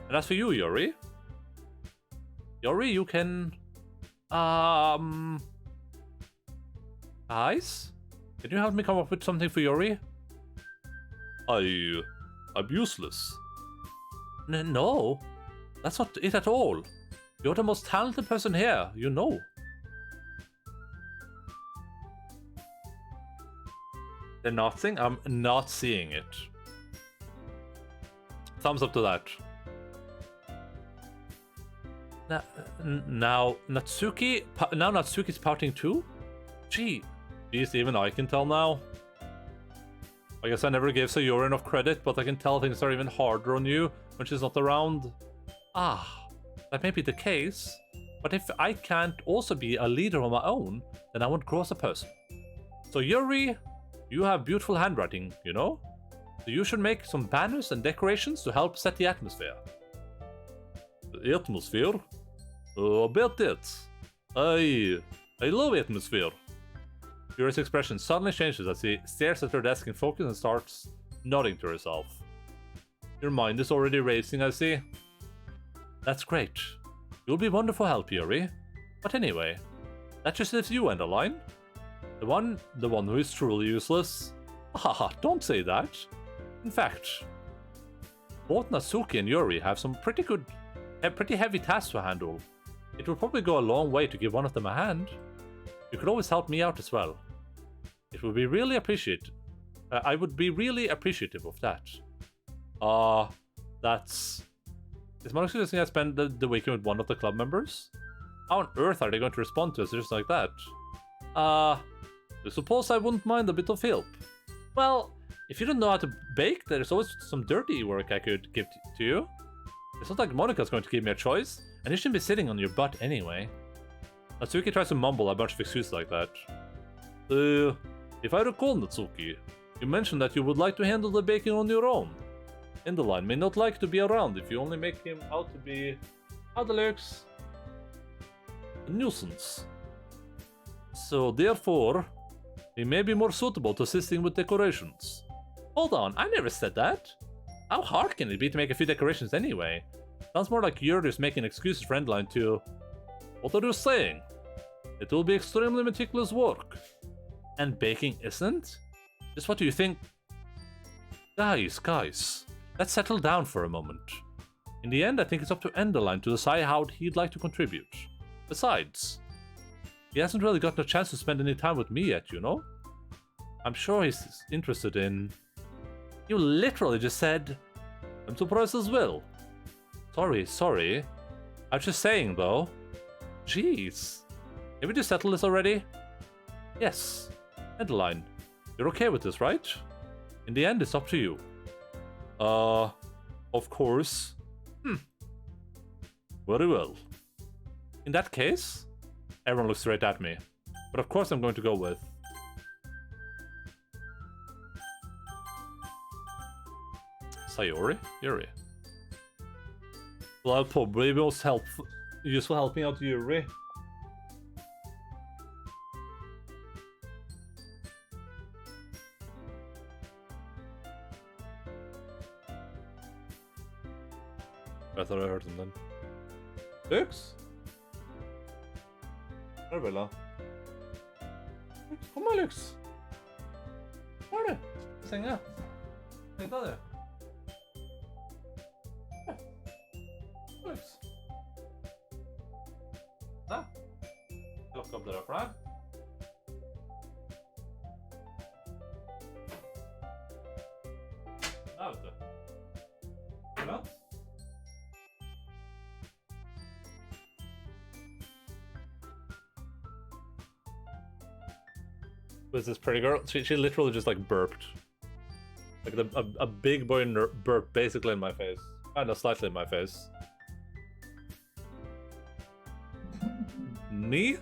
And as for you, Yuri, you can... Guys? Can you help me come up with something for Yuri? I'm useless. No, that's not it at all. You're the most talented person here, you know. They're not seeing? I'm not seeing it. Thumbs up to that. Now Natsuki's pouting too? Gee, even I can tell now. I guess I never gave Sayori enough credit, but I can tell things are even harder on you when she's not around. Ah, that may be the case, but if I can't also be a leader on my own, then I won't grow as a person. So Yuri, you have beautiful handwriting, you know? So you should make some banners and decorations to help set the atmosphere. The atmosphere? About it. I love atmosphere. Yuri's expression suddenly changes as he stares at her desk in focus and starts nodding to herself. Your mind is already racing, I see. That's great. You'll be wonderful help, Yuri. But anyway, that just leaves you, Endaline. The one who is truly useless. Haha, don't say that. In fact, both Natsuki and Yuri have some pretty heavy tasks to handle. It will probably go a long way to give one of them a hand. You could always help me out as well. It would be really appreciated. I would be really appreciative of that. That's... Is Monica suggesting I spend the weekend with one of the club members? How on earth are they going to respond to us just like that? I suppose I wouldn't mind a bit of help. Well, if you don't know how to bake, there's always some dirty work I could give to you. It's not like Monica's going to give me a choice, and you shouldn't be sitting on your butt anyway. Natsuki tries to mumble a bunch of excuses like that. If I recall, Natsuki, you mentioned that you would like to handle the baking on your own. Endaline may not like to be around if you only make him out to be... Alex... a nuisance. So therefore, he may be more suitable to assisting with decorations. Hold on, I never said that. How hard can it be to make a few decorations anyway? Sounds more like you're just making excuses for Endaline to... What are you saying? It will be extremely meticulous work. And baking isn't? Just what do you think? Guys, let's settle down for a moment. In the end, I think it's up to Endaline to decide how he'd like to contribute. Besides, he hasn't really gotten a chance to spend any time with me yet, you know? I'm sure he's interested in... You literally just said, I'm surprised as well. Sorry. I was just saying, though. Jeez. Can we just settle this already? Yes. Endaline, you're okay with this, right? In the end, it's up to you. Of course. Very well. In that case, everyone looks straight at me. But of course I'm going to go with... Sayori? Yuri. Well, I'll probably be most useful helping out Yuri. I thought I heard him then. Lux? Där väl då? Kom här Lux! Var är du? Sänga? Titta du! Lux! Där! Plocka upp det där för dig. Där ute. Grönt. Was this pretty girl? She literally just like burped. Like a big boy burp basically in my face. Kinda slightly in my face. Me?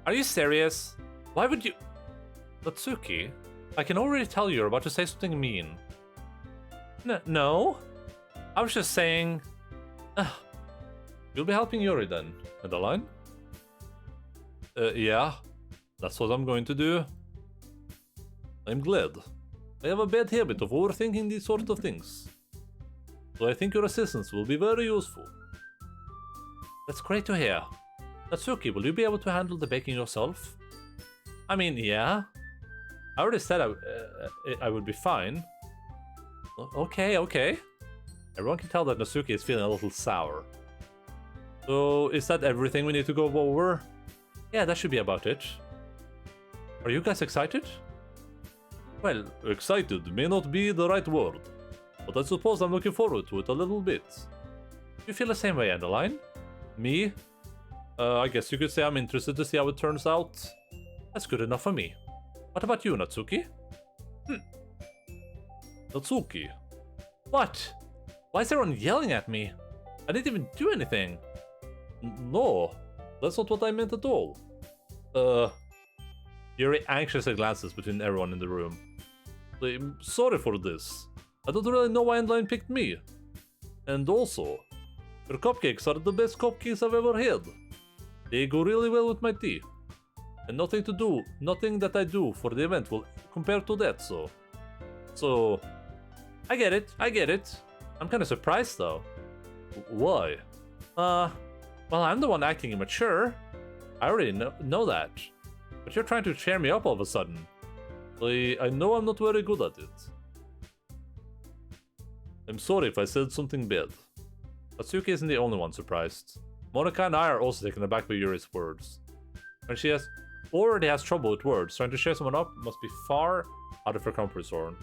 Are you serious? Why would you... Natsuki, I can already tell you're about to say something mean. No. I was just saying... You'll be helping Yuri then, Endaline? Yeah. That's what I'm going to do. I'm glad. I have a bad habit of overthinking these sort of things. So I think your assistance will be very useful. That's great to hear. Natsuki, will you be able to handle the baking yourself? I mean, yeah. I already said I would be fine. Okay. Everyone can tell that Natsuki is feeling a little sour. So, is that everything we need to go over? Yeah, that should be about it. Are you guys excited? Well, excited may not be the right word, but I suppose I'm looking forward to it a little bit. You feel the same way, Endaline? Me? I guess you could say I'm interested to see how it turns out. That's good enough for me. What about you, Natsuki? Natsuki? What? Why is everyone yelling at me? I didn't even do anything. No, that's not what I meant at all. Yuri anxiously glances between everyone in the room. I'm sorry for this. I don't really know why Endaline picked me. And also, your cupcakes are the best cupcakes I've ever had. They go really well with my tea. And nothing that I do for the event will compare to that, So, I get it. I'm kinda surprised though. Why? Well, I'm the one acting immature. I already know that. But you're trying to cheer me up all of a sudden. I know I'm not very good at it. I'm sorry if I said something bad. Atsuki isn't the only one surprised. Monika and I are also taken aback by Yuri's words. When she already has trouble with words, trying to cheer someone up must be far out of her comfort zone.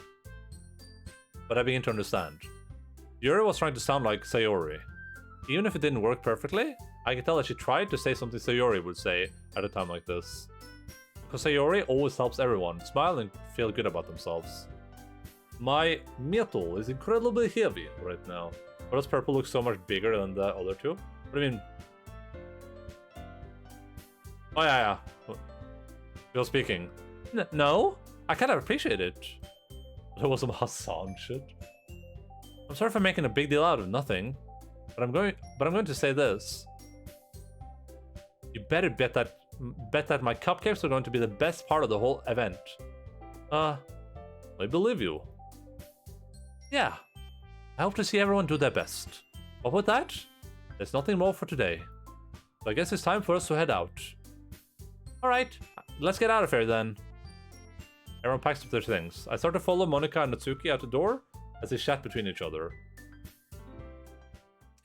But I begin to understand. Yuri was trying to sound like Sayori. Even if it didn't work perfectly, I can tell that she tried to say something Sayori would say at a time like this. Because Sayori always helps everyone smile and feel good about themselves. My metal is incredibly heavy right now. Why does purple look so much bigger than the other two? What do you mean? Oh yeah. You're speaking. No? I kind of appreciate it. There was some Hassan shit. I'm sorry for making a big deal out of nothing. But I'm going to say this. You better bet that my cupcakes are going to be the best part of the whole event. I believe you. Yeah. I hope to see everyone do their best. But with that, there's nothing more for today. So I guess it's time for us to head out. Alright, let's get out of here then. Everyone packs up their things. I start to follow Monika and Natsuki out the door as they chat between each other.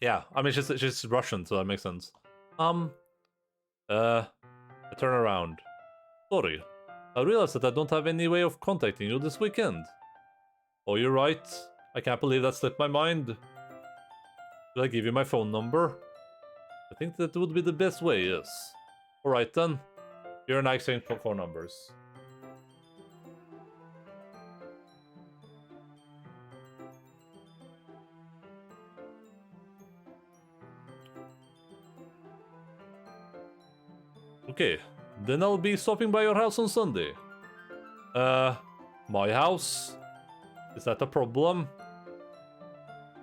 Yeah, I mean she's Russian, so that makes sense. I turn around. Sorry, I realized that I don't have any way of contacting you this weekend. Oh, you're right. I can't believe that slipped my mind. Should I give you my phone number? I think that would be the best way, yes. Alright then. You and I exchange phone numbers. Okay, then I'll be stopping by your house on Sunday. My house? Is that a problem?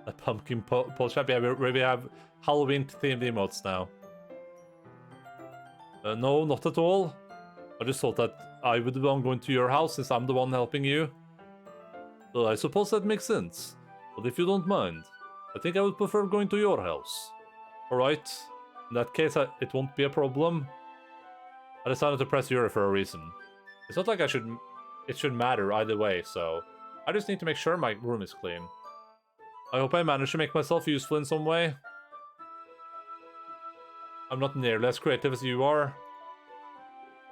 A pumpkin pole shop? Yeah, we have Halloween-themed emotes now. No, not at all. I just thought that I would be the one going to your house since I'm the one helping you. So I suppose that makes sense. But if you don't mind, I think I would prefer going to your house. Alright, in that case it won't be a problem. I decided to press Yuri for a reason. It's not like it should matter either way, so I just need to make sure my room is clean. I hope I manage to make myself useful in some way. I'm not nearly as creative as you are.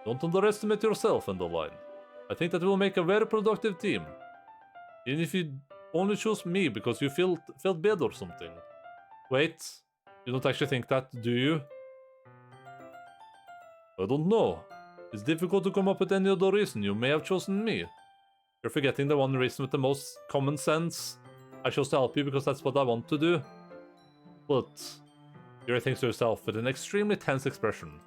Don't underestimate yourself, Endaline. I think that we'll make a very productive team. Even if you only choose me because you felt bad or something. Wait, you don't actually think that, do you? I don't know. It's difficult to come up with any other reason you may have chosen me. You're forgetting the one reason with the most common sense. I chose to help you because that's what I want to do. But Yuri thinks to herself with an extremely tense expression.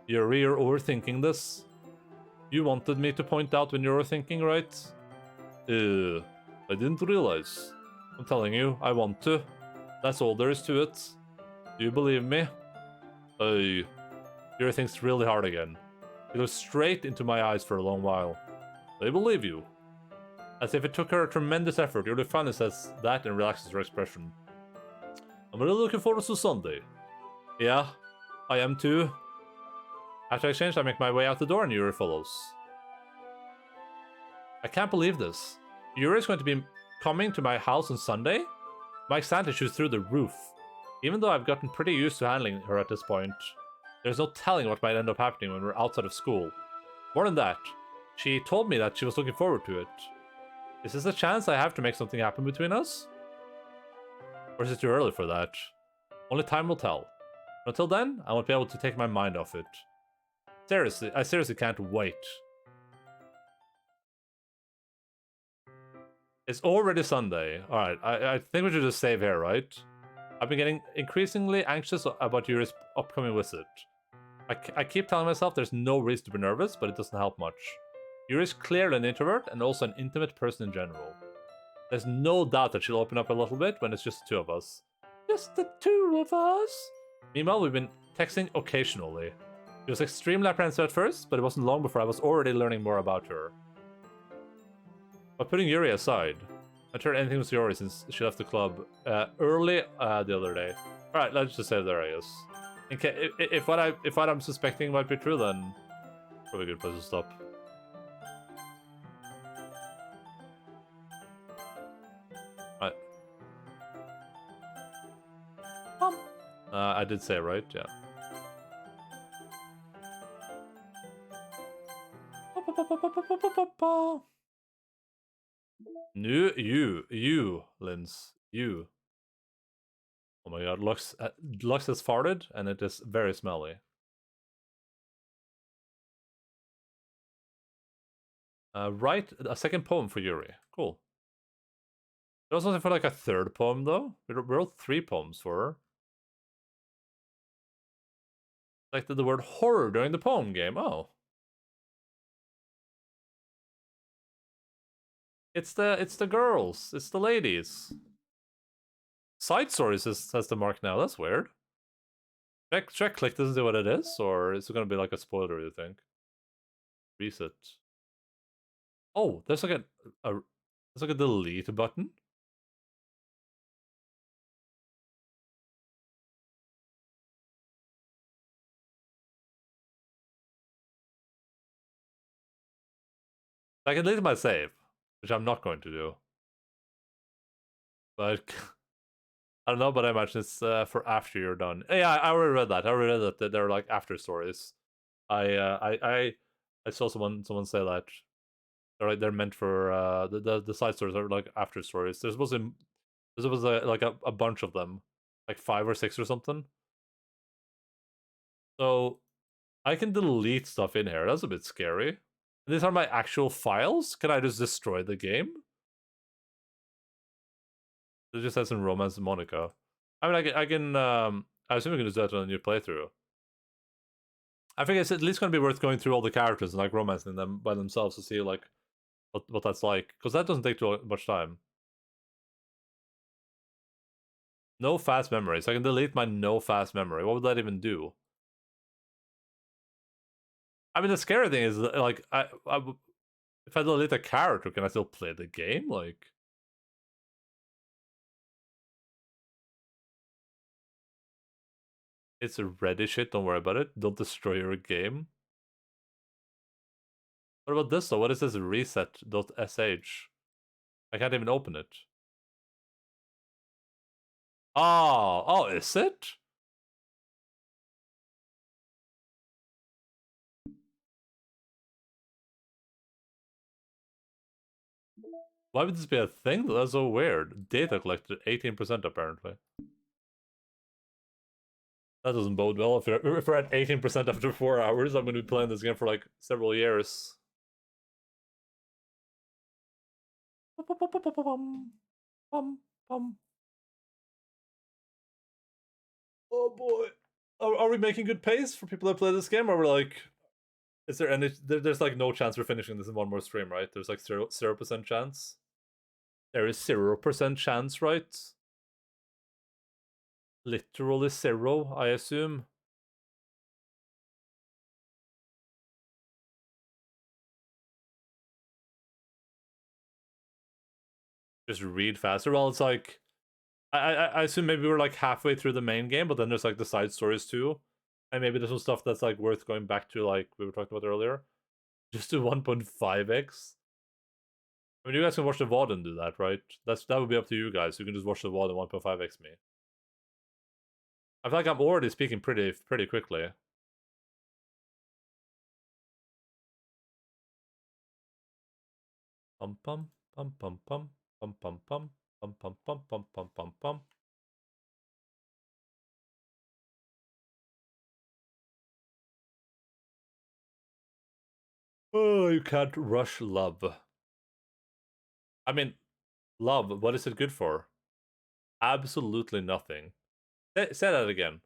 Yuri, you're overthinking this. You wanted me to point out when you were thinking, right? I didn't realize. I'm telling you, I want to. That's all there is to it. Do you believe me? Yuri thinks really hard again. He looks straight into my eyes for a long while. I believe you. As if it took her a tremendous effort, Yuri finally says that and relaxes her expression. I'm really looking forward to Sunday. Yeah, I am too. After exchange, I make my way out the door and Yuri follows. I can't believe this. Yuri is going to be coming to my house on Sunday? My anxiety shoots through the roof. Even though I've gotten pretty used to handling her at this point, there's no telling what might end up happening when we're outside of school. More than that, she told me that she was looking forward to it. Is this a chance I have to make something happen between us? Or is it too early for that? Only time will tell. Until then, I won't be able to take my mind off it. Seriously, I seriously can't wait. It's already Sunday. Alright, I think we should just save here, right? I've been getting increasingly anxious about Yuri's upcoming visit. I keep telling myself there's no reason to be nervous, but it doesn't help much. Yuri's clearly an introvert and also an intimate person in general. There's no doubt that she'll open up a little bit when it's just the two of us. Just the two of us? Meanwhile, we've been texting occasionally. She was extremely apprehensive at first, but it wasn't long before I was already learning more about her. But putting Yuri aside, I tried anything with Yuri since she left the club early the other day. Alright, let's just save there, I guess. If what I'm suspecting might be true, then probably a good place to stop. Right. I did say right, yeah. No, you, Linz, you. Oh my god, Lux has farted, and it is very smelly. Write a second poem for Yuri. Cool. There was something for like a third poem, though. We wrote 3 poems for her. Like the word horror during the poem game. Oh. It's the girls. It's the ladies. Side stories has the mark now. That's weird. Should I click this and see what it is? Or is it going to be like a spoiler, you think? Reset. Oh, there's like a delete button. I can delete my save, which I'm not going to do. But I don't know, but I imagine it's for after you're done. Yeah, I already read that. I already read that they're like after stories. I saw someone say that they're meant for the side stories are like after stories. There's supposed to like a bunch of them, like 5 or 6 or something. So I can delete stuff in here. That's a bit scary. These are my actual files. Can I just destroy the game? It just has some romance and Monica. I mean, I can. I assume we can just do that on a new playthrough. I think it's at least going to be worth going through all the characters and like romancing them by themselves to see like what that's like, because that doesn't take too much time. No fast memory. So I can delete my no fast memory. What would that even do? I mean, the scary thing is like if I delete a character, can I still play the game? Like, it's a ready shit. Don't worry about it. Don't destroy your game. What about this though? What is this reset.sh? I can't even open it. Oh, is it? Why would this be a thing? That's so weird. Data collected 18% apparently. That doesn't bode well. If we're at 18% after 4 hours, I'm going to be playing this game for like several years. Oh boy. Are we making good pace for people that play this game? Or we're like, is there any? There's like no chance we're finishing this in one more stream, right? There's like 0% chance. There is 0% chance, right? Literally 0, I assume. Just read faster. Well, it's like I assume maybe we're like halfway through the main game, but then there's like the side stories too, and maybe there's some stuff that's like worth going back to, like we were talking about earlier. Just do 1.5x. I mean, you guys can watch the VOD and do that, right? That would be up to you guys. You can just watch the VOD and 1.5x me. I feel like I'm already speaking pretty quickly. Pum pum pum pum pum pum pum pum pum pum pum pum pum pum pum. Oh, you can't rush love. I mean, love, what is it good for? Absolutely nothing. Say that again.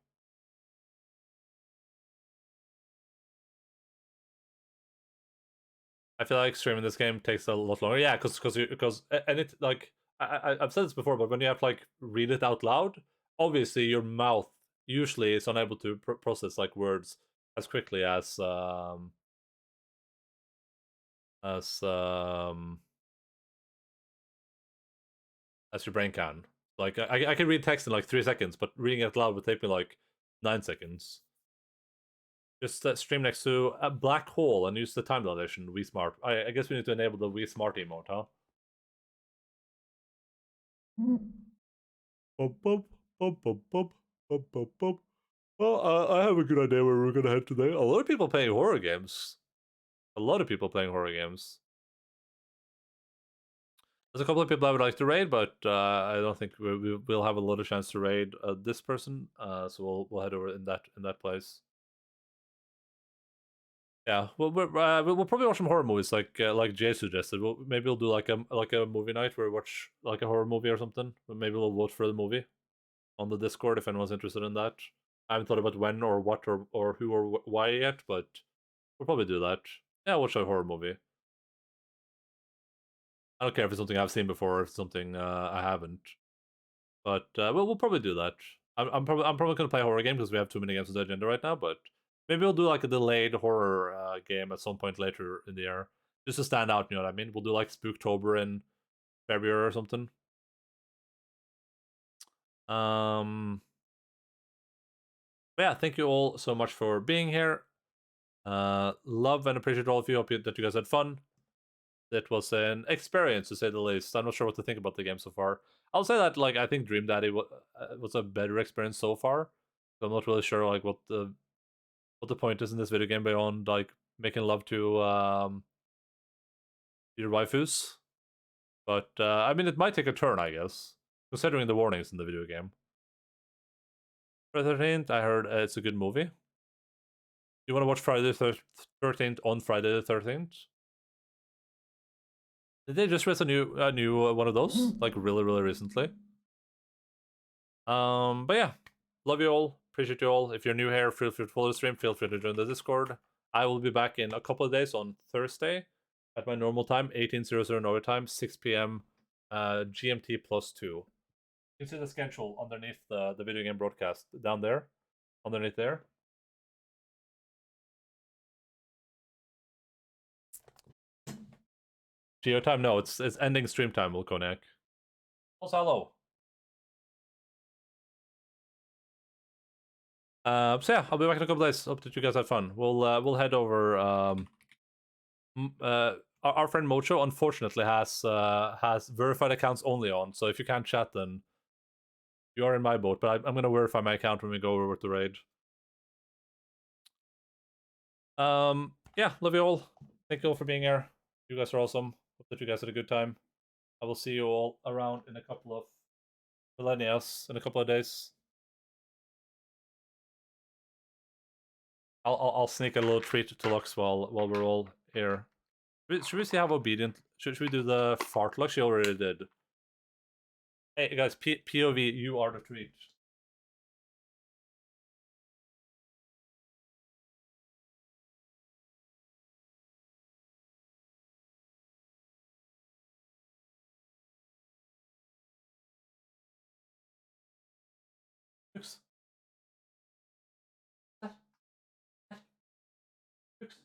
I feel like streaming this game takes a lot longer. Yeah, because and it like I've said this before, but when you have to like read it out loud, obviously your mouth usually is unable to process like words as quickly as your brain can. Like I can read text in like 3 seconds, but reading it loud would take me like 9 seconds. Just stream next to a black hole and use the time dilation. Wii Smart. I guess we need to enable the Wii Smart emote, huh? Well, I have a good idea where we're gonna head today. A lot of people playing horror games. A lot of people playing horror games. There's a couple of people I would like to raid, but I don't think we'll have a lot of chance to raid this person. So we'll head over in that place. Yeah, well, we'll probably watch some horror movies, like Jay suggested. Maybe we'll do like a movie night where we watch like a horror movie or something. Maybe we'll vote for the movie on the Discord if anyone's interested in that. I haven't thought about when or what or who or why yet, but we'll probably do that. Yeah, we'll watch a horror movie. I don't care if it's something I've seen before or if it's something I haven't. But we'll probably do that. I'm probably gonna play a horror game because we have too many games on the agenda right now, but maybe we'll do like a delayed horror game at some point later in the year. Just to stand out, you know what I mean? We'll do like Spooktober in February or something. But yeah, thank you all so much for being here. Love and appreciate all of you. Hope that you guys had fun. It was an experience, to say the least. I'm not sure what to think about the game so far. I'll say that like I think Dream Daddy was a better experience so far. So I'm not really sure like what the point is in this video game beyond like making love to your waifus. But I mean, it might take a turn, I guess, considering the warnings in the video game. Friday the 13th, I heard it's a good movie. You want to watch Friday the 13th on Friday the 13th? Did they just release a new one of those like really recently? But yeah, love you all, appreciate you all. If you're new here, feel free to follow the stream. Feel free to join the Discord. I will be back in a couple of days on Thursday at my normal time, 18:00 Norway time, 6 p.m. GMT +2. You can see the schedule underneath the video game broadcast down there, underneath there. Geo time? No, it's ending stream time, Wilkonek. Also, hello. So yeah, I'll be back in a couple days. Hope that you guys had fun. We'll head over. Our friend Mocho unfortunately has verified accounts only on. So if you can't chat, then you are in my boat. But I'm gonna verify my account when we go over with the raid. Yeah, love you all. Thank you all for being here. You guys are awesome. Hope that you guys had a good time. I will see you all around in a couple of millennials in a couple of days. I'll sneak a little treat to Lux while we're all here. Should we see how obedient? Should we do the fart Lux? She already did. Hey guys, POV, you are the treat. Oops. Oops.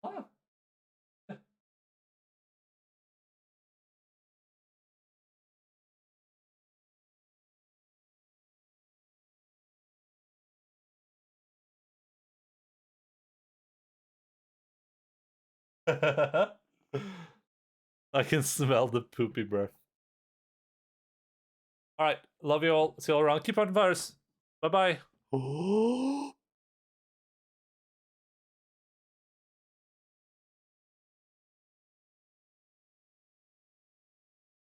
Ah. I can smell the poopy breath. Alright, love you all. See you all around. Keep on virus. Bye bye.